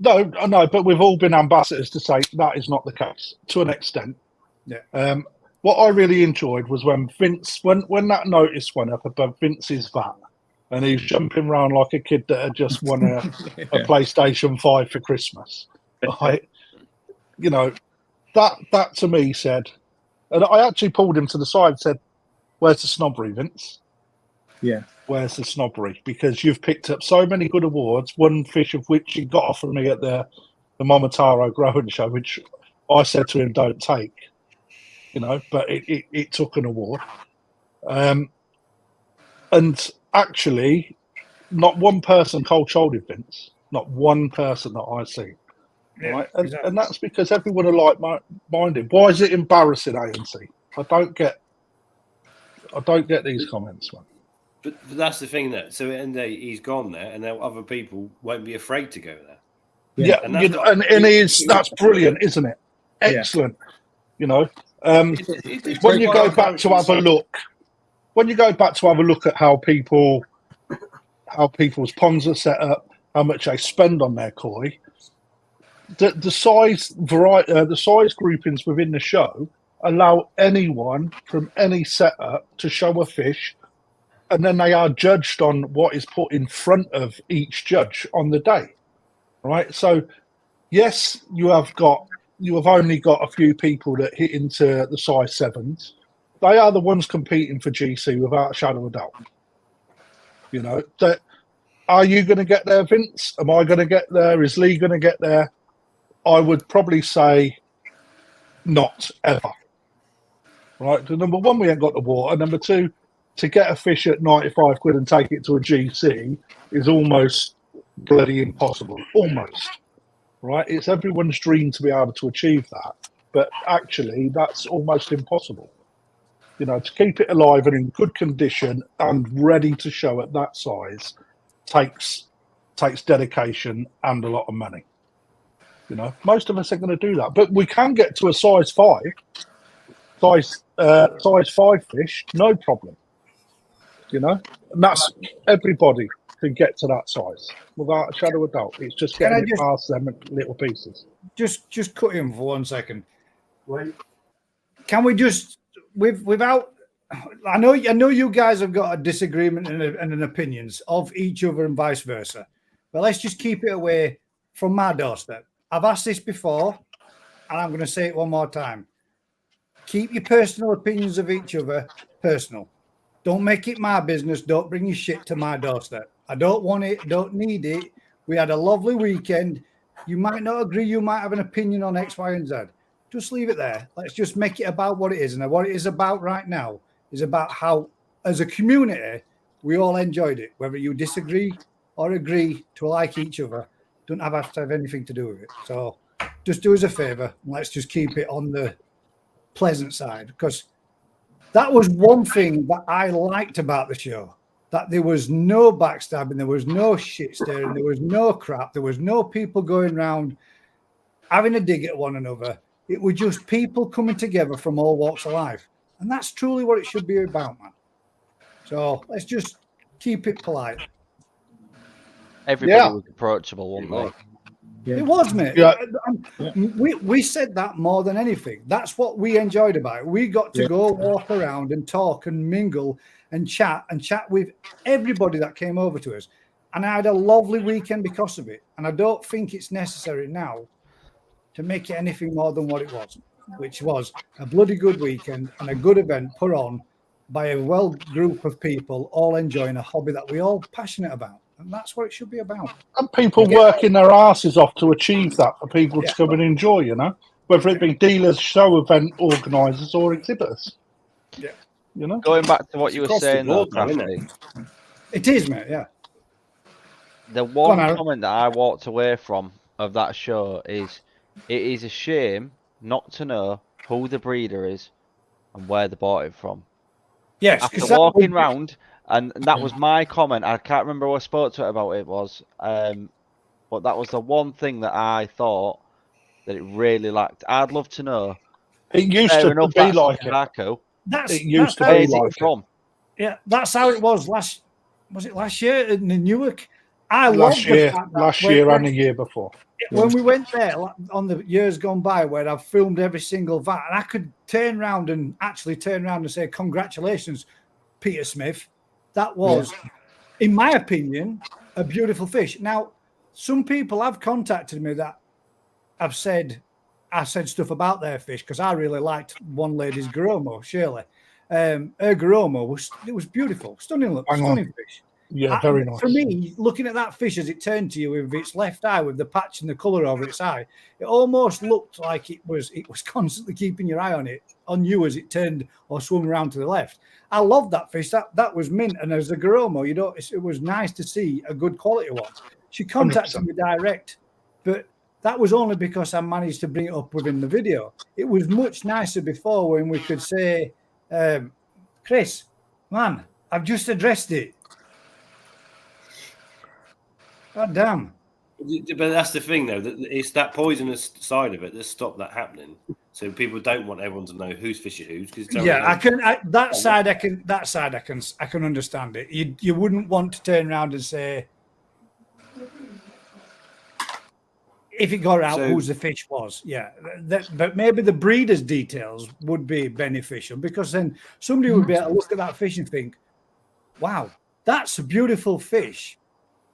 No, I know, but we've all been ambassadors to say that is not the case to an extent. Yeah. What I really enjoyed was when Vince, when that notice went up above Vince's vat, and he was jumping around like a kid that had just won a PlayStation 5 for Christmas. Right? You know, that to me said, and I actually pulled him to the side and said, "Where's the snobbery, Vince? Yeah. Where's the snobbery? Because you've picked up so many good awards, one fish of which you got off of me at the Momotaro Growing Show, which I said to him, don't take, you know, but it took an award. And actually, not one person cold-shouldered Vince, not one person that I see. Yeah, right? exactly. And that's because everyone are like-minded. Why is it embarrassing, ANC? I don't get these comments, man. But that's the thing, that so at the end of the day, he's gone there, and now other people won't be afraid to go there. Yeah, and that's brilliant, isn't it? Excellent. You know, when you go back to have a look, at how people's ponds are set up, how much they spend on their koi, the size groupings within the show allow anyone from any setup to show a fish, and then they are judged on what is put in front of each judge on the day, right? So, yes, you have only got a few people that hit into the size 7s. They are the ones competing for GC without a shadow of doubt. You know, are you going to get there, Vince? Am I going to get there? Is Lee going to get there? I would probably say not ever. Right? So number one, we ain't got the water. Number two, to get a fish at 95 quid and take it to a GC is almost bloody impossible. Almost. Right? It's everyone's dream to be able to achieve that. But actually, that's almost impossible. You know, to keep it alive and in good condition and ready to show at that size takes dedication and a lot of money. You know, most of us are going to do that. But we can get to a size 5 fish, no problem. You know, and that's everybody can get to that size without a shadow of doubt. It's just getting it past them in little pieces. Just cut him for 1 second. Wait. Can we just without? I know you guys have got a disagreement and an opinions of each other and vice versa, but let's just keep it away from my doorstep. I've asked this before, and I'm going to say it one more time. Keep your personal opinions of each other personal. Don't make it my business. Don't bring your shit to my doorstep. I don't want it. Don't need it. We had a lovely weekend. You might not agree. You might have an opinion on X, Y, and Z. Just leave it there. Let's just make it about what it is. And what it is about right now is about how, as a community, we all enjoyed it. Whether you disagree or agree to like each other, don't have to have anything to do with it. So just do us a favor. Let's just keep it on the pleasant side, because that was one thing that I liked about the show, that there was no backstabbing, there was no shit staring, there was no crap, there was no people going around having a dig at one another. It was just people coming together from all walks of life. And that's truly what it should be about, man. So let's just keep it polite. Everybody was approachable, weren't they? Yeah. It was, mate. Yeah. We said that more than anything. That's what we enjoyed about it. We got to go walk around and talk and mingle and chat with everybody that came over to us. And I had a lovely weekend because of it. And I don't think it's necessary now to make it anything more than what it was, which was a bloody good weekend and a good event put on by a well group of people all enjoying a hobby that we all passionate about. And that's what it should be about. And people working their asses off to achieve that for people to come and enjoy, you know, whether it be dealers, show event organisers or exhibitors. Yeah. You know? Going back to what you were saying, though, isn't it? It is, mate, yeah. The one comment that I walked away from of that show is, it is a shame not to know who the breeder is and where they bought it from. Yes. After walking round And that was my comment. I can't remember who I spoke to it about. It was, but that was the one thing that I thought that it really lacked. I'd love to know. It used Fair to enough, be that's like it. Haku. It used to how be Where's like it from? Yeah, that's how it was last. Was it last year in Newark? I it. love the fact that Last year and the year before. when we went there on the years gone by, where I've filmed every single vat, and I could turn around and say, "Congratulations, Peter Smith." That was, in my opinion, a beautiful fish. Now, some people have contacted me that have said I said stuff about their fish because I really liked one lady's Garomo, Shirley. Her Garomo was beautiful, stunning fish. Yeah, very nice. For me, looking at that fish as it turned to you with its left eye, with the patch and the colour over its eye, it almost looked like it was constantly keeping your eye on you as it turned or swung around to the left. I loved that fish. That was mint. And as a Garomo, it was nice to see a good quality one. She contacted 100%. me direct, but that was only because I managed to bring it up within the video. It was much nicer before when we could say, Chris, man, I've just addressed it. God damn. But that's the thing, though. That it's that poisonous side of it that stopped that happening. So people don't want everyone to know whose fish is whose. That side I can understand it. You wouldn't want to turn around and say, if it got out, whose the fish was. Yeah, but maybe the breeder's details would be beneficial, because then somebody would be able to look at that fish and think, wow, that's a beautiful fish.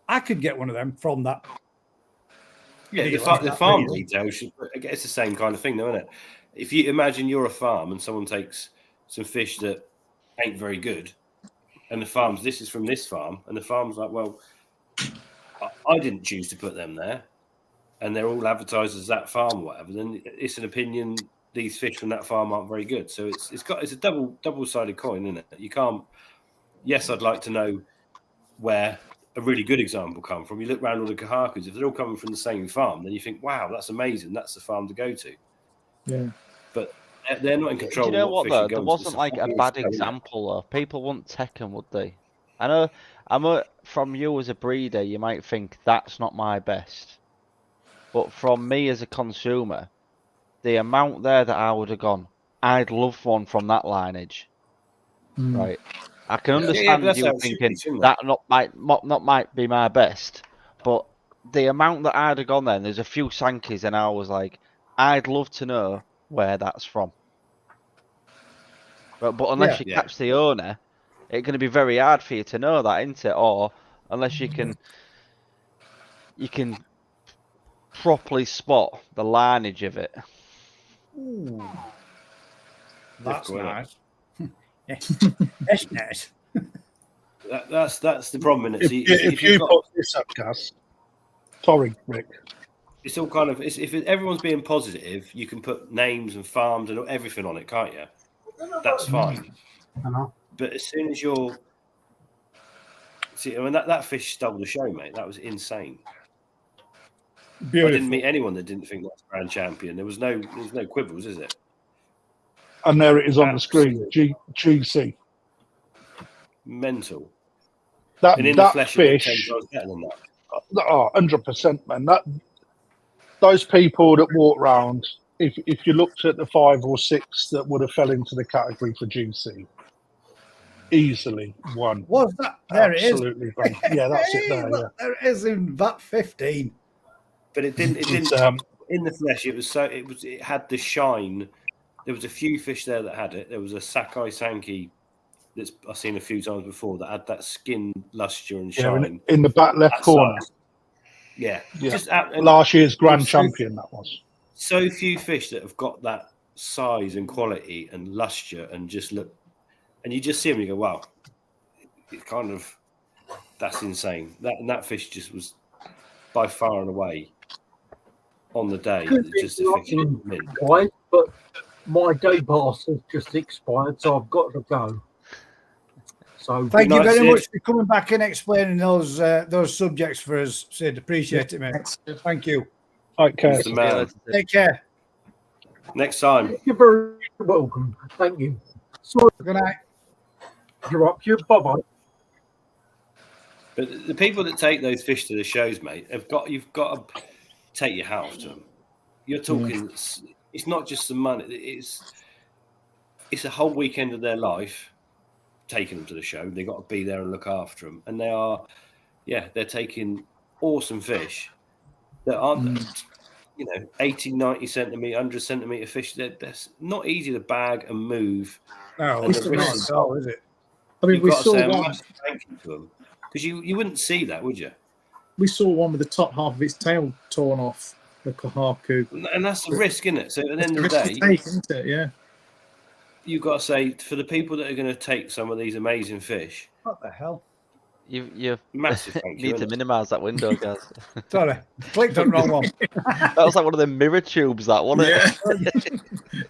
I could get one of them from that. Yeah, the farm details, it's the same kind of thing, though, isn't it? If you imagine you're a farm and someone takes some fish that ain't very good, and the farm's, this is from this farm, and the farm's like, well, I didn't choose to put them there, and they're all advertised as that farm, or whatever, then it's an opinion these fish from that farm aren't very good. So it's a double-sided coin, isn't it? You can't. Yes, I'd like to know where a really good example come from. You look around all the kahakus, if they're all coming from the same farm, then you think, wow, that's amazing. That's the farm to go to. Yeah. But they're not in control. Do you know what what though? There wasn't like a bad example though. People wouldn't take them, would they? I know. From you as a breeder, you might think that's not my best, but from me as a consumer, the amount there that I would have gone, I'd love one from that lineage, right? I can understand you thinking that might be my best, but the amount that I'd have gone there, and there's a few Sankeys, and I was like, I'd love to know where that's from. But unless you catch the owner, it's going to be very hard for you to know that, isn't it? Or unless you can properly spot the lineage of it. Ooh, that's nice. That's nice. That's the problem, isn't it? If you put this up, Gus. Sorry, Rick. It's all kind of if everyone's being positive, you can put names and farms and everything on it, can't you? That's fine. I know. But as soon as you're that fish stole the show, mate. That was insane. Beautiful. I didn't meet anyone that didn't think that's grand champion. There's no quibbles, is it? And there it is on the screen. GC. Mental. That fish. Better than that. 100%, man. Those people that walk around, if you looked at the 5 or 6 that would have fell into the category for GC, easily won. Was that? There Absolutely it is. Yeah, that's it there. Yeah. There it is in VAT 15. But it didn't. In the flesh, it had the shine. There was a few fish there that had it. There was a Sakai Sankey that I've seen a few times before that had that skin luster and shine. In the back left corner. Size. Yeah. Just last year's grand champion, that was. So few fish that have got that size and quality and luster and just look, and you just see them and you go, wow, it kind of, that's insane. That fish just was by far and away on the day. Just quite, but my day pass has just expired, so I've got to go. So thank you very much for coming back and explaining those subjects for us, Sid. Appreciate it, mate. Thank you. Okay. Take care. Next time. You're very welcome. Thank you. Sorry. Good night. Interrupt you. Bye bye. But the people that take those fish to the shows, mate, you've got to take your hat off to them. You're talking. It's not just some money. It's a whole weekend of their life taking them to the show. They've got to be there and look after them, and they're taking awesome fish that aren't. 80, 90 centimetre, 100 centimetre fish. That's not easy to bag and move. No, And it's the not risks at are- all, is it? I mean, You've we got to saw say a one. massive thank you to them because you wouldn't see that, would you? We saw one with the top half of its tail torn off, the kahaku. And that's the risk, isn't it? So at the That's end the of the risk day, to take, isn't it? Yeah. you've got to say for the people that are going to take some of these amazing fish, What the hell? You massive thank you. need to innit? minimise that window, guys. Sorry, clicked on the wrong one. That was like one of the mirror tubes, that wasn't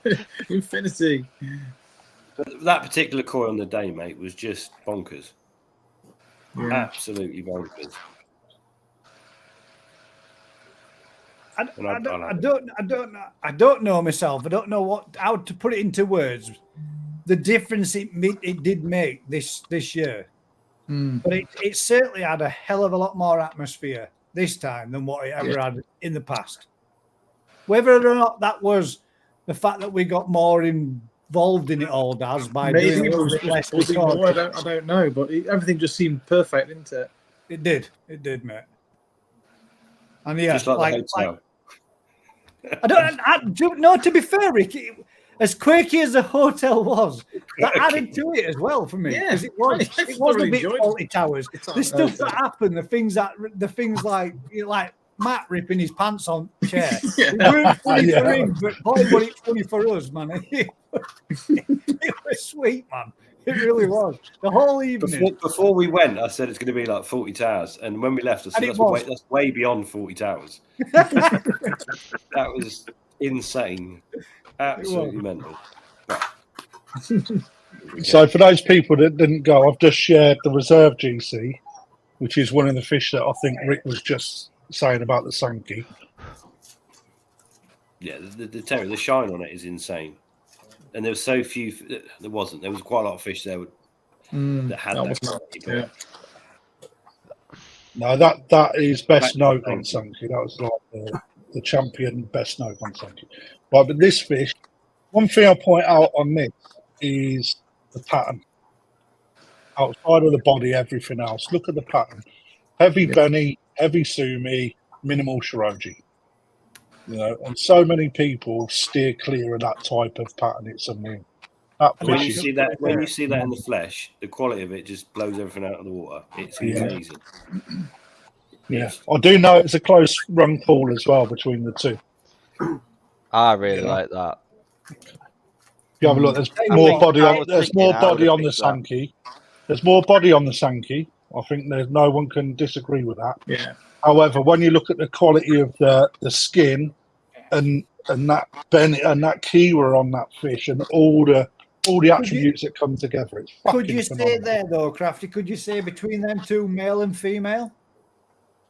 it? Infinity. But that particular koi on the day, mate, was just bonkers. Yeah. Absolutely bonkers. I don't know myself. I don't know how to put it into words. The difference it did make this year, but it certainly had a hell of a lot more atmosphere this time than what it ever had in the past. Whether or not that was the fact that we got more involved in it all, does by Maybe doing it a was little bit less just buzzing more. recording. I don't know, but everything just seemed perfect, didn't it? It did, mate. And Just like the hotel. No, to be fair, Rick, as quirky as the hotel was, that added to it as well for me. Yeah, Because it was a thoroughly bit enjoyed faulty towers. It's on The stuff Thursday. that happened, the things like Matt ripping his pants on chair. Yeah. It weren't funny for him, but boy, was it funny for us, man. It was sweet, man. It really was. The whole evening. Before we went, I said it's going to be like 40 towers, and when we left, I said And it was. that's way beyond 40 towers. That was insane, absolutely mental. So for those people that didn't go, I've just shared the reserve GC, which is one of the fish that I think Rick was just saying about the Sankey. Yeah, the shine on it is insane, and there was so few. There was quite a lot of fish there that had that. Quality, but No, that is best no on Sankey. That was like the champion best no on Sankey. Right, but this fish, one thing I'll point out on this is the pattern. Outside of the body, everything else. Look at the pattern. Heavy Benny, heavy Sumi, minimal Shiroji. And so many people steer clear of that type of pattern. It's unreal. When you see that in the flesh, the quality of it just blows everything out of the water. It's amazing. Yeah, I do know it's a close run call as well between the two. I really like that. If you have a look, there's more body on the Sankey. There's more body on the Sankey. I think there's no one can disagree with that. Yeah. However, when you look at the quality of the skin and that Benny and that Kiwa on that fish and all the attributes that come together, it's Could you phenomenal. say there though, Crafty? Could you say between them two, male and female?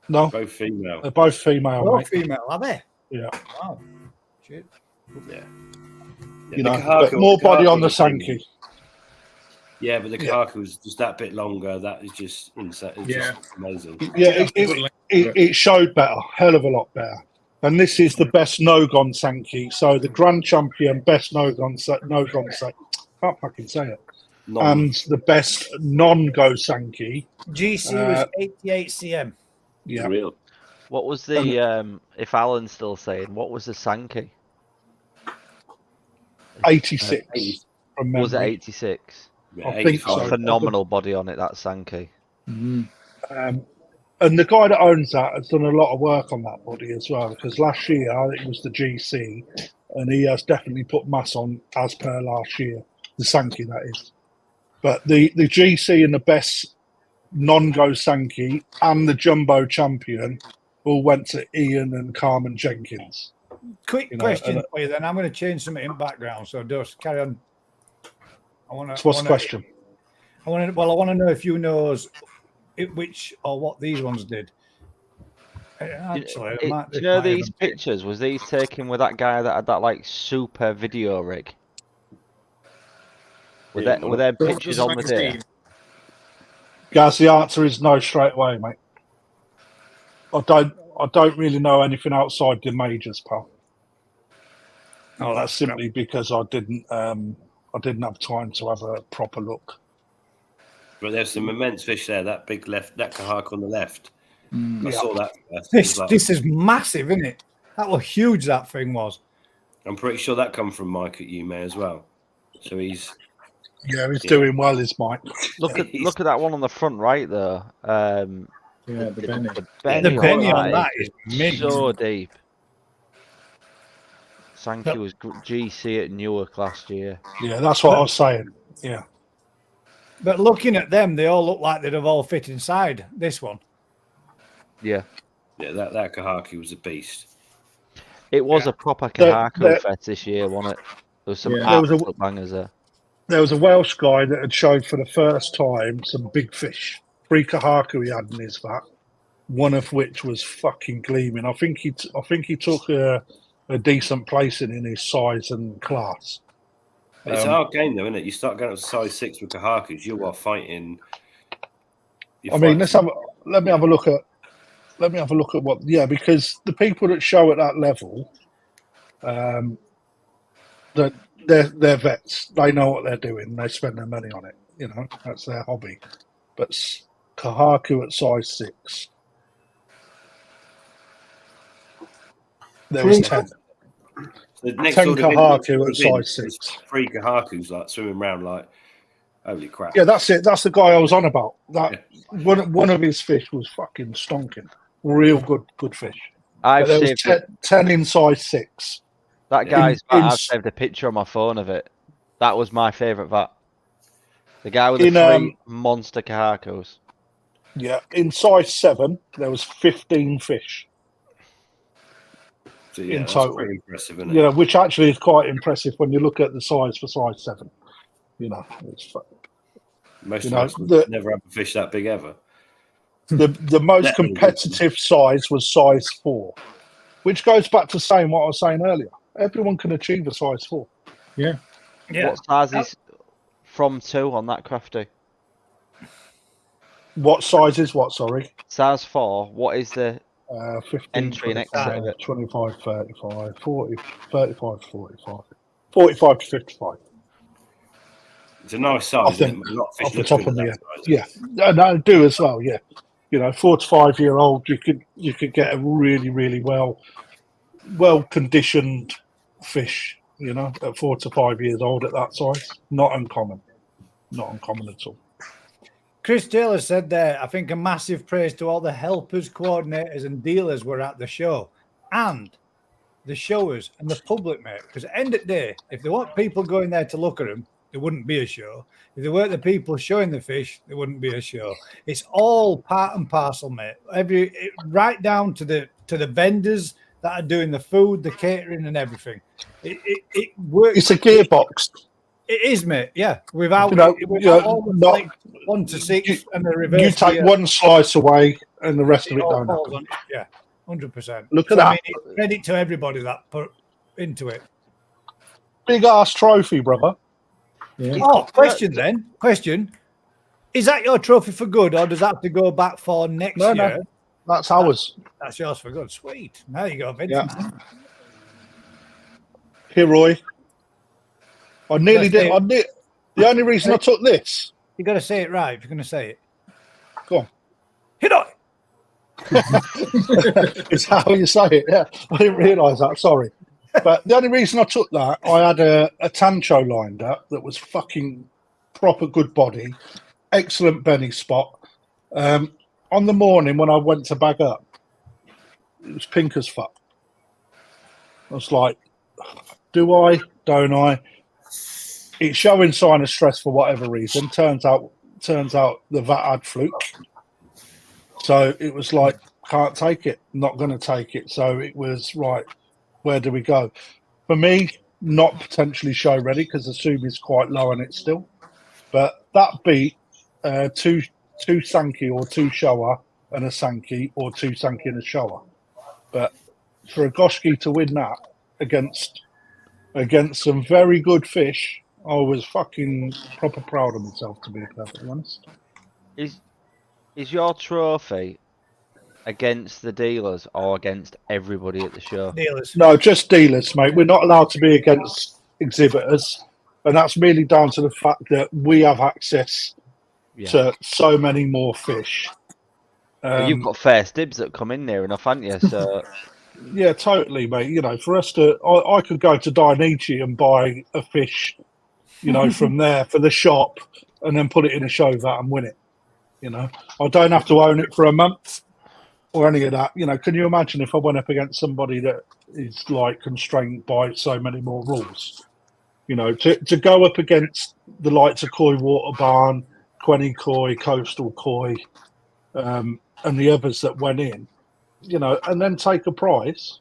No, both female. They're both female. Both mate. female, are they? Yeah. Wow. Shit. Yeah. But more body on the Sankey. Yeah, but the Kahaku is just that bit longer. That is just insane. It's just amazing. Yeah, it showed better, hell of a lot better. And this is the best no-gon Sankey. So the grand champion, best no-gon can't fucking say it. And the best non-go Sankey. GC was 88 cm. Yeah. Real. What was the if Alan's still saying, what was the Sankey? 86. From Was it memory. 86? Yeah, I think so. Phenomenal body on it, that Sankey. And the guy that owns that has done a lot of work on that body as well, because last year it was the GC, and he has definitely put mass on as per last year, the Sankey that is. But the GC and the best non-go Sankey and the jumbo champion all went to Ian and Carmen Jenkins. Quick question for you then. I'm going to change something in background, so just carry on. What's the question? I want to know if you knows which or what these ones did. Actually, Do you know these pictures? Was these taken with that guy that had that like super video rig? Were there pictures on the day? Guys, the answer is no straight away, mate. I don't really know anything outside the majors, pal. Oh, That's simply because I didn't have time to have a proper look. But there's some immense fish there. That big left, that kahak on the left. I saw that first. This is massive, isn't it? That was huge. That thing was. I'm pretty sure that come from Mike at UMay as well. So he's doing well, is Mike. Look at that one on the front right there. The Benny. The Benny on that is so deep. Sankey was GC at Newark last year. Yeah, that's what I was saying. Yeah. But looking at them, they all look like they'd have all fit inside this one. Yeah. Yeah, that kahaki was a beast. It was a proper Kahaku fest this year, wasn't it? There was some absolute bangers there. There was a Welsh guy that had showed for the first time some big fish. 3 Kahaku he had in his vat, one of which was fucking gleaming. I think he took a decent placing in his size and class. It's a hard game, though, isn't it? You start going up to size 6 with kahakus, you are fighting. Let me have a look at what. Yeah, because the people that show at that level, that they're vets. They know what they're doing. They spend their money on it. You know, that's their hobby. But kahaku at size 6, there was 10. The next 10 kahaku at size 6. 3 kahakus like swimming around like holy crap. Yeah, that's it. That's the guy I was on about. One of his fish was fucking stonking. Real good fish. I've there saved was 10 in size 6. That guy's vat, I've saved a picture on my phone of it. That was my favourite vat. The guy with the 3 monster kahakus. Yeah, in size 7, there was 15 fish. So, yeah, in that's total. pretty impressive, isn't it? Yeah, which actually is quite impressive when you look at the size for size 7. You know, it's most of us would never have a fish that big ever. The most competitive size was size 4, which goes back to saying what I was saying earlier. Everyone can achieve a size 4. Yeah. What size is from 2 on that crafty? What size is what, sorry? Size 4, what is the 15, entry and exit of it? 25, 35, 40, 35, 45, 45 to 55. It's a nice size. I think, off the top of my head. Yeah, and I do as well. Yeah, you know, 4 to 5 year old, you could get a really well conditioned fish. You know, at 4 to 5 years old at that size, not uncommon at all. Chris Taylor said there, I think a massive praise to all the helpers, coordinators, and dealers were at the show, and the showers and the public, mate. Because at the end of the day, if they want people going there to look at them, there wouldn't be a show. If there weren't the people showing the fish, there wouldn't be a show. It's all part and parcel, mate. Right down to the vendors that are doing the food, the catering, and everything. It works. It's a gearbox. It is, mate. Yeah, without not 1 to 6 and the reverse. You take one slice away, and the rest of it don't happen. Yeah, 100%. Look at that. I mean, credit to everybody that put into it. Big ass trophy, brother. Yeah. Oh, question. Is that your trophy for good, or does that have to go back for next year? No, that's ours. That's yours for good. Sweet. There you go, Vincent. Yeah. Here, Roy. I nearly did. The only reason I took this. You got to say it right if you're going to say it. Go on. Hit on. It's how you say it. Yeah, I didn't realise that. Sorry. But the only reason I took that, I had a Tancho lined up that was fucking proper good body, excellent Benny spot. On the morning when I went to bag up, it was pink as fuck. I was like, do I? Don't I? It's showing sign of stress for whatever reason. Turns out the vat had fluke. So it was like, can't take it, not going to take it. So it was right. Where do we go? For me, not potentially show ready because the Sumi is quite low on it still. But that beat 2 Sankey or 2 shower and a Sankey or 2 Sankey and a shower. But for a Goshki to win that against some very good fish, I was fucking proper proud of myself, to be perfectly honest. Is your trophy against the dealers or against everybody at the show? Dealers. No, just dealers, mate. We're not allowed to be against exhibitors, and that's merely down to the fact that we have access to so many more fish. Well, you've got first dibs that come in there enough, haven't you? So yeah, totally, mate. You know, for us to, I could go to Dainichi and buy a fish, you know, from there for the shop, and then put it in a show vat and win it. You know, I don't have to own it for a month or any of that. You know, can you imagine if I went up against somebody that is like constrained by so many more rules? You know, to go up against the likes of Koi Water Barn, Quenny Koi, Coastal Koi, and the others that went in, you know, and then take a prize.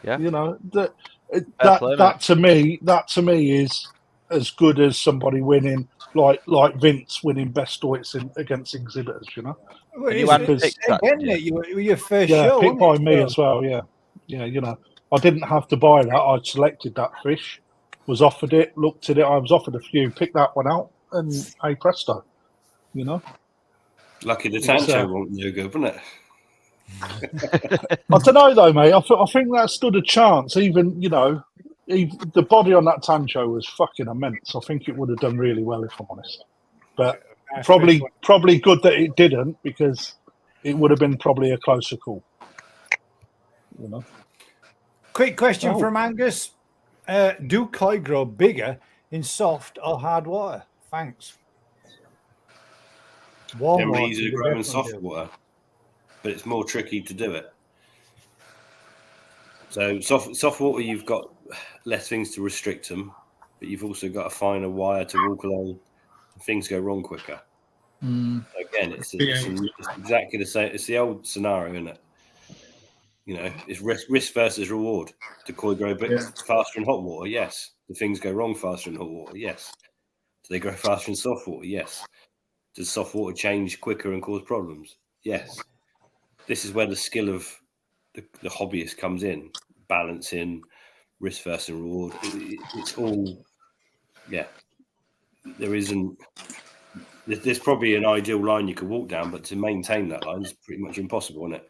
Yeah. You know, that to me is as good as somebody winning like Vince winning best stoics against exhibitors, you know. Well, you were your first show, picked by me so. as well. Yeah, you know, I didn't have to buy that. I selected that fish, was offered it, looked at it. I was offered a few, picked that one out, and hey presto, you know. Lucky the Tancho won't no good, wasn't it? I don't know though, mate. I think that stood a chance. Even, you know, the body on that Tancho was fucking immense. I think it would have done really well, if I'm honest. But probably good that it didn't, because it would have been probably a closer call. You know. Quick question from Angus: do koi grow bigger in soft or hard water? Thanks. Generally easier to grow in soft water, but it's more tricky to do it. So soft water, you've got less things to restrict them, but you've also got a finer wire to walk along. Things go wrong quicker. Again, it's exactly the same. It's the old scenario, isn't it? You know, it's risk versus reward. Do koi grow faster in hot water? Yes. Do things go wrong faster in hot water? Yes. Do they grow faster in soft water? Yes. Does soft water change quicker and cause problems? Yes. This is where the skill of the hobbyist comes in, balancing risk versus reward. It's all, there isn't. There's probably an ideal line you could walk down, but to maintain that line is pretty much impossible, isn't it?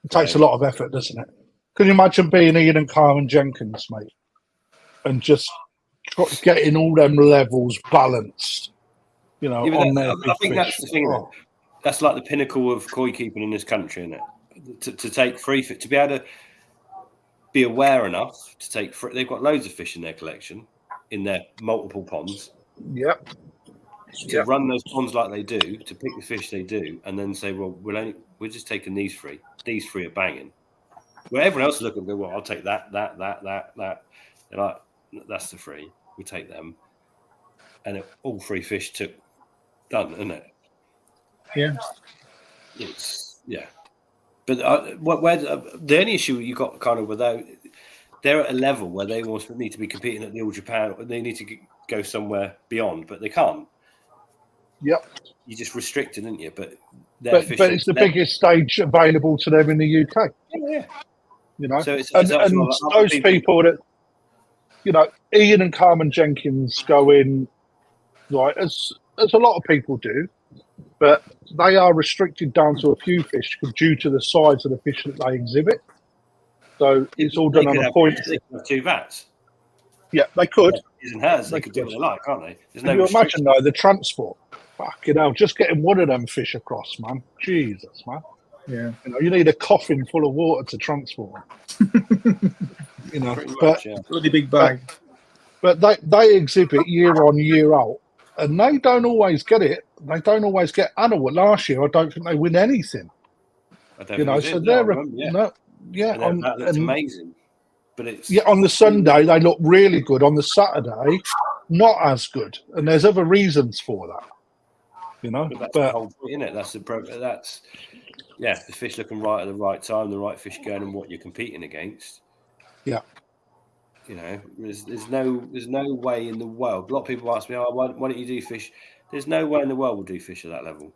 It takes a lot of effort, doesn't it? Can you imagine being Ian and Carmen Jenkins, mate, and just getting all them levels balanced? You know, I think that's the thing. That's like the pinnacle of koi keeping in this country, isn't it? To take free fish, to be able to be aware enough to take free. They've got loads of fish in their collection, in their multiple ponds. Yep. To run those ponds like they do, to pick the fish they do, and then say, well, we're just taking these three. These three are banging. Where everyone else look and go, well, I'll take that. They're like, that's the three. We take them, and all three fish took done, isn't it? Yeah. But where the only issue you got kind of without, they're at a level where they almost need to be competing at the All Japan. They need to go somewhere beyond, but they can't. Yep. You're just restricted, aren't you? But it's the biggest stage available to them in the UK. Yeah. You know, so it's and those people that, you know, Ian and Carmen Jenkins go in, right, as a lot of people do, but they are restricted down to a few fish due to the size of the fish that they exhibit. So it's all done on a point. They could have two vats. Yeah, they could. They could do what they like, can't they? Can you imagine though the transport? Fucking hell, just getting one of them fish across, man. Jesus, man. Yeah. You know, you need a coffin full of water to transport. You know, bloody big bag. But they exhibit year on, year out, and they don't always get it. They don't always get animal. Last year, I don't think they win anything. You know, so they're that's amazing. But it's on the Sunday they look really good. On the Saturday, not as good, and there's other reasons for that. You know, but the whole point, isn't it? That's the fish looking right at the right time, the right fish going, and what you're competing against. Yeah. You know, there's no way in the world. A lot of people ask me, why don't you do fish? There's no way in the world we'll do fish at that level.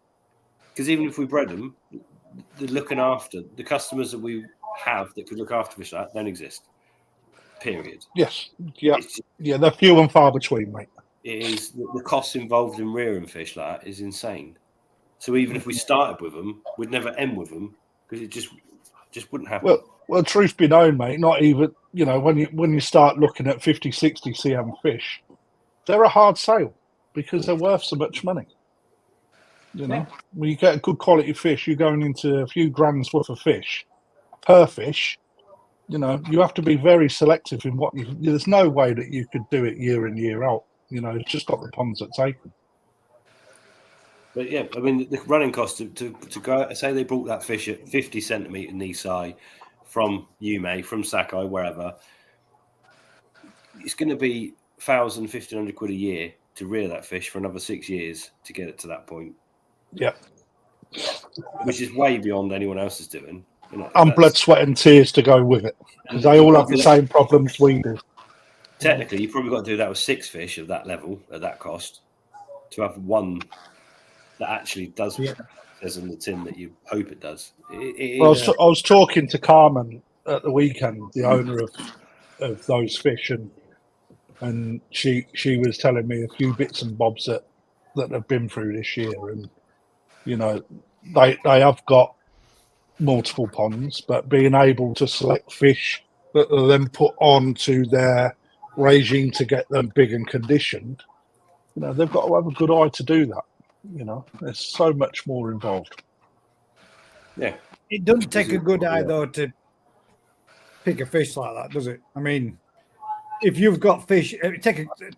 Because even if we bred them, the looking after the customers that we have that could look after fish like that don't exist. Period. Yes. Yeah. They're few and far between, mate. It is the costs involved in rearing fish like that is insane. So even if we started with them, we'd never end with them because it just wouldn't happen. Well, truth be known, mate, not even, when you start looking at 50, 60 cm fish, they're a hard sale because they're worth so much money. When you get a good quality fish, you're going into a few grand's worth of fish per fish. You have to be very selective in what there's no way that you could do it year in, year out. It's just got the ponds that take them. But yeah, I mean, the running cost to go, say they brought that fish at 50 centimetre knee size from Yume, from Sakai, wherever, it's going to be 1,000, 1,500 quid a year to rear that fish for another 6 years to get it to that point. Yeah. Which is way beyond anyone else is doing. And blood, sweat and tears to go with it. Because they all have the same problems we do. Technically, you've probably got to do that with 6 fish of that level, at that cost, to have one that actually does what it says on the tin that you hope it does. I was talking to Carmen at the weekend, the owner of those fish, and she was telling me a few bits and bobs that have been through this year, and they have got multiple ponds, but being able to select fish that are then put onto their regime to get them big and conditioned, they've got to have a good eye to do that. There's so much more involved. Yeah, it doesn't take a good eye though to pick a fish like that, does it? I mean, if you've got fish, it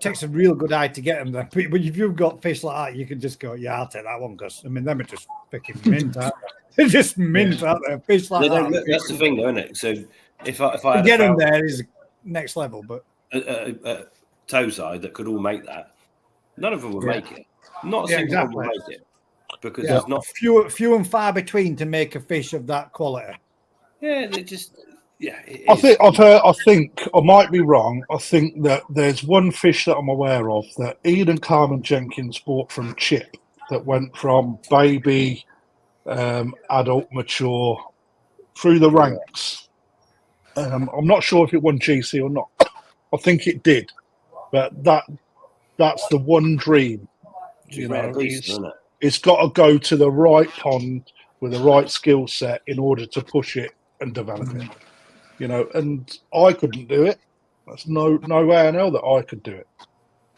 takes a real good eye to get them there. But if you've got fish like that, you can just go, yeah, I'll take that one, because I mean, them are just picking mint out. They're just mint out there. Fish like that. That's the thing, though, isn't it? So if I get them there is next level, but a toe side that could all make that, none of them would make it. Not a single one will make it, because there's not few and far between to make a fish of that quality. Yeah, they just. Yeah, I think I might be wrong. I think that there's one fish that I'm aware of that Ian and Carmen Jenkins bought from Chip that went from baby, adult, mature, through the ranks. I'm not sure if it won GC or not. I think it did, but that's the one dream. It's got to go to the right pond with the right skill set in order to push it and develop it. And I couldn't do it. That's no way in hell that I could do it.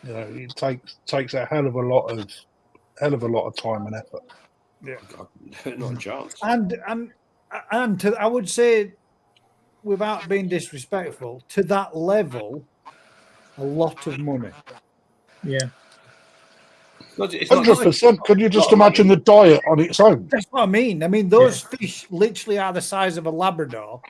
It takes a hell of a lot of time and effort. Yeah, not a chance. And I would say, without being disrespectful, to that level, a lot of money. Yeah. 100%. Could you just imagine the diet on its own? That's what I mean. I mean, those fish literally are the size of a Labrador,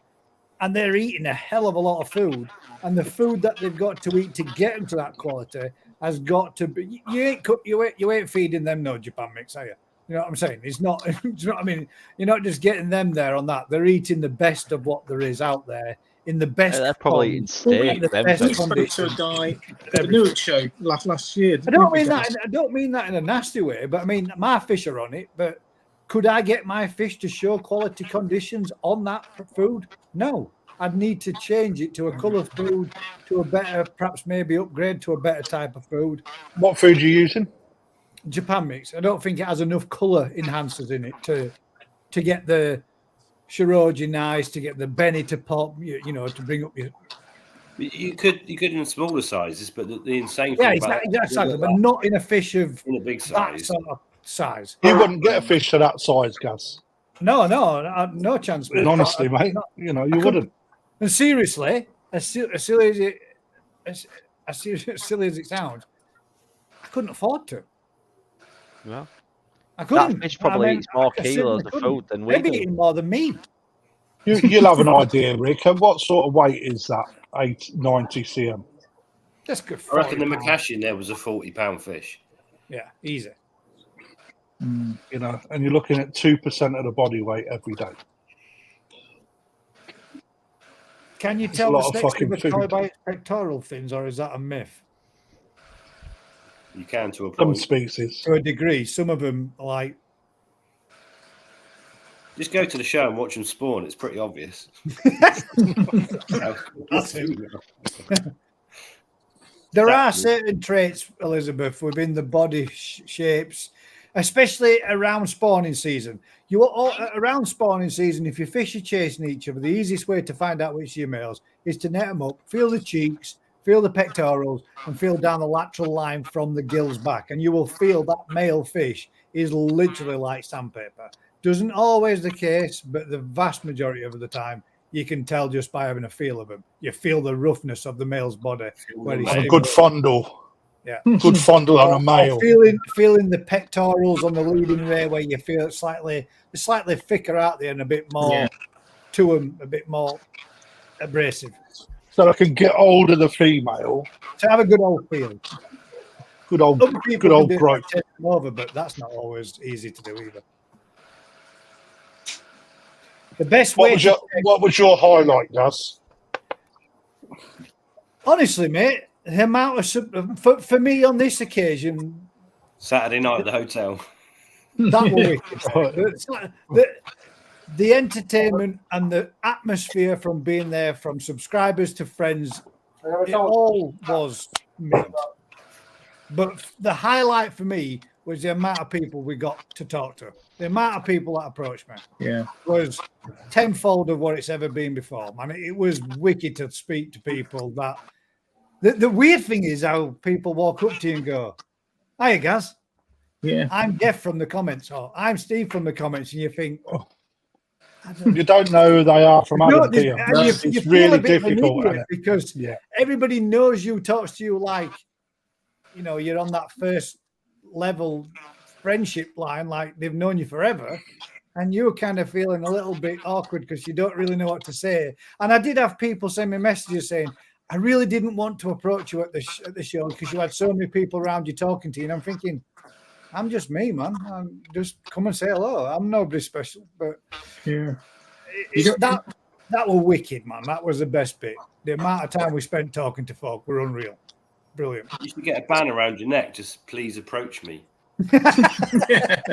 and they're eating a hell of a lot of food. And the food that they've got to eat to get them to that quality has got to be. You ain't feeding them no Japan mix, are you? You know what I'm saying? It's not. You know what I mean? You're not just getting them there on that. They're eating the best of what there is out there in the best. They're probably eating steak. We spoke to a guy at the Newark show last year. I don't mean that in a nasty way, but I mean my fish are on it. But could I get my fish to show quality conditions on that food? No, I'd need to change it to a colour food, to a better, perhaps maybe upgrade to a better type of food. What food are you using? Japan mix. I don't think it has enough colour enhancers in it to get the Shiroji nice, to get the Benny to pop, to bring up your. You could in smaller sizes, but the insane thing exactly, but not in a fish of in a big size. That sort of size. You wouldn't get a fish of that size, Gaz. No chance. And honestly, mate, you wouldn't. And seriously, as silly as it sounds, I couldn't afford to. Well, I couldn't. That fish probably eats more kilos of food than we do. Maybe eating more than me. You'll have an idea, Rick. And what sort of weight is that? 90 cm. That's good. I reckon the Makashi in there was a 40-pound fish. Yeah, easy. And you're looking at 2% of the body weight every day. Can you tell the snakes to the by its pectoral fins, or is that a myth? You can to a point. Some species. To a degree. Some of them, like... Just go to the show and watch them spawn. It's pretty obvious. That's it. There are certain traits, Elizabeth, within the body shapes, especially around spawning season. Around spawning season, if your fish are chasing each other, the easiest way to find out which are your males is to net them up, feel the cheeks, feel the pectorals, and feel down the lateral line from the gills back, and you will feel that male fish is literally like sandpaper. Doesn't always the case, but the vast majority of the time, you can tell just by having a feel of them. You feel the roughness of the male's body. And good fondle. Yeah. Good fondle on a male. Feeling the pectorals on the leading ray where you feel it's slightly thicker out there and a bit more to them, a bit more abrasive. So I can get hold of the female. To have a good old feel. Good old gripe. Over, but that's not always easy to do either. The best way. What was your highlight, Gus? Honestly, mate, the amount of for me on this occasion, Saturday night at the hotel. That was the entertainment and the atmosphere from being there, from subscribers to friends, it all was mint. But the highlight for me was the amount of people we got to talk to. The amount of people that approached me was tenfold of what it's ever been before. Man, it was wicked to speak to people. That the weird thing is how people walk up to you and go, "Hiya, Gaz. Yeah, I'm Jeff from the comments," or "I'm Steve from the comments," and you think, you don't know who they are from Adam here. It's really difficult because everybody knows you, talks to you like, you know, you're on that first level friendship line, like they've known you forever, and you're kind of feeling a little bit awkward because you don't really know what to say. And I did have people send me messages saying, "I really didn't want to approach you at the show because you had so many people around you talking to you." And I'm thinking, I'm just me, man. I'm just come and say hello. I'm nobody special, but that was wicked, man. That was the best bit. The amount of time we spent talking to folk were unreal. Brilliant. You should get a band around your neck. Just please approach me. I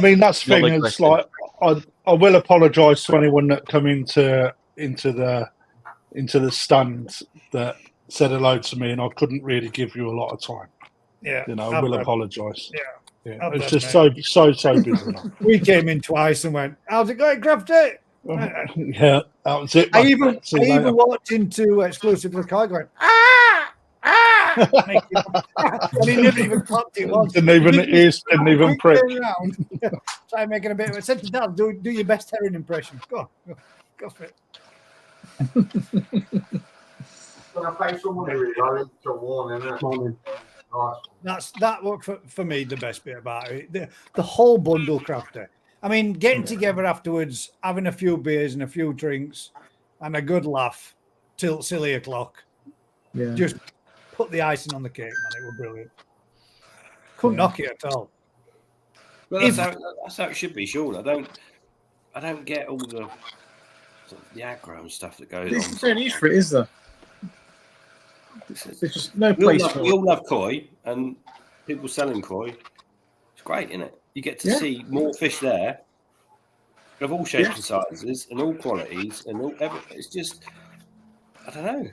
mean, that's the thing. It's like I will apologise to anyone that come into the stand that said hello to me, and I couldn't really give you a lot of time. Yeah, you know, I will apologise. Yeah, it's just so busy. We came in twice and went, "How's it going, Crafty?" Yeah, that was it. I even walked into exclusive to the car going, and he never even clapped it once. Didn't even prick. Try making a bit of a sense. Dad, do your best Heron impression. Go for it. Can I pay someone to warn him? That was for me the best bit about it. The whole bundle, Crafty. I mean, getting together afterwards, having a few beers and a few drinks, and a good laugh till silly o'clock. Yeah. Just put the icing on the cake, man. It was brilliant. Couldn't knock it at all. Well, that's how it should be, Sean. I don't get all the aggro and stuff that goes on. There's no need for it, is there? There's just no place for it. We all love koi, and people selling koi. It's great, isn't it? You get to see more fish there of all shapes and sizes and all qualities and all. It's just, I don't know.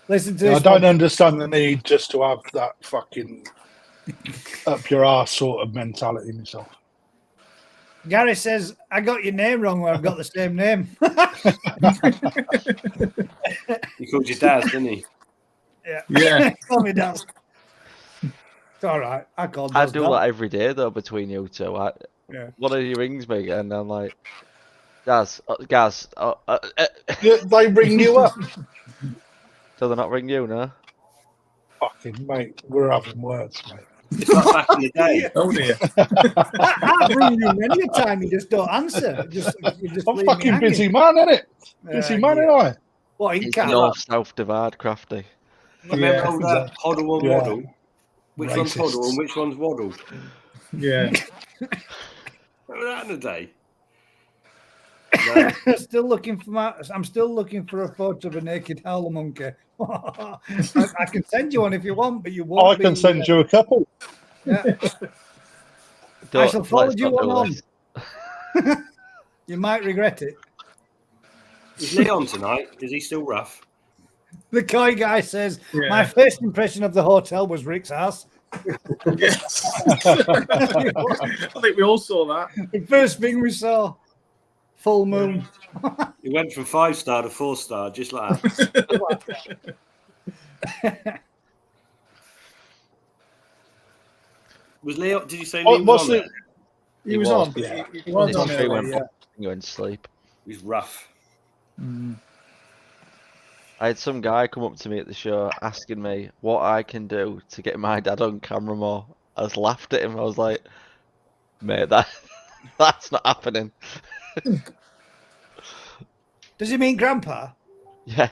Listen to this. I don't understand the need just to have that fucking up your arse sort of mentality myself. Gary says, "I got your name wrong where I've got the same name." He called you Daz, didn't he? Yeah. Call me Daz. It's all right. I do that every day though between you two. One of you rings me and I'm like, Gaz. They ring you up. So they're not ring you, no? Fucking mate, we're having words, mate. It's like back in the day. Oh dear. I've rung you many a time. You just don't answer. You just I'm fucking busy man, innit? Busy man, ain't I? What? He It's can't. north-south divide, Crafty. Remember all that Hoddle and Waddle? Which Racist. one's Hoddle and which one's Waddle? Yeah. Remember that in the day? I'm still looking for a photo of a naked howler monkey. I can send you one if you want, but you won't. I can send you a couple. Yeah. I shall forward you one on. You might regret it. Is Leon tonight? Is he still rough? The koi guy says, "My first impression of the hotel was Rick's house." Yes. I think we all saw that. The first thing we saw, full moon. It went from 5-star to 4-star, just like that. Was Leo? Did you say Leo was on there? He was on. Yeah. He was on He earlier, went going to sleep. He's rough. I had some guy come up to me at the show asking me what I can do to get my dad on camera more. I just laughed at him. I was like, mate, that's not happening. Does he mean grandpa? Yeah.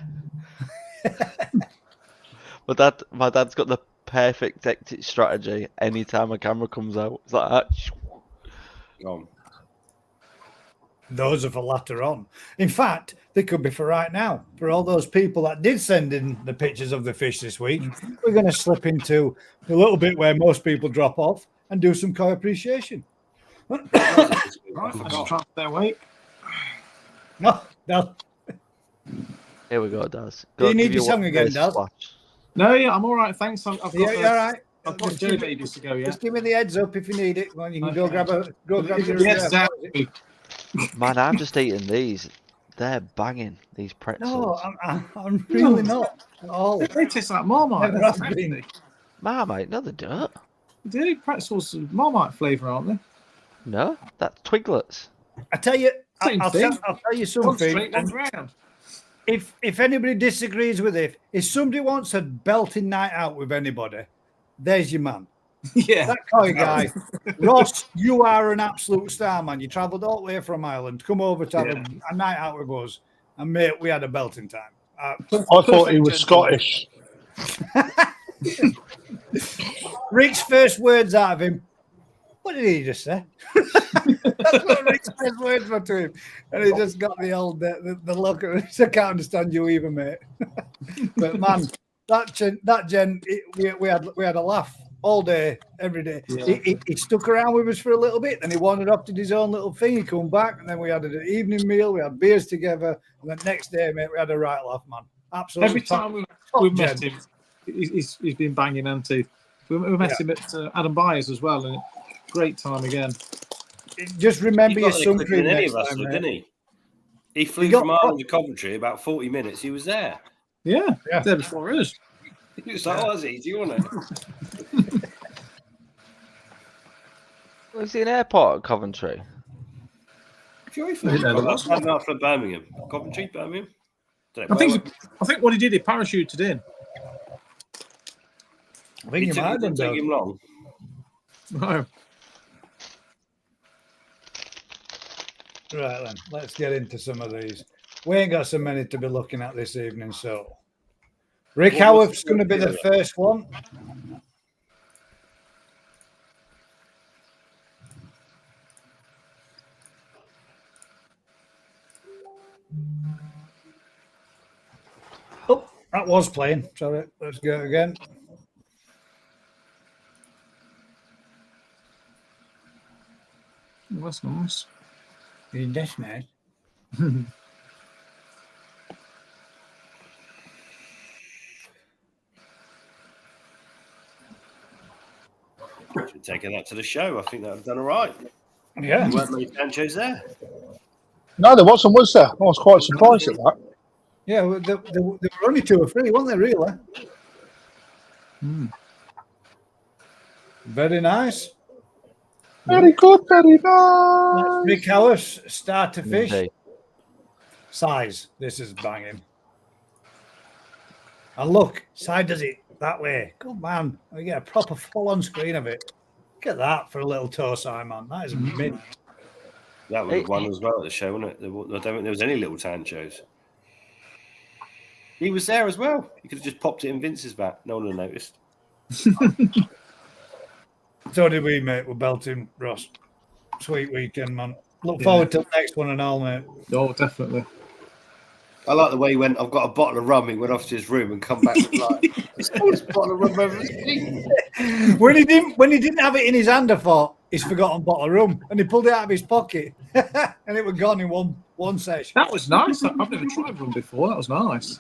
My dad's got the perfect exit strategy anytime a camera comes out. It's like that. Gone. Those are for later on. In fact, they could be for right now. For all those people that did send in the pictures of the fish this week, we're going to slip into a little bit where most people drop off and do some koi appreciation. Right, let's trap their weight. No. Here we go, Daz. Do you need your song again, Daz? No, yeah, I'm all right. Thanks. I've got, Yeah, you're all right. I've got jelly babies to go. Yeah. Just give me the heads up if you need it. Well, you can go grab your. Yes, down. Man, I'm just eating these. They're banging, these pretzels. No, I'm really not at all. They taste like Marmite. Never have been. Marmite? No, they don't. They do pretzels, Marmite flavour, aren't they? No, that's Twiglets. I tell you, Same I'll thing. tell you One something. straight, one round. If anybody disagrees with it, if somebody wants a belting night out with anybody, there's your man. Yeah. That koi guy. Ross, you are an absolute star, man. You travelled all the way from Ireland, come over to have a night out with us, and mate, we had a belting time. I thought he was Scottish. Rick's first words out of him. What did he just say? That's what Rick's first words were to him, and he just got the old the look. I can't understand you either, mate. But man, that gent, we had a laugh all day, every day. Yeah. He stuck around with us for a little bit, then he wandered off, did his own little thing. He come back, and then we had an evening meal. We had beers together, and the next day, mate, we had a right laugh, man. Absolutely. Every time we met him, he's been banging, hasn't he? We met him at Adam Byers as well, and great time again. Just remember your sun cream any next of us, time, didn't mate. he? He flew from Ireland to Coventry about 40 minutes. He was there. Yeah, there before us. He was like, "Oh, that's easy, wasn't it?" Was he an airport at Coventry? Sure, he flew from Birmingham, Coventry, Birmingham. I think what he did, he parachuted in. I think you might have didn't take him long. No. Right then, let's get into some of these. We ain't got so many to be looking at this evening, so Rick Howarth's going to be the first one. Oh, that was playing. Sorry, let's go again. That's nice. That's nice. Should have taken that to the show. I think that would have done all right. Yeah. There weren't many Sanchos there. No, there wasn't, was there? I was quite surprised at that. Yeah, there were only 2 or 3, weren't they, really? Very nice. Very good, very nice. That's Rick Howarth, starter fish. Indeed. Size. This is banging. And look, side does it that way. Good man. We get a proper full-on screen of it. Look at that for a little toe-side, man. That is mint. That would have won as well at the show, wasn't it? I don't think there was any little Sanchos. He was there as well. You could have just popped it in Vince's bat. No one would have noticed. So did we, mate. We're belting, Ross. Sweet weekend, man. Look forward to the next one and all, mate. Oh, definitely. I like the way he went, I've got a bottle of rum. He went off to his room and come back with like, this bottle of rum over his feet. When he didn't have it in his hand, I thought, he's forgotten a bottle of rum. And he pulled it out of his pocket. And it was gone in one session. That was nice. I've never tried rum before. That was nice.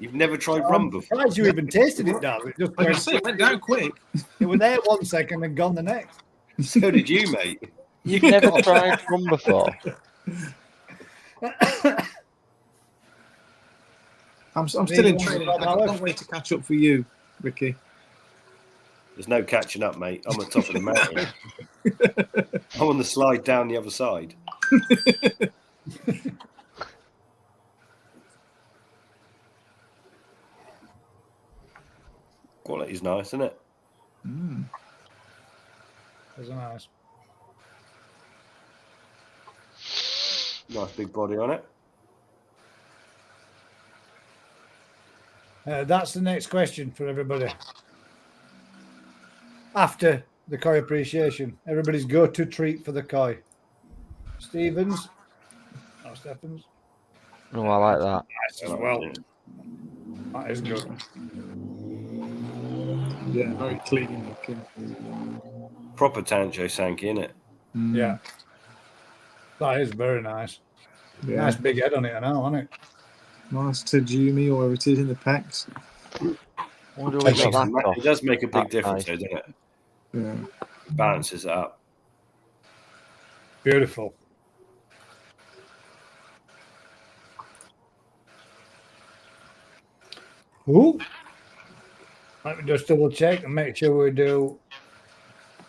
You've never tried rum before? Surprised you even tasted it, Dad. It just I can see it went down quick. It was there 1 second and gone the next. So did you, mate. You've never tried rum before. I'm still in training. I can't wait to catch up for you, Ricky. There's no catching up, mate. I'm at the top of the mountain. I'm on the slide down the other side. Quality's nice, isn't it? That's nice. Nice big body on it. That's the next question for everybody. After the koi appreciation, everybody's go-to treat for the koi. Stevens. Oh, Stephens. Oh, I like that. Nice as well. That is good. Yeah, very clean looking. Proper Tancho Sankey, isn't it? Yeah. That is very nice. Yeah. Nice big head on it now, isn't it? Nice Tajumi or whatever it is in the packs. Wonder what we got that off. It does make a big That's difference, nice. though, doesn't it? Yeah. Balances it up. Beautiful. Ooh. Let me just double check and make sure we do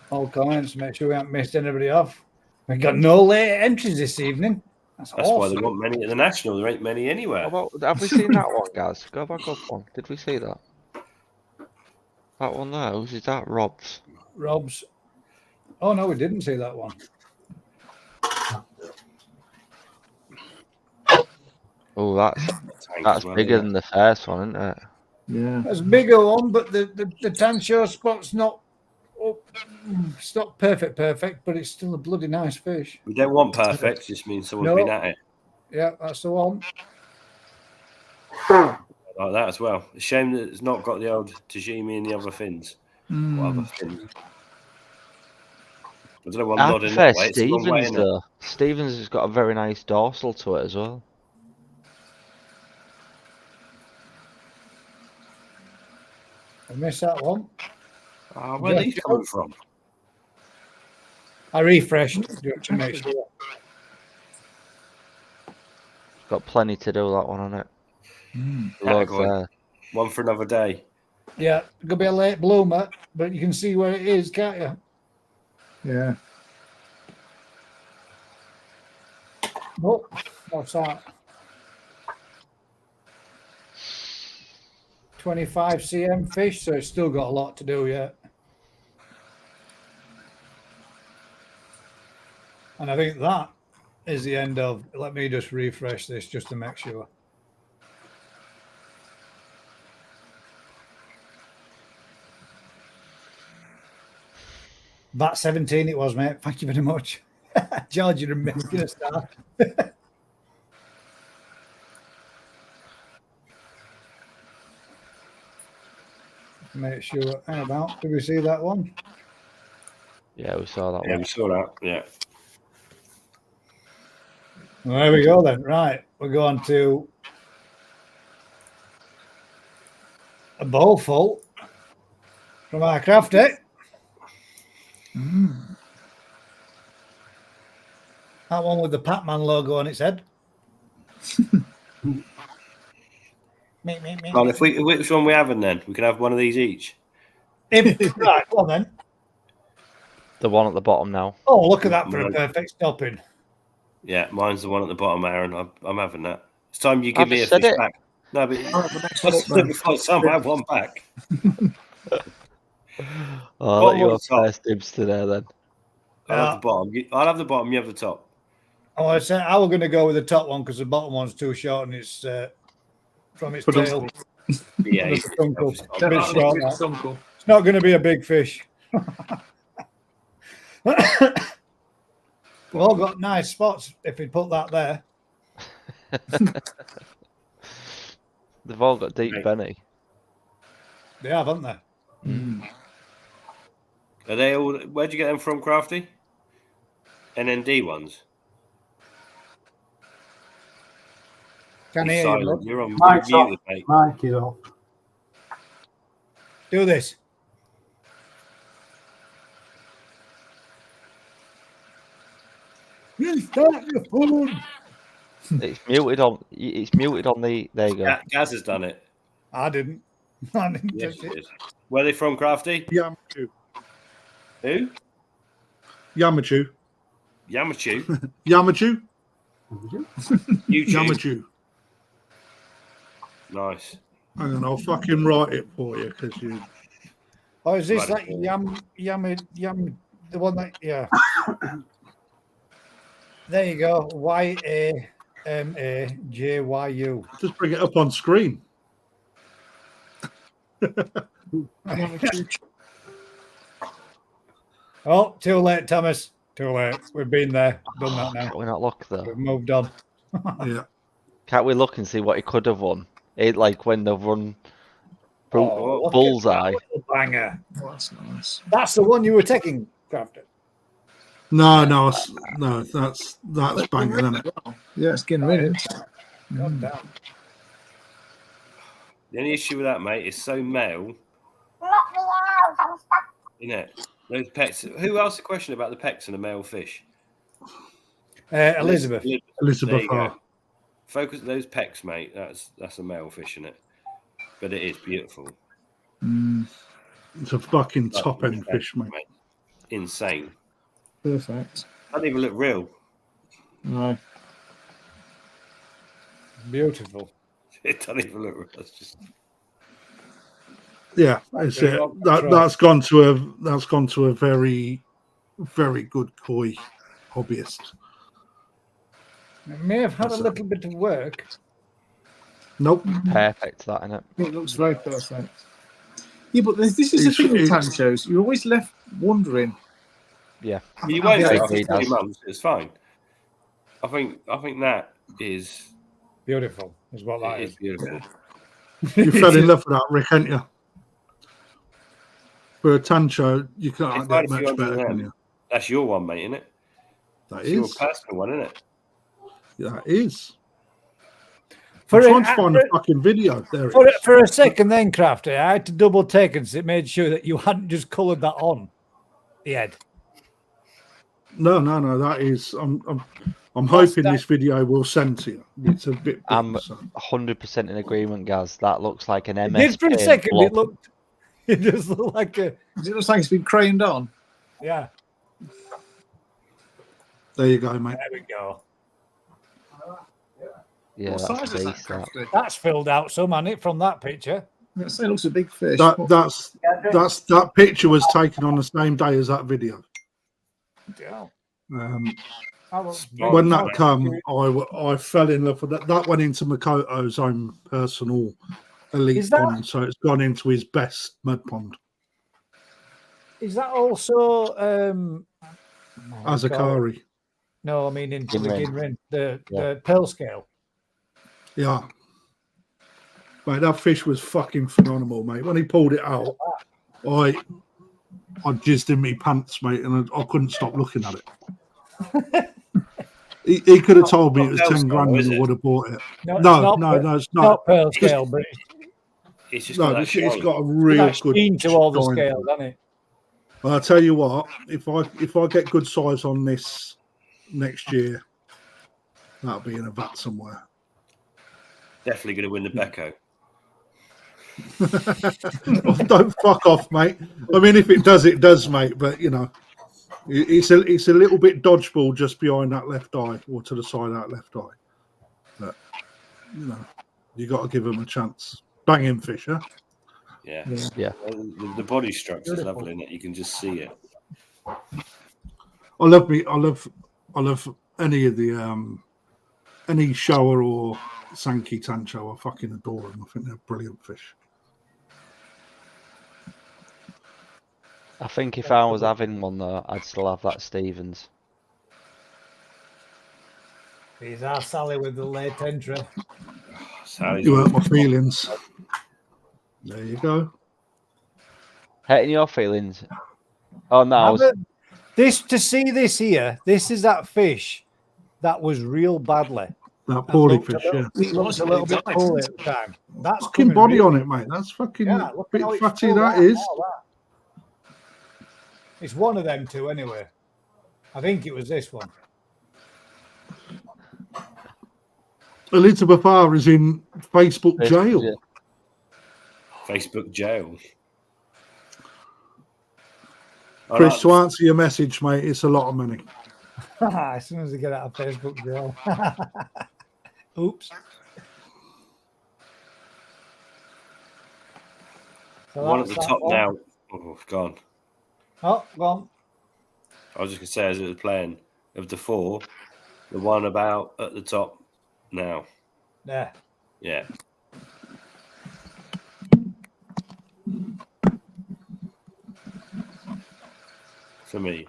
all comments, make sure we haven't missed anybody off. We've got no late entries this evening. That's That's awesome. why they want many at the National. There ain't many anywhere. Have we seen that one, guys? Go back up one. Did we see that? That one there? Who's is that? Rob's. Rob's. Oh, no, we didn't see that one. Oh, that's bigger than the first one, isn't it? Yeah. That's a bigger one, but the Tancho spot's not it's not perfect, but it's still a bloody nice fish. We don't want perfect, it just means someone's been at it. Yeah, that's the one. Like that as well. A shame that it's not got the old Tajimi and the other fins. What other fins? I don't know what I'm I nodding prefer that way. It's the wrong way, Stevens innit? though. Stevens has got a very nice dorsal to it as well. I missed that one. Where are these coming from? I refreshed to make sure. Got plenty to do that one on it. Loads there. One for another day. Yeah, it could be a late bloomer, but you can see where it is, can't you? Yeah. Oh, what's that? 25 cm fish, so it's still got a lot to do yet. And I think that is the end of. Let me just refresh this just to make sure. That 17 it was, mate. Thank you very much. George, you're making a start. Make sure. Hang about. Did we see that one? Yeah, we saw that Yeah, one. we saw that. Yeah. Well, there we go then. Right. We're going to a bowl full from our crafty. That one with the Pac-Man logo on its head. Well, which one we having then? We can have one of these each. Right, well then. The one at the bottom now. Oh, look at that for a perfect stopping. Yeah, mine's the one at the bottom, Aaron. I'm having that. It's time you give I've me a said fish it. back. No, but before some, I have one back. I'll let you on have the top. first dibs today then. I'll have the bottom. I'll have the bottom. You have the top. Oh, I said I was going to go with the top one because the bottom one's too short and it's from its tail. Yeah, It's a bit short now. It's uncle. It's not going to be a big fish. We've all got nice spots if we put that there. They've all got deep belly. They have, haven't they? Are they all? Where'd you get them from, Crafty? NND ones. Can He's hear you, silent. bud. You're on Mike's off. mute, mate. Mike is off. Do this. Start your food. It's muted on. It's muted on the. There you go. Gaz has done it. I didn't. I didn't Yes, touch he it. did. Where are they from, Crafty? Yamachu. Who? Yamachu. Yamachu. Yamachu. YouTube. Yamachu. Nice. Hang on, I'll fucking write it for you because you. Oh, is this Right. like yum, the one that, yeah. There you go. YAMAJYU. Just bring it up on screen. Oh, too late, Thomas. Too late. We've been there. Done that now. Can't we not look though? We've moved on. Yeah. Can't we look and see what he could have won? It like when they've run Oh, look at bullseye. that little banger. Oh, that's nice. That's the one you were taking, Crafton. No, that's banging, isn't it? Yeah, it's getting rid of it. God damn. The only issue with that, mate, is so male. Isn't it? Those pecks. Who asked the question about the pecks in a male fish? Elizabeth. There Elizabeth you go. Hart. Focus on those pecks, mate. That's a male fish, isn't it? But it is beautiful. It's a fucking top end fish, mate. Insane. Perfect. Doesn't even look real. No. Beautiful. It doesn't even look real. It's just Yeah, it's it. That's gone to a very, very good koi hobbyist. It may have had a little bit of work. Nope. Perfect, that innit? It looks very perfect. Yeah, but this is the thing with tan shows. You're always left wondering. Yeah. you won't Yeah, do he after 3 does. months. It's fine. I think that is Beautiful, is what that it is. is beautiful. You fell in love with that, Rick, hadn't you? For a tancho, you can't It's get like much better, can 200 you? That's your one, mate, isn't it? That It's your is. personal one, isn't it? Yeah, it is. For I'm trying to a, find a fucking video. There for, it is. for a second then, Crafty, I had to double take and made sure that you hadn't just coloured that on the head. No, that is. I'm hoping this video will send to you. It's a bit. I'm big, so. 100% in agreement, Gaz. That looks like an It MS. did for a Paint second. blob. It looked. It just looked like a. It looks like it's been craned on. Yeah. There you go, mate. There we go. Yeah, What that's size is that, beast, that. Crafty? That's filled out some, hasn't it, from that picture? It looks a big fish. That picture was taken on the same day as that video. Yeah. When that came, I fell in love with that. That went into Makoto's own personal elite Is that- pond, so it's gone into his best mud pond. Is that also Azakari. No, I mean into the Ginrin. Ginrin, the pearl scale. Yeah. Mate, that fish was fucking phenomenal, mate. When he pulled it out, I jizzed in me pants, mate, and I couldn't stop looking at it. he could have told me it was 10 grand and I would have bought it. No, No, it's not. Not pearl scale, but It's just No, got that it's shine. got a real that's good sheen to all the shine. scales, hasn't it? Well, I'll tell you what, if I get good size on this next year, that'll be in a vat somewhere. Definitely going to win the Becco. Oh, don't fuck off, mate. I mean, if it does, mate. But you know, it's a little bit dodgeball just behind that left eye, or to the side of that left eye. But you know, you got to give him a chance. Banging fish, huh? Yeah. Yeah. The body structure is lovely, isn't it? You can just see it. I love any of the any shower or Sankey Tancho. I fucking adore them. I think they're brilliant fish. I think if I was having one though, I'd still have that Stevens. He's our Sally with the late entry. You hurt my feelings. There you go. Hurting your feelings? Oh no, I was, This to see this here. This is that fish that was real badly. That poorly Looked a fish, little, yeah. looked a little bit poorly at the time. That's Fucking coming body really- on it, mate. That's fucking Yeah, look bit how it's fatty, full, that is. now, that. It's one of them two anyway. I think it was this one. Elizabeth R is in Facebook jail. Yeah. Facebook jail. I Chris, like to answer your message, mate, it's a lot of money. As soon as they get out of Facebook jail. Oops. So one at that's the that top one. now. Oh, gone. Oh, gone. I was just going to say, as it was playing, of the four, the one about at the top now. There. Yeah. For me.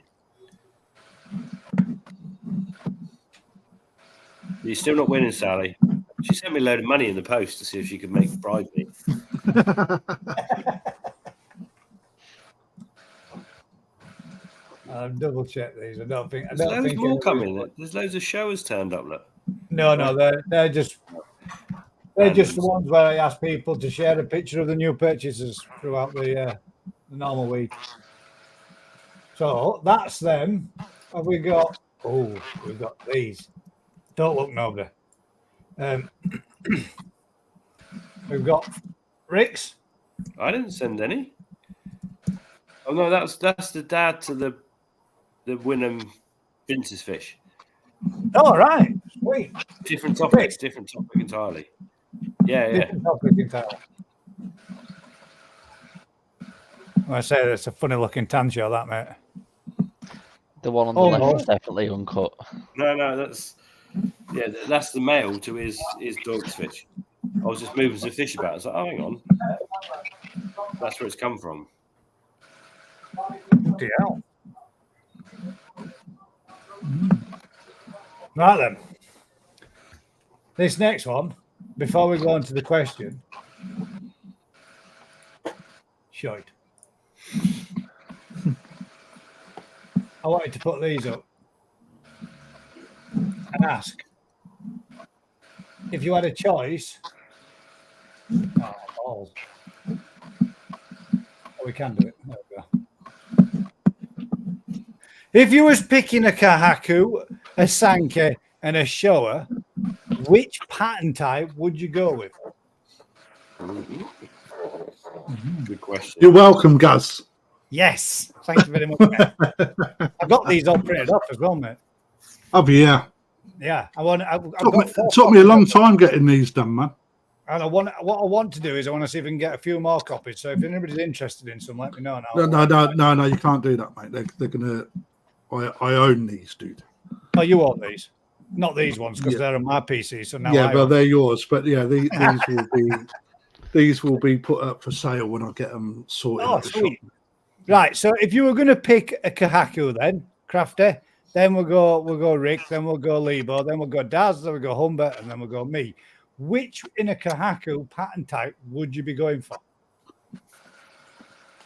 You're still not winning, Sally. She sent me a load of money in the post to see if she could bribe me. I'll double check these. I don't think. There's loads more anybody's- coming. There's loads of showers turned up. Look. No, they're just the ones where I ask people to share a picture of the new purchases throughout the normal week. So that's them. Have we got? Oh, we've got these. Don't look, nobody. We've got Rick's. I didn't send any. Oh no, that's the dad to the Wynnum Vince's fish. All right, sweet. Different topic entirely. Yeah. Different topic entirely. I say that's a funny looking tan show, that mate. The one on the left is definitely uncut. No, that's the male to his dog's fish. I was just moving some fish about. I was like, oh, hang on, that's where it's come from. Yeah. Right then. This next one, before we go into the question, shite. I wanted to put these up and ask if you had a choice. Oh, balls. Oh, we can do it. There we go. If you was picking a kahaku, a sanke, and a shower, which pattern type would you go with? Good question. You're welcome, Gaz. Yes, thank you very much. Mate. I've got these all printed off as well, mate. Oh, yeah. Yeah, I want. I've Took got me, four took me a copies long of time getting these done, man. them. And what I want to do is I want to see if we can get a few more copies. So if anybody's interested in some, let me know. No, you can't do that, mate. They're gonna. I own these, dude. Oh, you own these, not these ones, because Yeah. they're on my PC. So now Yeah, I but own they're yours. But yeah, these will be put up for sale when I get them sorted. Oh, at the sweet. shop. Right. So if you were going to pick a kahaku, then Crafty, then we'll go Rick, then we'll go Lebo, then we'll go Daz, then we'll go Humbert, and then we'll go me. Which in a kahaku pattern type would you be going for?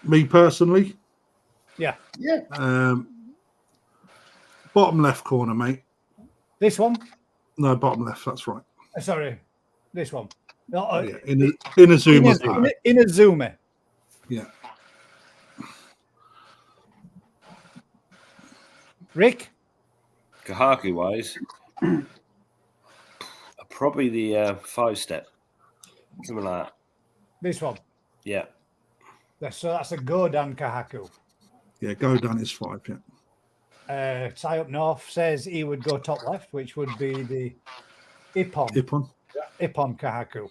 Me personally, Yeah. bottom left corner, mate. This one? No, bottom left. That's right. Sorry, this one. No, Yeah, in a zoom up. in a zoomer. Yeah. Rick? Kahaku wise, probably the 5-step, something like that. This one. Yeah. So that's a Godan kahaku. Yeah, go down is 5. Yeah. Ty up north says he would go top left, which would be the Ippon kahaku.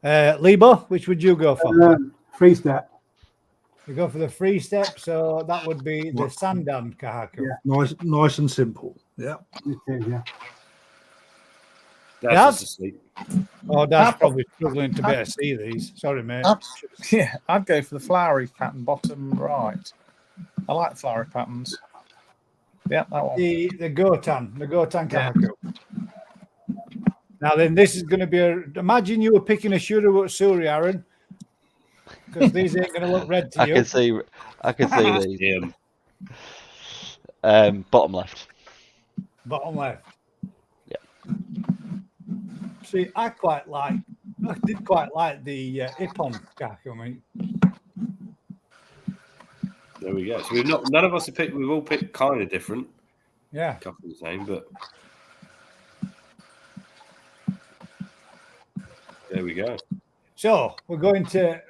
Lebo, which would you go for? Free step. You go for the free step, so that would be the Sandan kahaku. Yeah. Nice and simple. Yeah. It is, yeah. That's asleep. Oh, that's probably struggling to be able to see these. Sorry, mate. Yeah, I'd go for the flowery pattern, bottom right. I like flowery patterns. Yeah, that one. The Gotan kahaku. Now then, this is going to be imagine you were picking a Shuru Suri, Aaron, because these ain't going to look red to you. I can see these. Bottom left. Bottom left. Yeah. See, I did quite like the Ippon kakumi. There we go. So none of us have picked. We've all picked kind of different. Yeah. A couple the same, but there we go. So we're going to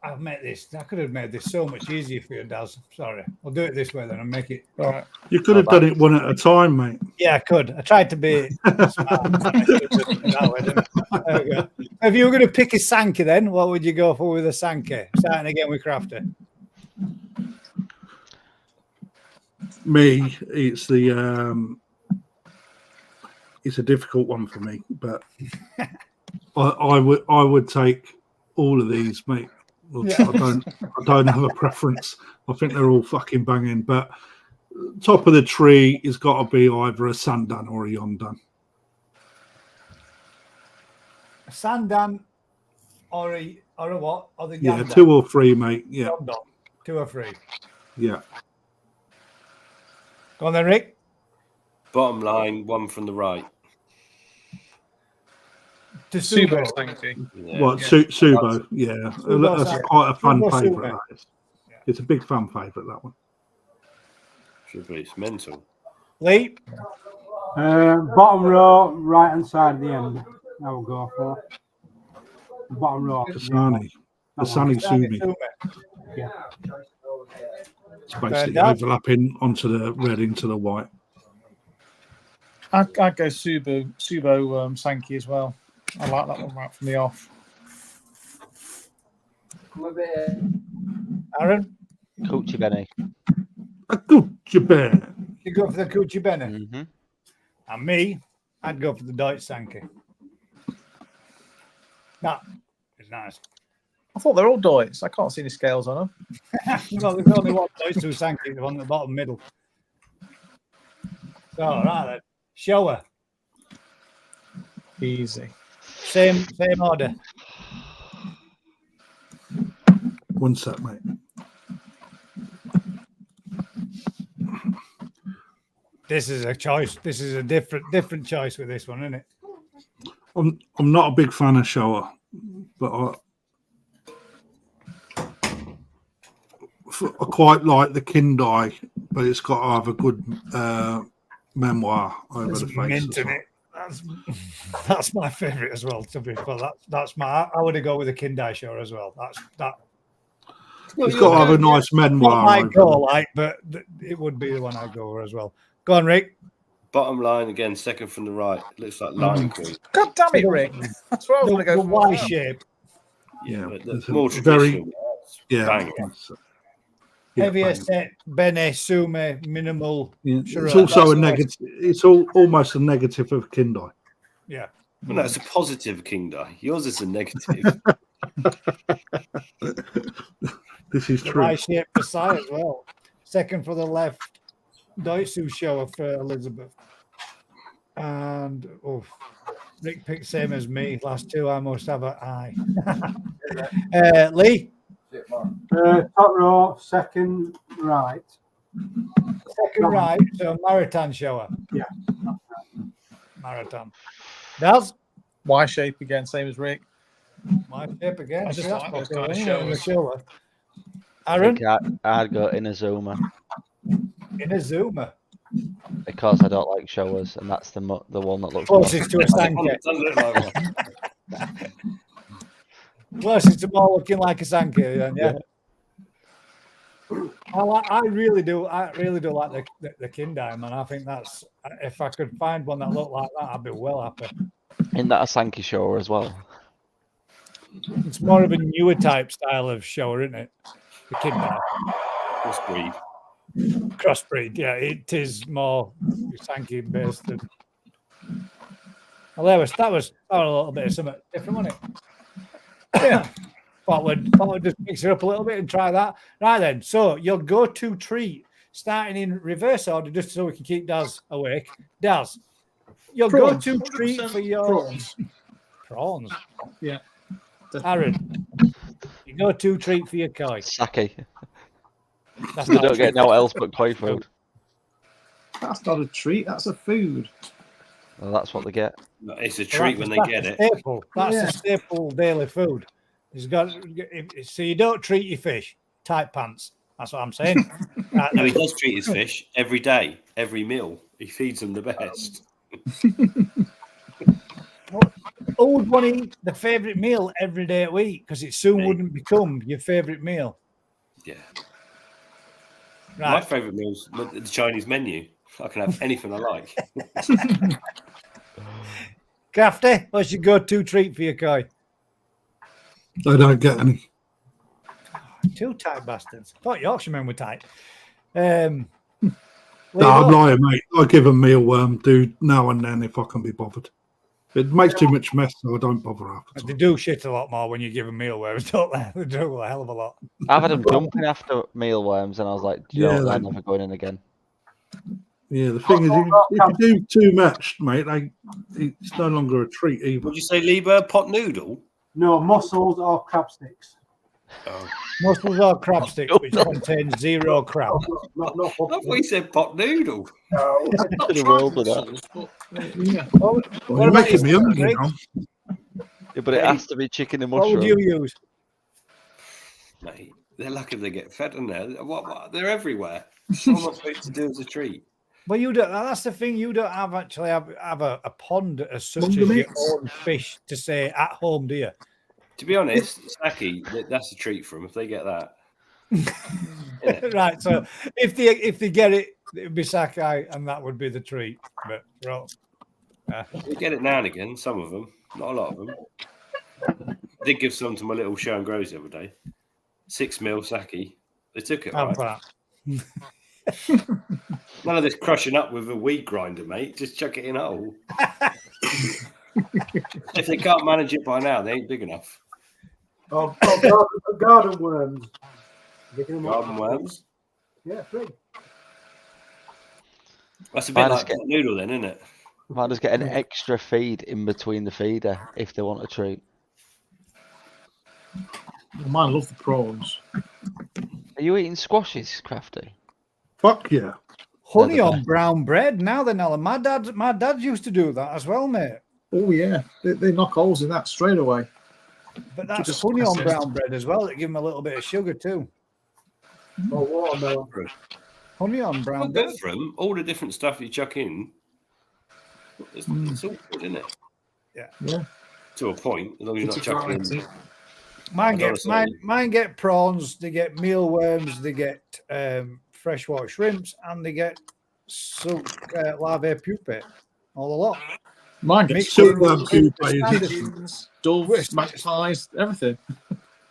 I've made this. I could have made this so much easier for you, Daz. Sorry, I'll do it this way then and make it. All right. You could have done it one at a time, mate. Yeah, I could. I tried to be smart. There we go. If you were going to pick a Sankey, then what would you go for with a Sankey? Starting again with Crafter. Me, it's a difficult one for me, but I would take all of these, mate. Yeah. I don't have a preference. I think they're all fucking banging, but top of the tree has got to be either a Sandan or a Yondan. A Sandan or a what? Or the Yeah, Yandan? 2 or 3, mate. Yeah. Yondan. 2 or 3. Yeah. Go on then, Rick. Bottom line, one from the right. Subo Sankey. Yeah. What, Subo? Yeah. Subo That's Sankey. quite a fan Subo favourite. Subo. That is. It's a big fan favourite, that one. Should be. It's mental. Lee. Bottom row, right hand side of the end. I will go for the bottom row. Kasani. Kasani Sumi. Yeah. It's basically overlapping onto the red into the white. I'd go Subo Sankey as well. I like that one right from the off. Aaron. Coochie Benny. A Coochie Benny. You go for the Coochie Benny. Mm-hmm. And me, I'd go for the Deutsch Sankey. That is nice. I thought they're all Deutsch. I can't see any scales on them. No, there's only one Deutsch to Sankey, the one at the bottom middle. So, right then. Shower. Easy. Same order. One sec, mate. This is a choice. This is a different choice with this one, isn't it? I'm not a big fan of Showa, but I quite like the Kindai, but it's got to have a good memoir over It's the face. mint in it. That's my favourite as well. To be fair, that's my. I would go with the Kindai show as well. That. It's got to have a nice memoir. I go but it would be the one I go for as well. Go on, Rick. Bottom line again, second from the right. Looks like lime cream. God damn it, Rick! That's what I was going to go The for. Y shape. Yeah, But it's the more a very traditional. Bang. Heavier set, Bene, Sume, minimal. Yeah. Sure, It's also that's a negative. It's almost a negative of Kindai. Yeah. Well, no, it's a positive King Die. Yours is a negative. This is The true. Y shape for Sai as well. Second for the left, Deutsu shower for Elizabeth. And Rick picked same as me. Last two, I must have an eye. Lee. Top row, second right. Second right, so Marathon shower. Yeah. Marathon. Daz? Y shape again, same as Rick. My shape again. I just See, like that's those kind of popular, shows. shower. I Aaron? think I'd go Inazuma In a Zuma. because I don't like showers, and that's the one that looks Closest to a Sankey. Closest to more looking like a Sankey, then, yeah. I really do like the Kindai, man. I think that's, if I could find one that looked like that, I'd be well happy. in that a Sankey shower as well. It's more of a newer type style of shower, isn't it? The Kindai. Crossbreed. Crossbreed, yeah. It is more Sankey based than. Well, that was a little bit of something different, wasn't it? Yeah. Thought we'd just mix it up a little bit and try that. Right then. So your go-to treat, starting in reverse order, just so we can keep Daz awake. Daz, your Prawns. go-to treat for your Prawns. prawns. Yeah. Aaron, your go-to treat for your koi. Sake. That's They not don't a get treat. no else but koi food. That's not a treat. That's a food. Well, that's what they get. It's a treat when they get it. Staple. That's a staple daily food. It's got so you don't treat your fish. Tight pants. That's what I'm saying. No, he does treat his fish every day, every meal. He feeds them the best. Who would want to eat the favourite meal every day a week? Because it soon wouldn't become your favourite meal. Yeah. Right. My favourite meal's the Chinese menu. I can have anything I like. Crafty, what's your go-to treat for your koi? They don't get any. Two tight bastards. Thought Yorkshiremen were tight. No, I'm lying, mate. I give them mealworm, do now and then if I can be bothered. It makes too much mess, so I don't bother after. They do shit a lot more when you give them mealworms, don't they? They do a hell of a lot. I've had them jumping after mealworms, and I was like, they're never going in again. Yeah, the thing is, if you do too much, mate, it's no longer a treat either. Would you say Lieber pot noodle? No, mussels or crab sticks. Oh. Mussels or crab sticks, which contain zero crab. Not I thought you said pot noodle. No. Could have rolled with that. Well, you're making me hungry now. Yeah, but it has to be chicken and What mushroom. would you use? Mate, they're lucky they get fed in there. What? They're everywhere. What am I supposed to do as a treat? Well, you don't. That's the thing. You don't have a pond as such as your own fish to say at home, do you? To be honest, Saki, that's a treat for them if they get that. Right. So if they get it, it would be Sakai, and that would be the treat. But We get it now and again. Some of them, not a lot of them. I did give some to my little show and grows the other day. 6 mil Saki. They took it. Right. None of this crushing up with a weed grinder, mate. Just chuck it in a hole. If they can't manage it by now, they ain't big enough. Garden worms. Garden worms? Yeah, 3. That's a bit like pot noodle then, isn't it? Might just get an extra feed in between the feeder if they want a treat. Mine love the prawns. Are you eating squashes, Crafty? Fuck yeah. honey on brown bread. Now then, Alan, my dad used to do that as well, mate. Oh yeah, they knock holes in that straight away. But that's honey on brown bread as well. They give them a little bit of sugar too. Or watermelon. Honey on brown bread. bread. From all the different stuff you chuck in, it's all good, isn't it? Yeah. To a point, as long as you're not chucking in. Mine get prawns, they get mealworms, they get freshwater shrimps, and they get silk larvae pupae. All a lot. Mine gets silkworm pupae, doves, magpies, everything.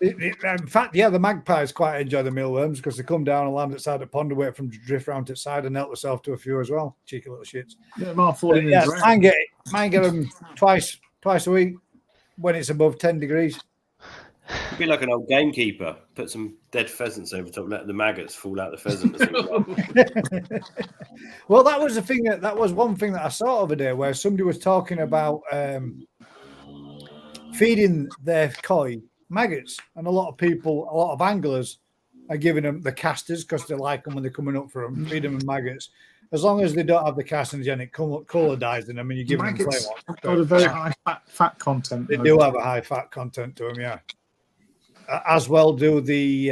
In fact, yeah, the magpies quite enjoy the mealworms because they come down and land outside the pond and wait for them to drift round to the side and help themselves to a few as well. Cheeky little shits. Yeah, mine falling in the ground. Mine get them twice a week when it's above 10 degrees. It'd be like an old gamekeeper. Put some dead pheasants over top, let the maggots fall out the pheasant. Well, that was the thing. That was one thing that I saw over there where somebody was talking about feeding their koi maggots, and a lot of anglers are giving them the casters because they like them when they're coming up for them. Feed them with maggots, as long as they don't have the carcinogenic colour dyes in them, and you give them maggots flame. Got a very high fat content. They do have a high fat content to them, yeah. As well do the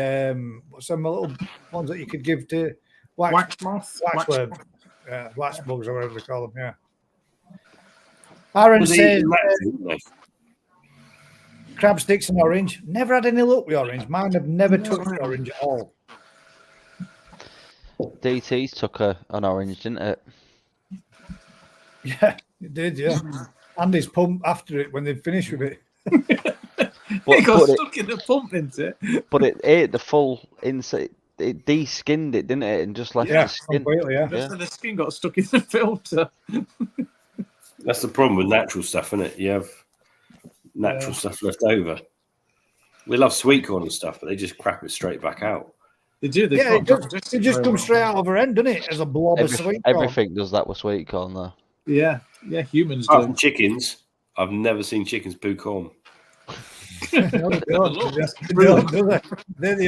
some little ones that you could give to wax bugs or whatever they call them. Yeah. Aaron says crab sticks and orange. Never had any luck with orange. Mine have never touched orange at all. DT's took an orange, didn't it? Yeah, it did. Yeah, and his pump after it when they finished with it. It got stuck in the pump, didn't it? But it ate the full inside. It de-skinned it, didn't it? And just left the skin. Completely, yeah. The skin got stuck in the filter. That's the problem with natural stuff, isn't it? You have natural stuff left over. We love sweet corn and stuff, but they just crap it straight back out. They do. It just comes straight out of her end, doesn't it? As a blob of sweet corn. Everything does that with sweet corn, though. Yeah, humans Apart do. from chickens, I've never seen chickens poo corn. They're the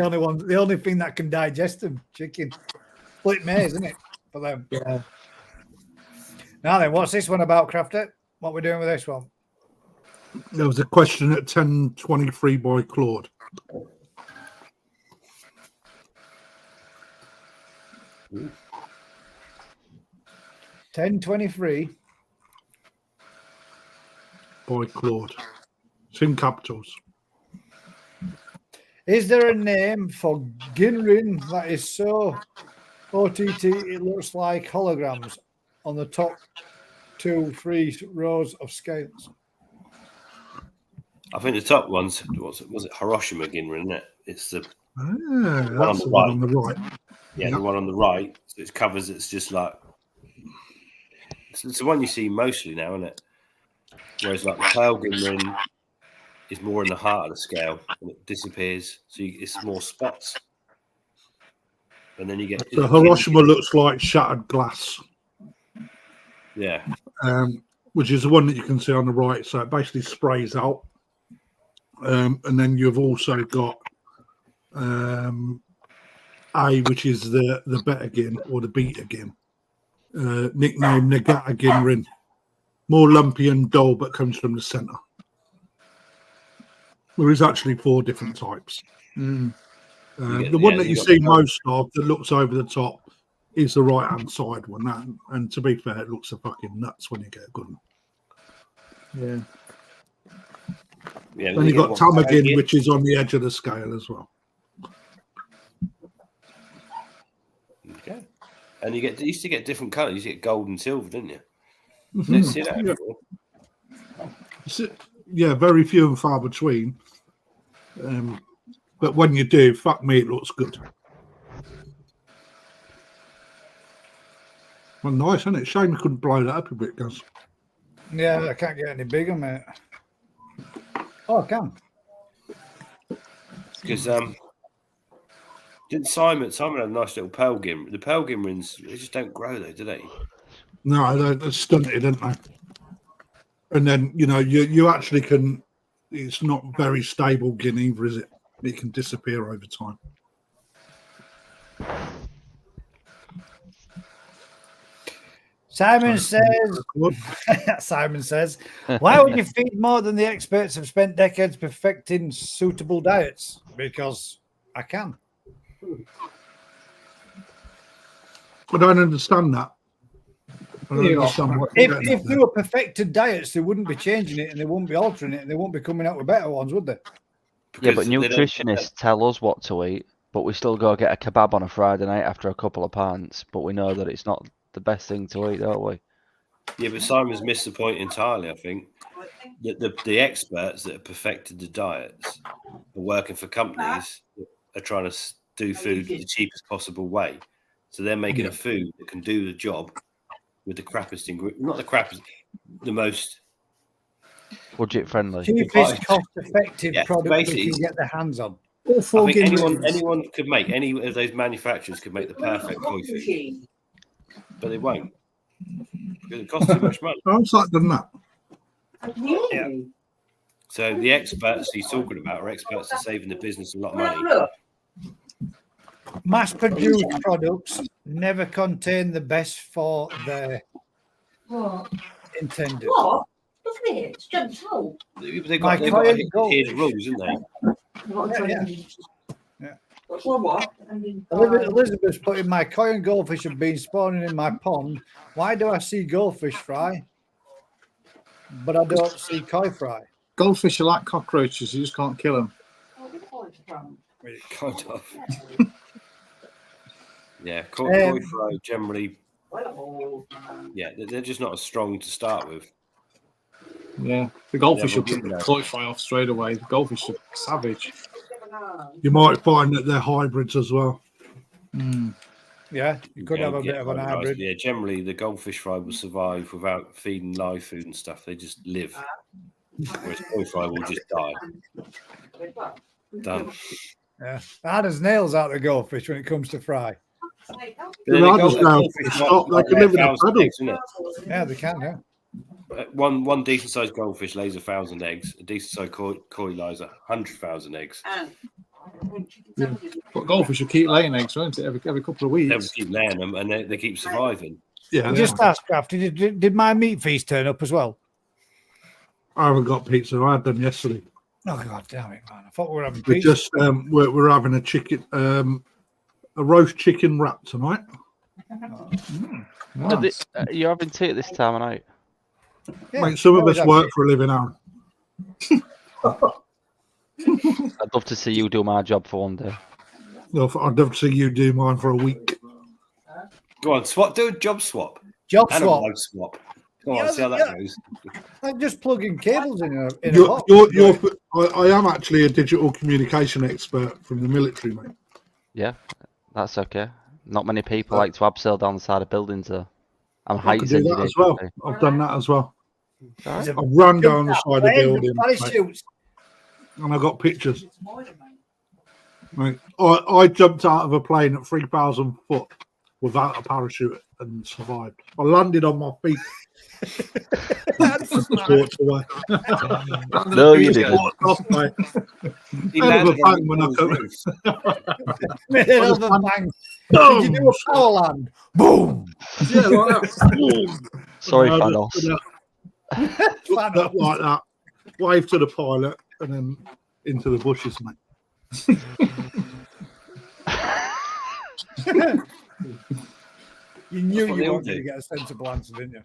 only ones. The only thing that can digest them, chicken. Split maize, isn't it, for them? Yeah. Now then, what's this one about, Crafter? What are we doing with this one? There was a question at 10:23 by Claude. Ooh. 10:23 by Claude. It's in capitals. Is there a name for Ginrin that is so OTT it looks like holograms on the top 2-3 rows of scales? I think the top one's was it Hiroshima Ginrin, isn't it? It's the that's the one on the right. Yeah, the one on the right. So it covers. It's just like it's the one you see mostly now, isn't it? Whereas like the pale Ginrin is more in the heart of the scale and it disappears, so it's more spots. And then you get so Hiroshima looks like shattered glass. Yeah. Which is the one that you can see on the right. So it basically sprays out. And then you've also got A, which is the beta gin or the beta gin. Nicknamed Nagata Ginrin. More lumpy and dull, but comes from the centre. There is actually 4 different types. The one that you see most of that looks over the top is the right-hand side one. And to be fair, it looks a fucking nuts when you get a good one. Yeah. Yeah, then you've got Tamagin, which is on the edge of the scale as well. Okay. And you used to get different colours. You used to get gold and silver, didn't you? Didn't see that before. Yeah, very few and far between. But when you do, fuck me, it looks good. Well, nice, isn't it? Shame you couldn't blow that up a bit, guys. Yeah, I can't get any bigger, mate. Oh, I can. Because didn't Simon had a nice little pale Ginrin. The pale Ginrins, they just don't grow though, do they? No, they're stunted, aren't they? And then, you actually can, it's not very stable gin either, is it? It can disappear over time. Simon says, why would you feed more than the experts have spent decades perfecting suitable diets? Because I can. I don't understand that. If they were perfected diets, they wouldn't be changing it and they wouldn't be altering it and they wouldn't be coming out with better ones, would they? Yeah, but nutritionists tell us what to eat, but we still go get a kebab on a Friday night after a couple of pints, but we know that it's not the best thing to eat, don't we? Yeah, but Simon's missed the point entirely, I think. The experts that have perfected the diets are working for companies that are trying to do food the cheapest possible way. So they're making a food that can do the job with the crappiest ingredient, not the crappiest, the most budget friendly, cheapest cost-effective product they can get their hands on. I think anyone could make, any of those manufacturers could make the perfect koi food, but they won't because it costs too much money. Sounds like done that. Yeah. So the experts he's talking about are experts in saving the business a lot of money. Mass-produced products never contain the best for their intended. What? Look at it. It's jumped out. They've got to adhere to the rules, haven't they? Yeah. What? Elizabeth's putting my koi and goldfish have been spawning in my pond. Why do I see goldfish fry, but I don't see koi fry? Goldfish are like cockroaches. You just can't kill them. Kind of. Yeah, koi fry generally. Yeah, they're just not as strong to start with. Yeah, the goldfish will get the koi fry off straight away. The goldfish are savage. You might find that they're hybrids as well. Yeah, you could have a bit of an hybrid. Yeah, generally the goldfish fry will survive without feeding live food and stuff. They just live. Whereas koi fry will just die. Done. Yeah, hard as nails out the goldfish when it comes to fry. Yeah, they can, yeah. One decent sized goldfish lays 1,000 eggs. A decent sized koi lays 100,000 eggs. Yeah. But goldfish will keep laying eggs, won't it? Every couple of weeks. They'll keep laying them and they keep surviving. Yeah, Just ask, Kraft, did my meat feast turn up as well? I haven't got pizza. I had them yesterday. Oh god damn it, man! I thought we were having We're pizza. just we're having a chicken, a roast chicken wrap tonight. Nice. You're having tea at this time of night? Yeah, Mate, some of always us have work tea. for a living, Aaron. I'd love to see you do my job for one day. Well, I'd love to see you do mine for a week. Go on, swap. Do a job swap. Job And swap. a load swap. Go on, Yeah, see how that yeah. goes. I'm just plugging cables in a You're, box. I am actually a digital communication expert from the military, mate. Yeah, that's okay. Not many people like to abseil down the side of buildings, though. I'm a I could heights do that engineer. as well. I've done that as well. Alright. I've run down the side of Planes and buildings, mate, parachutes. and I got pictures. Mate, I jumped out of a plane at 3,000 foot without a parachute and survived. I landed on my feet. That's Just walked away. No, you didn't. Walked off, mate. He Hell of a landed bang on when I the come. roof. made I of just a bang. Did you do Boom! a power land? Boom. Yeah, like that. Boom! Sorry, And I Thanos. just looked up like that, waved to the pilot, and then into the bushes, mate. You knew That's what you they all weren't going to do. get a sensible answer, didn't you?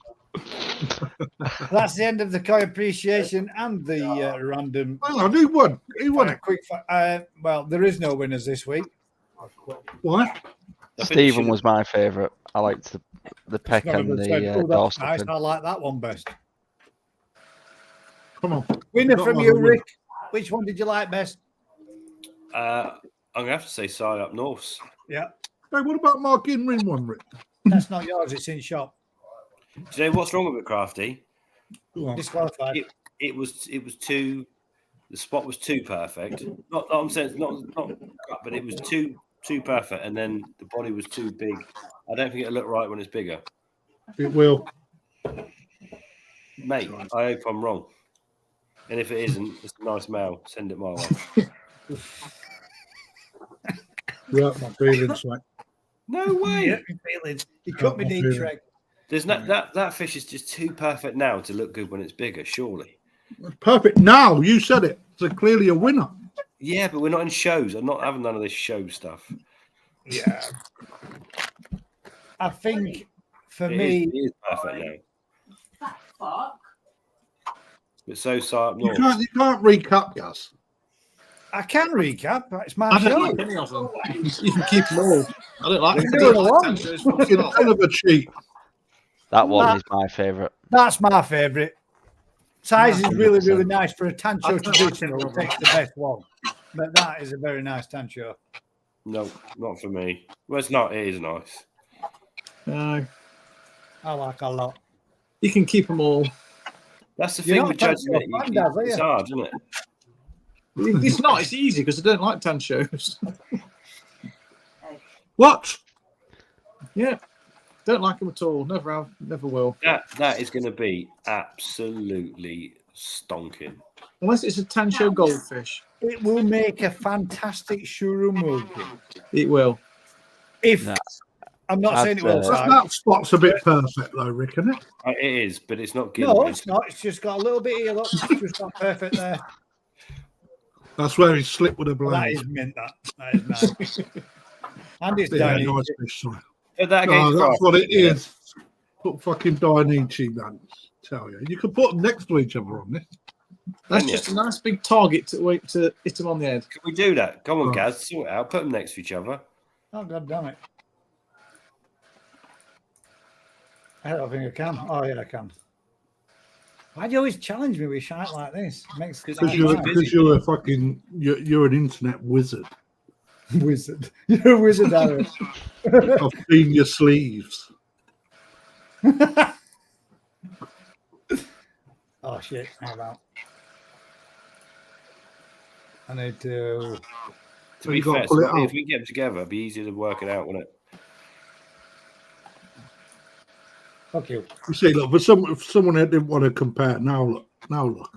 That's the end of the koi appreciation and the random. Hang on, who won? Who won it? Well, there is no winners this week. Why? Stephen was my favourite. I liked the peck None of and us said, the "Oh, door that's nice. stuffing. I like that one best. Come on. Winner Got from one you, of them. Rick. Which one did you like best? I'm going to have to say side up north. Yeah, Hey, what about Mark Inring one, Rick? that's not yours. It's in shop. Do you know what's wrong with it, Crafty? Go on. Disqualified. It was too. The spot was too perfect. Not I'm saying not, but it was too perfect, and then the body was too big. I don't think it'll look right when it's bigger, It will. mate. I hope I'm wrong. And if it isn't, it's a nice mail. Send it my way. You hurt my feelings, mate. No way. Yeah, my feelings. You cut me deep, Shrek. There's no, that fish is just too perfect now to look good when it's bigger. Surely. It's perfect now. You said it. It's clearly a winner. Yeah, but we're not in shows. I'm not having none of this show stuff. Yeah. I think for It me, is perfect now. Fuck. But so side up You north. can't recap, Gus. I can recap. It's my I don't show. like any of them. You can keep them all. I don't like. You I do don't it like alone. Tanger's full Fucking stop. hell of a cheat. That one is my favourite. That's my favourite. Size is really, 100%. really nice for a tancho I don't like traditional. it. It takes the best one. But that is a very nice tancho. No, not for me. Well, it's not. It is nice. No, I like a lot. you can keep them all. That's the You're thing not with tancho judging it. fan, Daz, are It's you? hard, isn't it? It's not. It's easy because I don't like tan shows. What? Yeah, don't like them at all. Never have. Never will. That is going to be absolutely stonking. Unless it's a tan show goldfish, It will make a fantastic shurumugi. it will. If Nah. I'm not saying it will. That's, Si. That spot's a bit perfect, though, Rick, isn't it? It is, but it's not good. No, it's not. It's just got a little bit here. Look, it's just not perfect there. That's where he slipped with a That blade. is mint. That is nice. And it's Yeah, down. nice fish, sorry. Put that No, against that's Croft. what it is. Put fucking Dainichi, man. Tell you. You could put them next to each other on this. That's Can just a nice big target to wait to hit them on the head. Can we do that? Come on, Oh. Gaz, sort it out. Put them next to each other. Oh, God damn it. I don't think I can. Oh, yeah, I can. Why do you always challenge me with shit like this? Makes Because Because you're life you're a fucking you're an internet wizard. wizard. You're a wizard, Aaron. I've seen your sleeves. Oh, shit. How about? I need to. To be You gotta fair, pull it Scotty, out. if we get them together, it'd be easier to work it out, wouldn't it? Fuck you. You see, look, for someone that didn't want to compare, now look.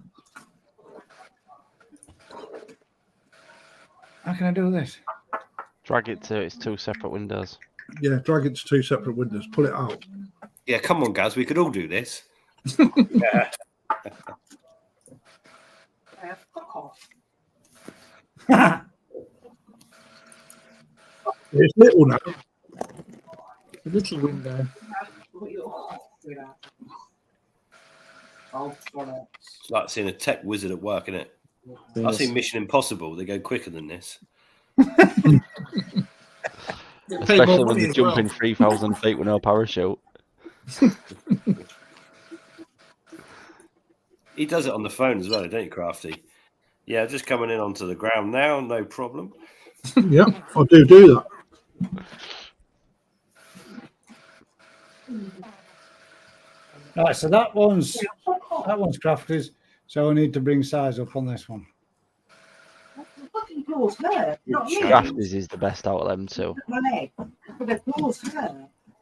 How can I do this? Drag it to its two separate windows. Yeah, drag it to two separate windows. Pull it out. Yeah, come on, Gaz. We could all do this. Yeah. Fuck off. It's little now. A little window. It's like seeing a tech wizard at work, isn't it? I've seen Mission Impossible. They go quicker than this. Especially when you're jumping 3,000 feet with no parachute. He does it on the phone as well, don't you, Crafty? Yeah, just coming in onto the ground now, no problem. Yeah, I do that. Right, so that one's crafted. So we need to bring size up on this one. Fucking claws hurt. Not you. Crafties is the best out of them two. My leg. But the claws hurt.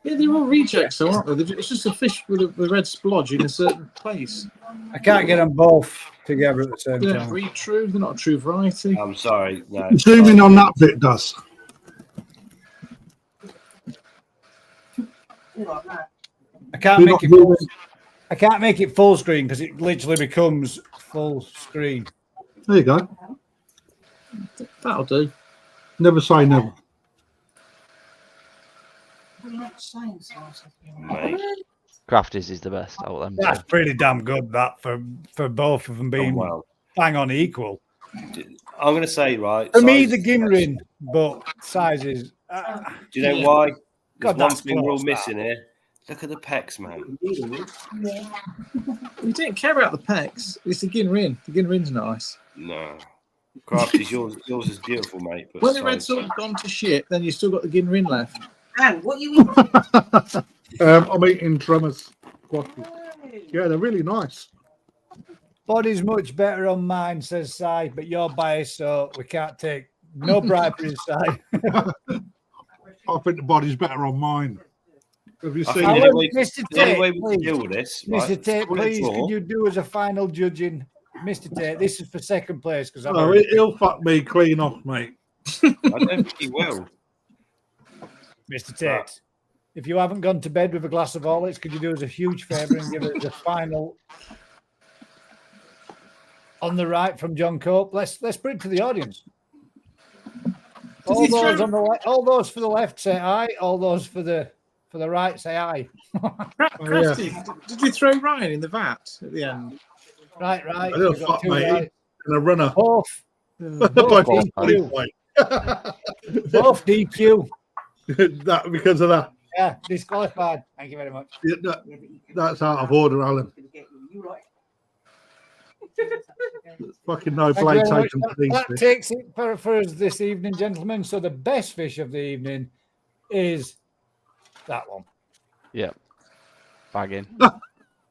Yeah, they're all rejects, though, aren't they? It's just a fish with a red splodge in a certain place. I can't get them both together at the same They're time. not true. They're not a true variety. I'm sorry. No. Zoom in on that bit, does. I can't make it full screen because it literally becomes full screen. There you go. That'll do. Never say never. Mate. Crafties is the best out of them That's two. pretty damn good. That for both of them being well. bang on equal. I'm going to say, right. For me, size- the Ginrin, but sizes. Do you know why? There's God, one that's thing we're all close, missing here. Look at the pecs, man. We didn't care about the pecs. It's the Ginrin. The Ginrin's nice. No. Crafty's yours is beautiful, mate. But When the red size- sort of gone to shit, then you still got the Ginrin left. And what you eat? I'm eating drummers. Yeah, they're really nice. Body's much better on mine, says Si, but you're biased, so we can't take no bribery, Si. I think the body's better on mine. Have you I seen think it? the only way- Mr. the only Tate, way we can please. deal with this, Mr. right? Tate, Pull it please, through. could you do as a final judging? Mr. Tate, this is for second place because Oh, he'll fuck me clean off, mate. I don't think he will. Mr. Tate, if you haven't gone to bed with a glass of Horlicks, could you do us a huge favour and give it the final on the right from John Cope? Let's put it to the audience. All those on the all those for the left say aye. All those for the right say aye. Crafty, did you throw Ryan in the vat at the end? Right. He'll We've got fuck two me. right. And a runner. Both By DQ. Both DQ. That because of that. Yeah, disqualified. Thank you very much. Yeah, that's out of order, Alan. Fucking no Thank you blade very much. taken for these That fish. takes it for us this evening, gentlemen. So the best fish of the evening is that one. Yeah. Bagging.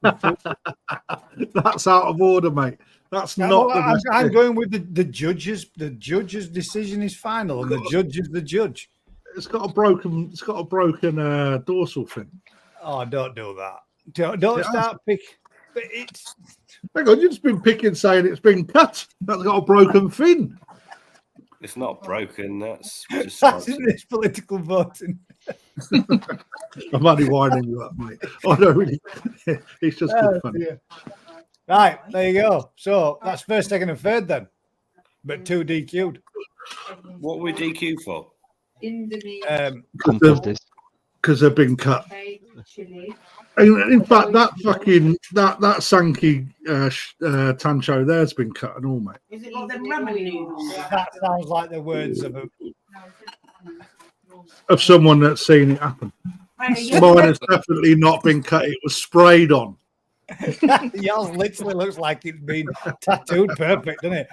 That's out of order, mate. That's Yeah, not well, the best I'm fish. going with the judges. The judge's decision is final, and the judge is the judge. It's got a broken dorsal fin. Oh, don't do that. Don't It start pick. But it's Hang on, you've just been picking saying it's been cut. That's got a broken fin. It's not broken. That's just that's in this political voting. I'm only winding you up, mate. I don't really. It's just good fun. Dear. Right, there you go. So that's first, second, and third then, but 2 DQ'd. What we DQ for? Because they've been cut. In fact, that Sankey Tancho there's been cut and all, mate. Is it like the ramen noodles? That sounds like the words of Of someone that's seen it happen. Mine has definitely not been cut. It was sprayed on. Yours literally looks like it's been tattooed perfect, doesn't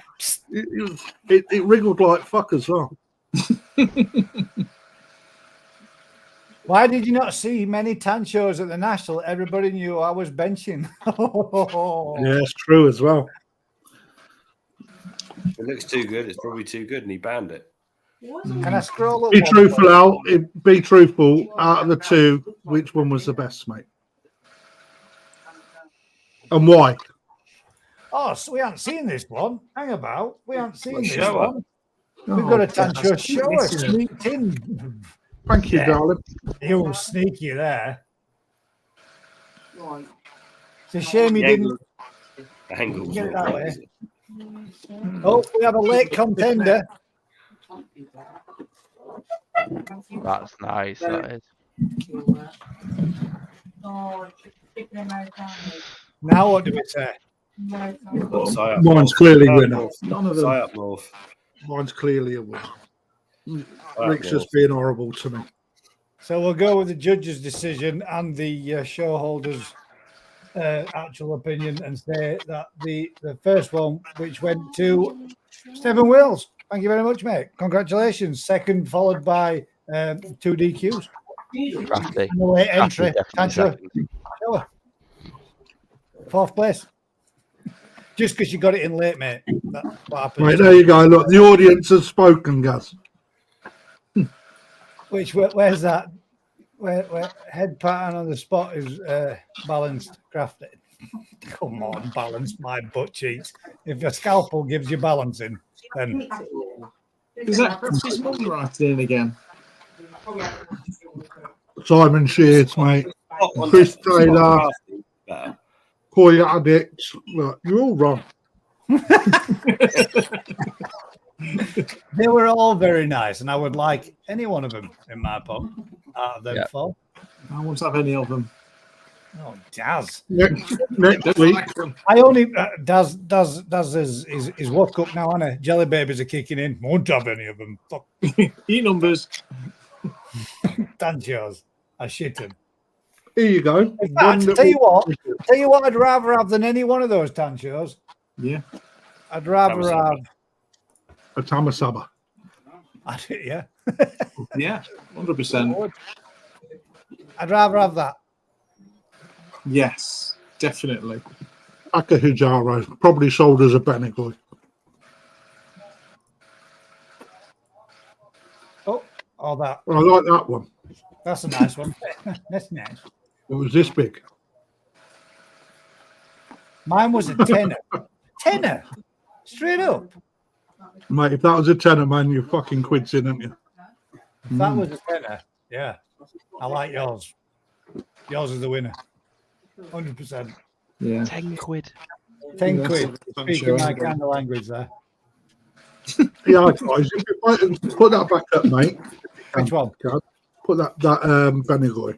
it? It wriggled like fuck as well. Why did you not see many Tanchos at the National? Everybody knew I was benching. Yeah, it's true as well. It looks too good. It's probably too good, and he banned it. Can I scroll up? Be truthful, Al. Be truthful. Out of the two, which one was the best, mate? And why? Oh, so we haven't seen this one. Hang about. We haven't seen Well, this show one. We've got a Tancho that's shower missing it. sneaked in. Thank you, Yeah. darling. You sneaky there. It's a shame you didn't The angle's get it not that right, way. is it? Oh, we have a late contender. That's nice. That is. Now what do we say? Sigh up Mine's north. clearly Sigh up winner. north. None of Sigh them. up north. Mine's clearly a winner. Sigh Rick's up just north. being horrible to me. So we'll go with the judge's decision and the show holders' actual opinion and say that the first one, which went to Stephen Wills. Thank you very much, mate. Congratulations. Second, followed by 2 DQs. Crafty. And the late entry, Crafty definitely Tantra. second. Shower. 4th place. Just because you got it in late, mate. That's what happened. Right, there you go. Look, the audience has spoken, Gaz. Where's that? Where head pattern on the spot is balanced, crafted. Come on, balance my butt cheeks. If your scalpel gives you balancing, then Is that Crafty's mum writing in again? Simon Shears, mate. Oh, Chris Taylor. Better. Koi Addicts. Look, you're all wrong. they were all very nice, and I would like any one of them in my pot out of them Yeah. 4. I won't have any of them. Oh, Daz. Next Don't week, like them. I only Daz is woke up now, Anna. Jelly babies are kicking in. Won't have any of them. Fuck, Eat numbers. dance yours. I shit him. here you go. In fact, tell you what I'd rather have than any one of those tanchos. Yeah. I'd rather Tamasaba. have. A Tamasaba. Yeah. Yeah. 100%. I'd rather have that. Yes. Definitely. Akahijaro. Probably sold as a Benigoi. All that. I like that one. That's a nice one. That's nice. It was this big. Mine was a tenner. Tenner. Straight up. Mate, if that was a tenner, man, you're fucking quids in, aren't you? If that was a tenner, yeah. I like yours. Yours is the winner. 100%. Yeah. 10 quid. 10 quid. I'm Speaking sure. my kind of language there. Yeah, guys, if you put that back up, mate. Which one? Put that Benigoi.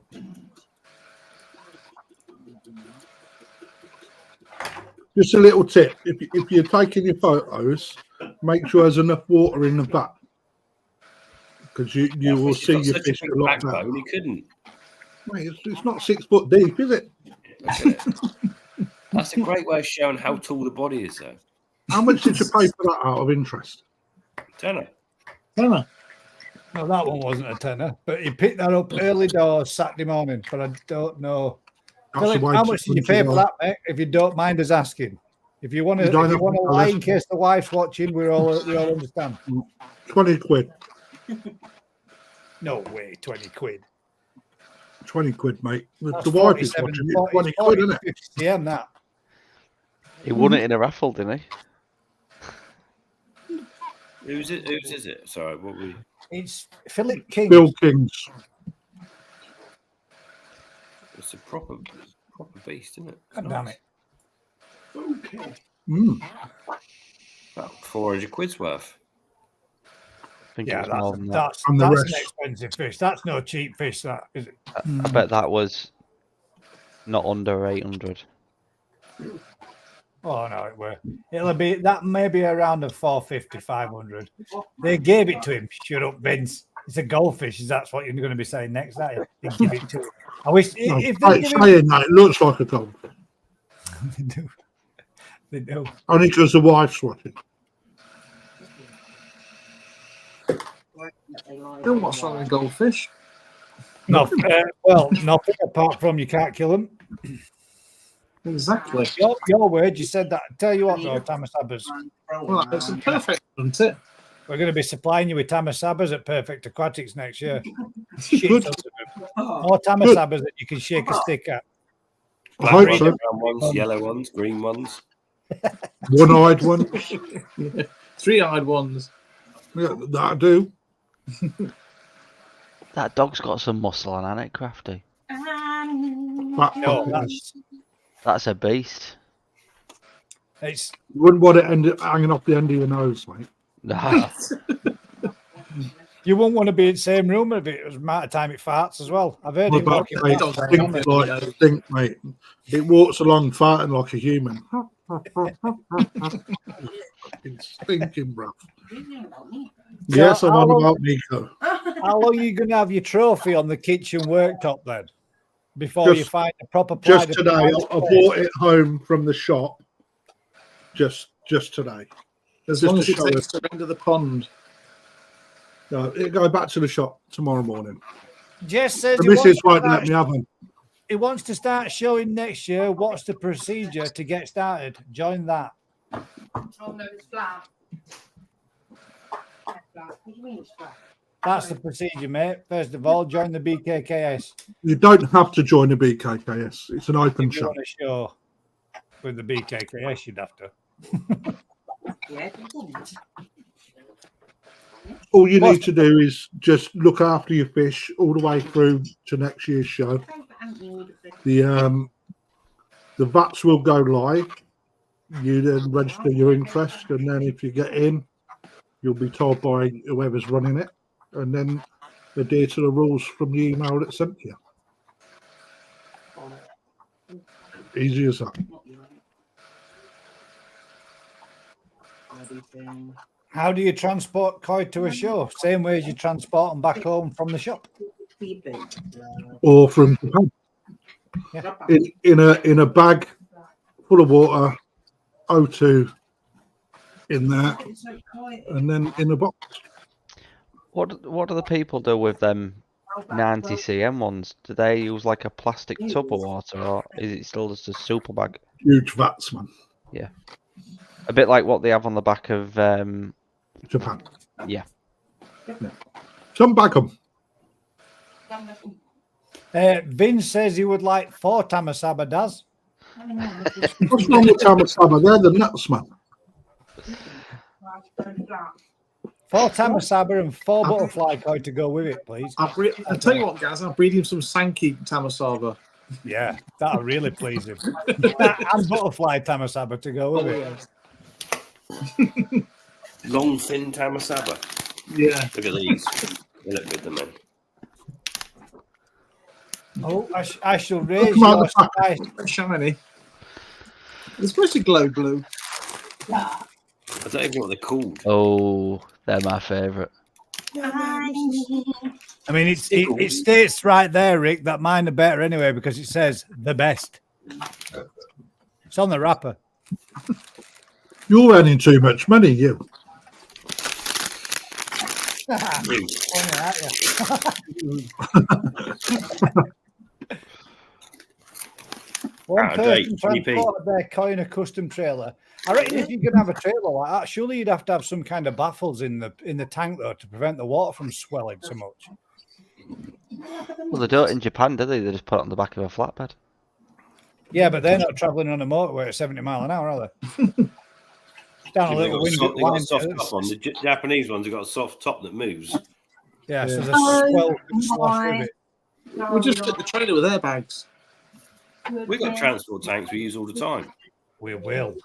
Just a little tip: if you're taking your photos, make sure there's enough water in the vat, because you will see your fish a lot better. Backbone, he couldn't. Mate, it's not 6 foot deep, is it? Look at it. That's a great way of showing how tall the body is, though. How much did you pay for that out of interest? Tenner. Tenner. No, that one wasn't a tenner, but he picked that up early doors Saturday morning, but I don't know. That's Philip, the way how to much did you punch pay it for out. that, mate? If you don't mind us asking. If you want to You don't have to lie tell in us. case the wife's watching, we all understand. 20 quid. No way, 20 quid. 20 quid, mate. That's The wife is 47, watching it. 40, 20 quid, isn't it? 50 cm that. He won it in a raffle, didn't he? Whose is it? Sorry, what we? It's Philip King. Bill King's. It's a proper beast, isn't it? God damn it. Mm. About 400 quid's worth. I think it Yeah, was more than that. that's And the an rest. expensive fish. That's no cheap fish, that is it? I bet that was not under 800. Oh no, it were. It'll be that maybe around the 450, 500. They gave it to him. Shut up, Vince. It's a goldfish. That's what you're going to be saying next, aren't you? They give it to him. I wish No, if they give him, saying that, it looks like a gold. they do. They do. Only because the wife's watching. Don't what's wrong with goldfish? No, well, nothing apart from you can't kill them. Exactly. Your word, you said that. Tell you what, though, Tamasabas, Well, it's perfect, isn't it? we're going to be supplying you with Tamasabas at Perfect Aquatics next year. Shit Good. tons of them. More Tamasabas that you can shake a stick at. I hope so. Brown ones, yellow ones, green ones. One-eyed one. Yeah. 3-eyed ones. Yeah, that I do. That dog's got some muscle on it, Crafty. Fat No, fuckers. That's a beast. it's You wouldn't want it hanging off the end of your nose, mate. No. you wouldn't want to be in the same room if it was amount of time it farts as well. I've heard What him about walking mate? past. Stink like stink, mate. It walks along farting like a human. Fucking stinking, bruv. Yes, I'm on about Nico. How long are you going to have your trophy on the kitchen worktop then? Before you Just- find a proper Just private today, I space? bought it home from the shop. Just today. As Just long to as it show takes to the end of the pond. No, it go back to the shop tomorrow morning. Jess says The he wants, missus to won't let start, me have them. he wants to start showing next year what's the procedure to get started. Join that. Oh no, it's flat. Flat. What do you mean it's flat? That's the procedure, mate. First of all, join the BKKS. You don't have to join the BKKS. It's an open If you shop. want to show with the BKKS, you'd have to. Yeah, it doesn't. All you need to do is just look after your fish all the way through to next year's show. The vats will go live. You then register your interest, and then if you get in, you'll be told by whoever's running it, and then adhere to the rules from the email that's sent to you. Easy as that. How do you transport koi to a show? Same way as you transport them back home from the shop. Or from Japan. Yeah. In a bag full of water, O2 in there, and then in a box. What do the people do with them 90 cm ones? Do they use like a plastic tub of water, or is it still just a super bag? Huge vats, man. Yeah. A bit like what they have on the back of Japan. Yeah. Some bag them. Vince says he would like 4 tamasaba does. What's wrong with tamasaba? They're the nuts, man. 4 tamasaba and 4 butterfly koi to go with it, please. I'll tell you what, guys, I'll breed him some Sankey tamasaba. Yeah, that'll really please him. That and butterfly tamasaba to go with it. Long, thin tamasaba. Yeah. Look at these. They look good, don't they? Oh, I shall raise Come on, your the spice. shiny. It's supposed to glow blue. I don't even know what they're called. Oh, they're my favourite. I mean, it states right there, Rick, that mine are better anyway because it says the best. It's on the wrapper. You're earning too much money, you. Funny, aren't you? One person transported their koi in a custom trailer. I reckon if you're going to have a trailer like that, surely you'd have to have some kind of baffles in the tank though to prevent the water from swelling so much. Well, they do it in Japan, do they? They just put it on the back of a flatbed. Yeah, but they're not travelling on a motorway at 70 miles an hour, are they? Down a little window. They've got a soft top on. The Japanese ones have got a soft top that moves. Yeah, so the swell can slosh with it. We'll just fit the trailer with airbags. We've got transport tanks we use all the time. We will.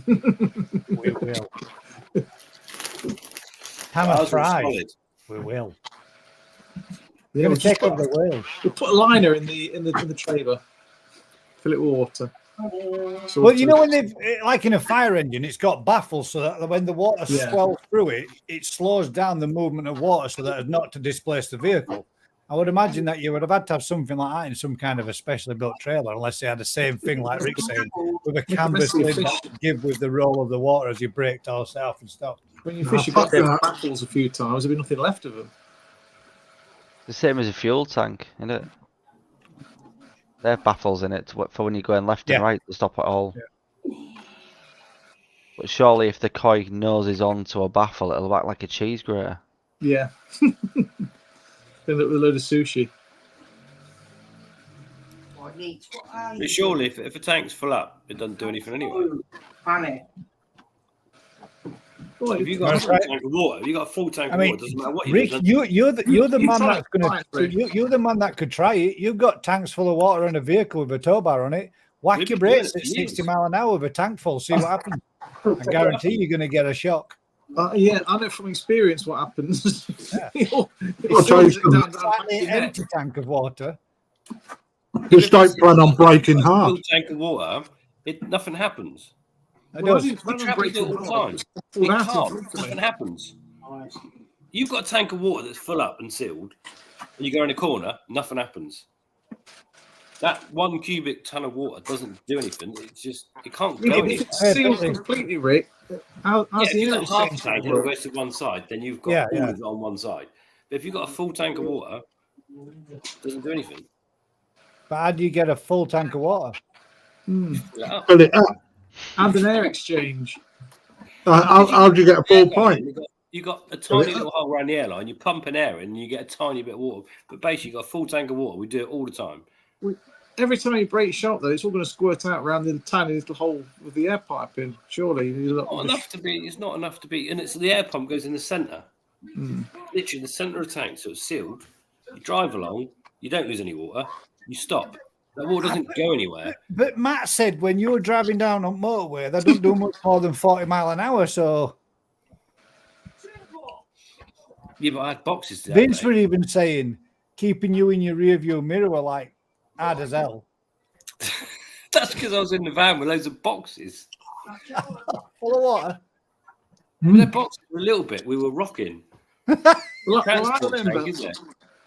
We will. Hammer fry. We will. We're going to take over the world. We'll put a liner in the trailer. Fill it with water. Well, you know when they've like in a fire engine, it's got baffles so that when the water swells through it, it slows down the movement of water so that as not to displace the vehicle. I would imagine that you would have had to have something like that in some kind of a specially built trailer, unless they had the same thing like Rick saying, with a canvas lid that would give with the roll of the water as you braked or set and stop. When you fish, you've got them baffles a few times. There'll be nothing left of them. The same as a fuel tank, isn't it? They have baffles in it for when you're going left and right to stop it all. Yeah. But surely if the koi noses onto a baffle, it'll act like a cheese grater. Yeah. Fill it with a load of sushi. But surely if a tank's full up, it doesn't do anything anyway. If you've got a full tank of water, if you've got a full tank of water, it doesn't matter what you Rick, do. you're the man try that's going it, Rick. to. You're the man that could try it. You've got tanks full of water and a vehicle with a tow bar on it. Whack We've your been doing brakes it at for 60 years. mile an hour with a tank full. See what happens. I guarantee you're going to get a shock. Yeah, I know from experience what happens. Yeah. It's always down, Slightly empty tank of water. Just don't plan on breaking A full half. tank of water, nothing happens. It Well, I does. didn't plan on Traffic breaking all the half. time. Fall It out in can't. front of me. Nothing happens. You've got a tank of water that's full up and sealed, and you go in a corner, nothing happens. That 1 cubic ton of water doesn't do anything. It can't go If anywhere. it's sealed completely, Rick, how's Yeah, if the you've air got half exchange tank and going it to work? goes to one side, then you've got Yeah, all yeah. of it on one side. But if you've got a full tank of water, it doesn't do anything. But how do you get a full tank of water? Fill it up. Fill it up. And an air exchange. How do you get a full pint? You've got a tiny little hole around the airline, you pump an air in and you get a tiny bit of water. But basically, you've got a full tank of water. We do it all the time. Every time you break shot, though, it's all going to squirt out around the tiny little hole with the air pipe in. Surely, It's not enough to be, and it's the air pump goes in the centre, literally in the centre of the tank, so it's sealed. You drive along, you don't lose any water, you stop. That water doesn't go anywhere. But Matt said when you were driving down on motorway, they don't do much more than 40 mile an hour. So Yeah, but I had boxes today. Vince were even saying keeping you in your rear view mirror were like hard as hell. That's because I was in the van with loads of boxes. Full of water. But the boxes were a little bit. We were rocking. Well, I Transport remember tank, isn't it?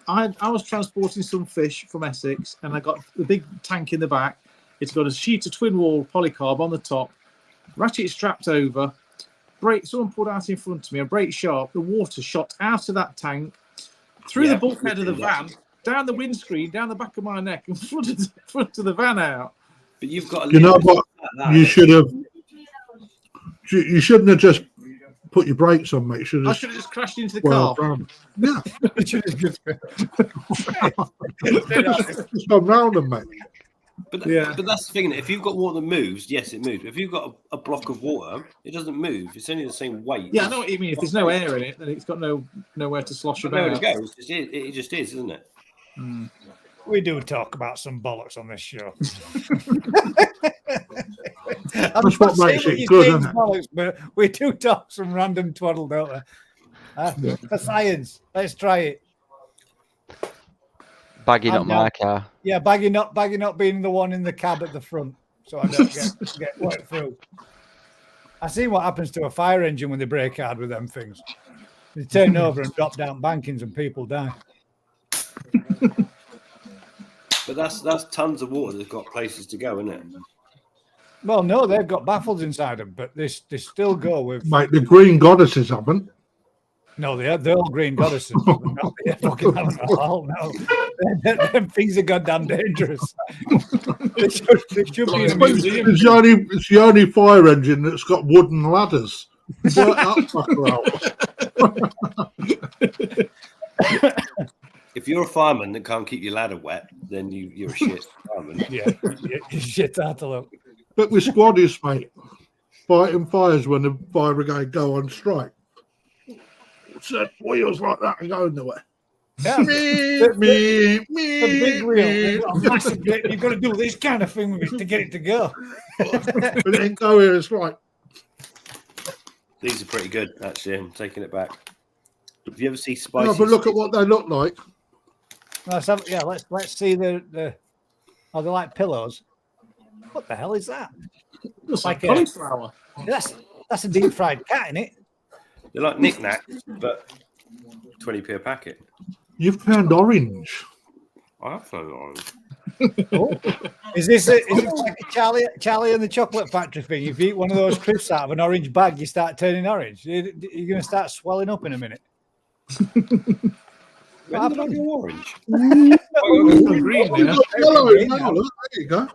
I was transporting some fish from Essex, and I got the big tank in the back. It's got a sheet of twin wall polycarb on the top, ratchet strapped over. Someone pulled out in front of me, a brake sharp. The water shot out of that tank, through the bulkhead of the van, down the windscreen, down the back of my neck, and flooded the front of the van out. But you've got. You know what? You should have. You shouldn't have just put your brakes on, mate. I should have just crashed into the car. Yeah. Just gone round them, mate. But that's the thing. If you've got water that moves, yes, it moves. If you've got a block of water, it doesn't move. It's only the same weight. Yeah, I know what you mean. If there's no air in it, then it's got nowhere to slosh Nowhere about. to go. It just is, isn't it? We do talk about some bollocks on this show. That's what makes it good, isn't it? Bollocks, but we do talk some random twaddle, don't we? For science, let's try it. Bagging up my car. Yeah, bagging up being the one in the cab at the front, so I don't get wet through. I see what happens to a fire engine when they break hard with them things. They turn over and drop down bankings and people die. But that's tons of water that's got places to go, isn't it? Well, no, they've got baffles inside them, but they still go with. Mate, the green goddesses haven't. No, they're all green goddesses. But not the fucking alcohol, no. Them things are goddamn dangerous. they should be in a museum. It's the only fire engine that's got wooden ladders. Work that fucker out. If you're a fireman that can't keep your ladder wet, then you're a shit fireman. Yeah, you're shit out of luck. But with squaddies, mate, fighting fires when the fire brigade go on strike. Set wheels like that and go nowhere. Yeah. The big wheel. You've got to do this kind of thing with it to get it to go. But it ain't go here, it's right. These are pretty good, actually. I'm taking it back. Have you ever seen spicy? No, but look at what they look like. Let's see the. Oh, they're like pillows. What the hell is that? Looks like like cauliflower. That's a deep fried cat, isn't it? They're like knickknacks, but 20p a packet. You've found orange. I have found orange. Oh. Is this like a Charlie and the Chocolate Factory thing? If you eat one of those crisps out of an orange bag, you start turning orange. You're going to start swelling up in a minute. When did I go orange? Green now. Yellow, there you go.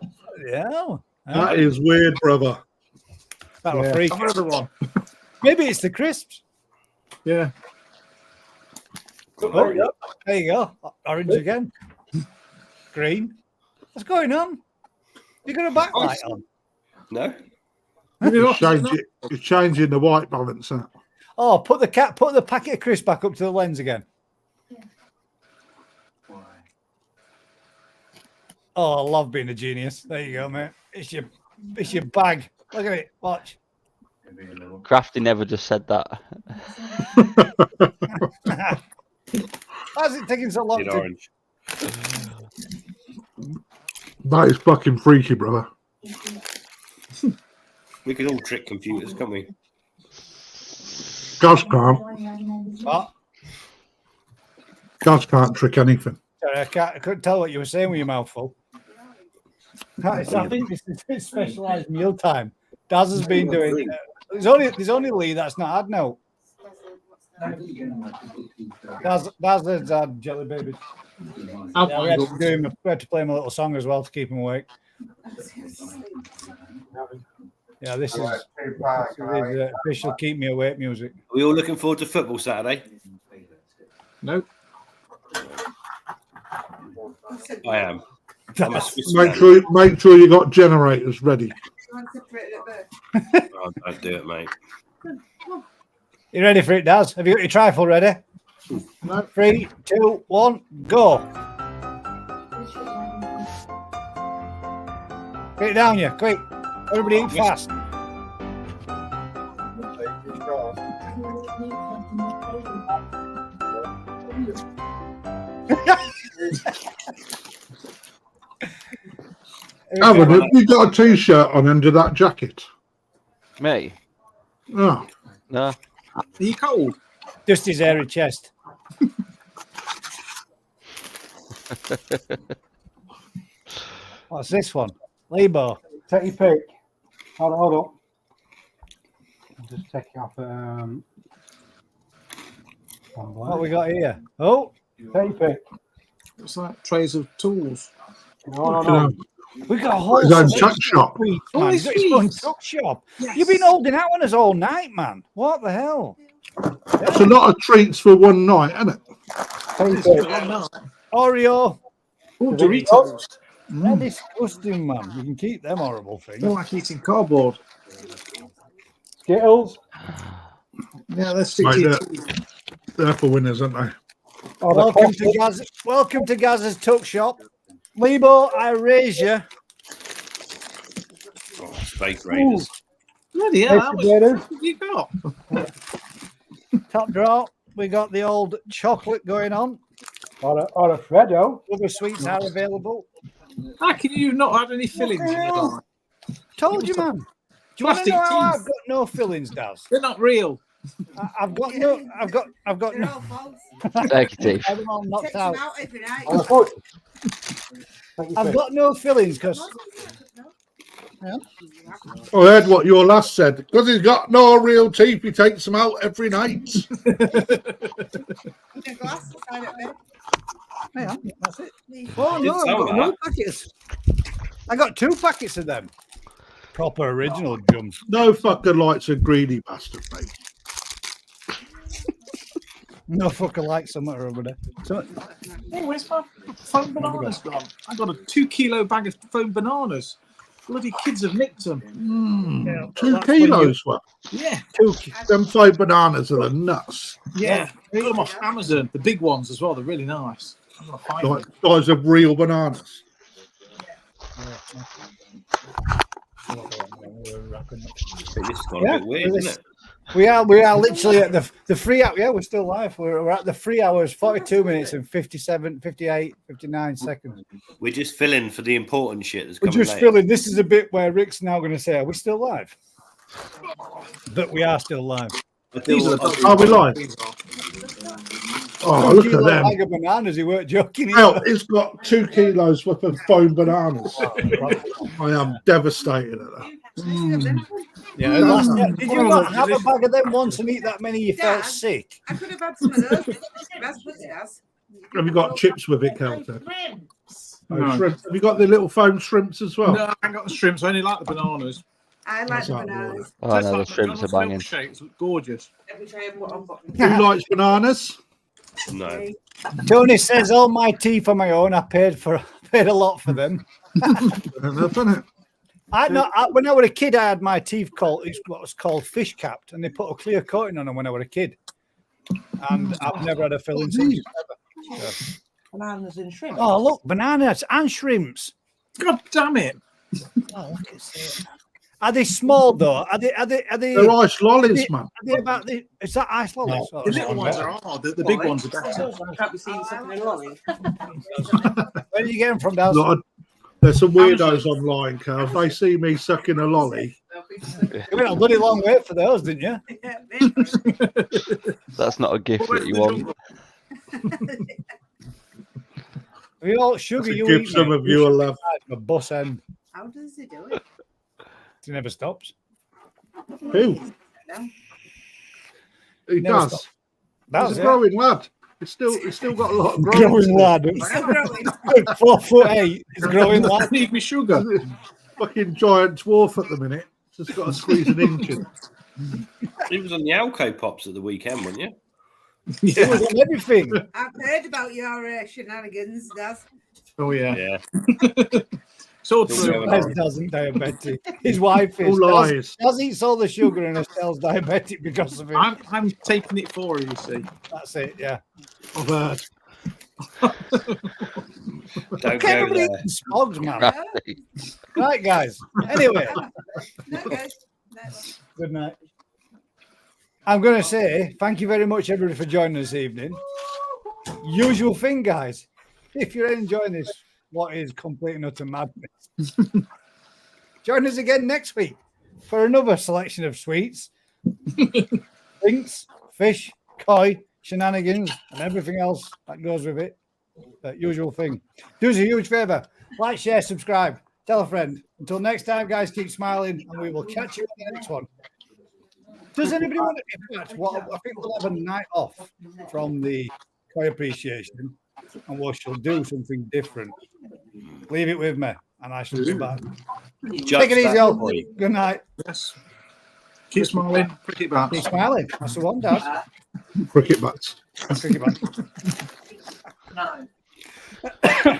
Yeah. That is weird, brother. That was freak. Another one. Maybe it's the crisps. Yeah. Oh, there you go. Orange again. Green. What's going on? You got a backlight on? No. It's changing the white balance. Huh? Oh, put the packet of crisps back up to the lens again. Oh, I love being a genius. There you go, mate. It's your bag. Look at it. Watch. Crafty never just said that. How's it taking so long? In orange. That is fucking freaky, brother. We can all trick computers, can't we? Gaz can't. What? Gaz can't trick anything. Sorry, I couldn't tell what you were saying with your mouth full. I think this is specialised meal time. Daz has been doing. There's only Lee that's not had no. Daz has had jelly babies. Yeah, we had to play him a little song as well to keep him awake. Yeah, this is official keep me awake music. Are we all looking forward to football Saturday? Nope. I am. Make sure you got generators ready. I'd do it, mate. You ready for it, Daz? Have you got your trifle ready? No. 3, 2, 1, go. Get it down, you quick. Everybody eat fast. Aaron, have you got a t-shirt on under that jacket? Me? No. No. Are you cold? Just his hairy chest. What's this one? Lebo. Take your pick. Hold on. I'll just take it off. What we got here? Oh, take your pick. What's that? Trays of tools. No. We got a whole His own tuck shop. Oh, he's got his own tuck shop. Yes. You've been holding out on us all night, man. What the hell? That's a lot of treats for one night, isn't it? Oreo. Oh, Doritos. They're disgusting, man. You can keep them horrible things. They're like eating cardboard. Skittles. Yeah, let's stick to your they're for winners, aren't they? Oh, welcome to Gaz's tuck shop. Lebo, I raise you. Oh, Space Raiders. Bloody hell, how much have you got? Top drawer, we got the old chocolate going on. Or a Freddo. Other sweets are available. How can you not have any fillings in your diet? Told you, man. Do you want to know how I've got no fillings, Daz? They're not real. I've got no. I've got no. Negative. I'm all knocked out. I've I've got no fillings because. Yeah. I heard what your last said. Because he's got no real teeth, he takes them out every night. Yeah, that's it. Oh no, I've got no packets. I got 2 packets of them. Proper original gums. No fucker likes a greedy bastard, mate. No fucker likes something over there. So, Hey, where's my foam bananas gone? I got a 2 kilo bag of foam bananas. Bloody kids have nicked them. yeah, 2 kilos, what? Yeah. 2. Them 5 bananas are the nuts. Yeah. I got them off Amazon. The big ones as well. They're really nice. I'm gonna find Like size of real bananas. This has gone a bit weird, isn't it? We are literally at the 3 hour. Yeah, we're still live. We're at the 3 hours, 42 minutes and 57, 58, 59 seconds. We're just filling for the important shit that's We're coming just later. filling. This is a bit where Rick's now going to say, "Are we still live?" But we are still live. Are we live? Oh, look at them. Bag of bananas. He weren't joking. Well, it's got 2 kilos worth of foam bananas. I am devastated at that. Yeah, did you not have a bag of them once and eat that many? You felt sick. I could have had some of those. That's what it has. Have you got chips with it, Kelton? No. Shrimp. Have you got the little foam shrimps as well? No, I haven't got the shrimps. I only like the bananas. I like the bananas. Oh, no, the shrimps are banging. Milkshakes look gorgeous. Every time what I've got. Who likes bananas? No. Tony says, "All my tea for my own. I paid a lot for them." Enough, isn't it? When I was a kid, I had my teeth called, it's what was called fish capped, and they put a clear coating on them when I was a kid. And I've never had a filling since. So. Bananas and shrimp. Oh, look, bananas and shrimps. God damn it. Oh, look at it. Are they small though? Are they? They're ice lollies, man. Are they about the? Is that ice lollies? The little ones are hard. The big ones are better. I can't be seen sucking a lolly. Where do you get them from, Daz? There's some weirdos online, Carl. If they see me sucking a lolly. You went a bloody long way for those, didn't you? That's not a gift that you want. We all sugar you Give eat. some of you a love. A bus end. How does he do it? He never stops. Who? He Never does. stops. That's He's a it. growing lad. He's still got a lot of growing. Growing lad. He's still growing. 4'8". He's growing lad. Need me sugar. Fucking giant dwarf at the minute. Just got to squeeze an inch in. He was on the Alco Pops at the weekend, wasn't you? He was on everything. I've heard about your shenanigans, Daz. Oh, yeah. Yeah. It's all true. Daz doesn't diabetic. His wife is. All lies. Daz eats all the sugar and Estelle's diabetic because of it. I'm taking it for her, you see. That's it, yeah. I've heard. Don't go Everybody there. eating spogs, man. Right, guys. Anyway, No, guys. No. good night. I'm going to say thank you very much, everybody, for joining us this evening. Usual thing, guys. If you're enjoying this, what is complete and utter madness, join us again next week for another selection of sweets, drinks, fish, koi, shenanigans, and everything else that goes with it. That usual thing. Do us a huge favor. Like, share, subscribe, tell a friend. Until next time, guys, keep smiling, and we will catch you in the next one. Does anybody want to? In fact, I think we'll have a night off from the koi appreciation, and we shall do something different. Leave it with me, and I shall be back. Take it easy, all. Good night. Yes. Keep smiling. Cricket bats. Keep smiling. That's the one, Dad. Cricket bats. Cricket bats. No.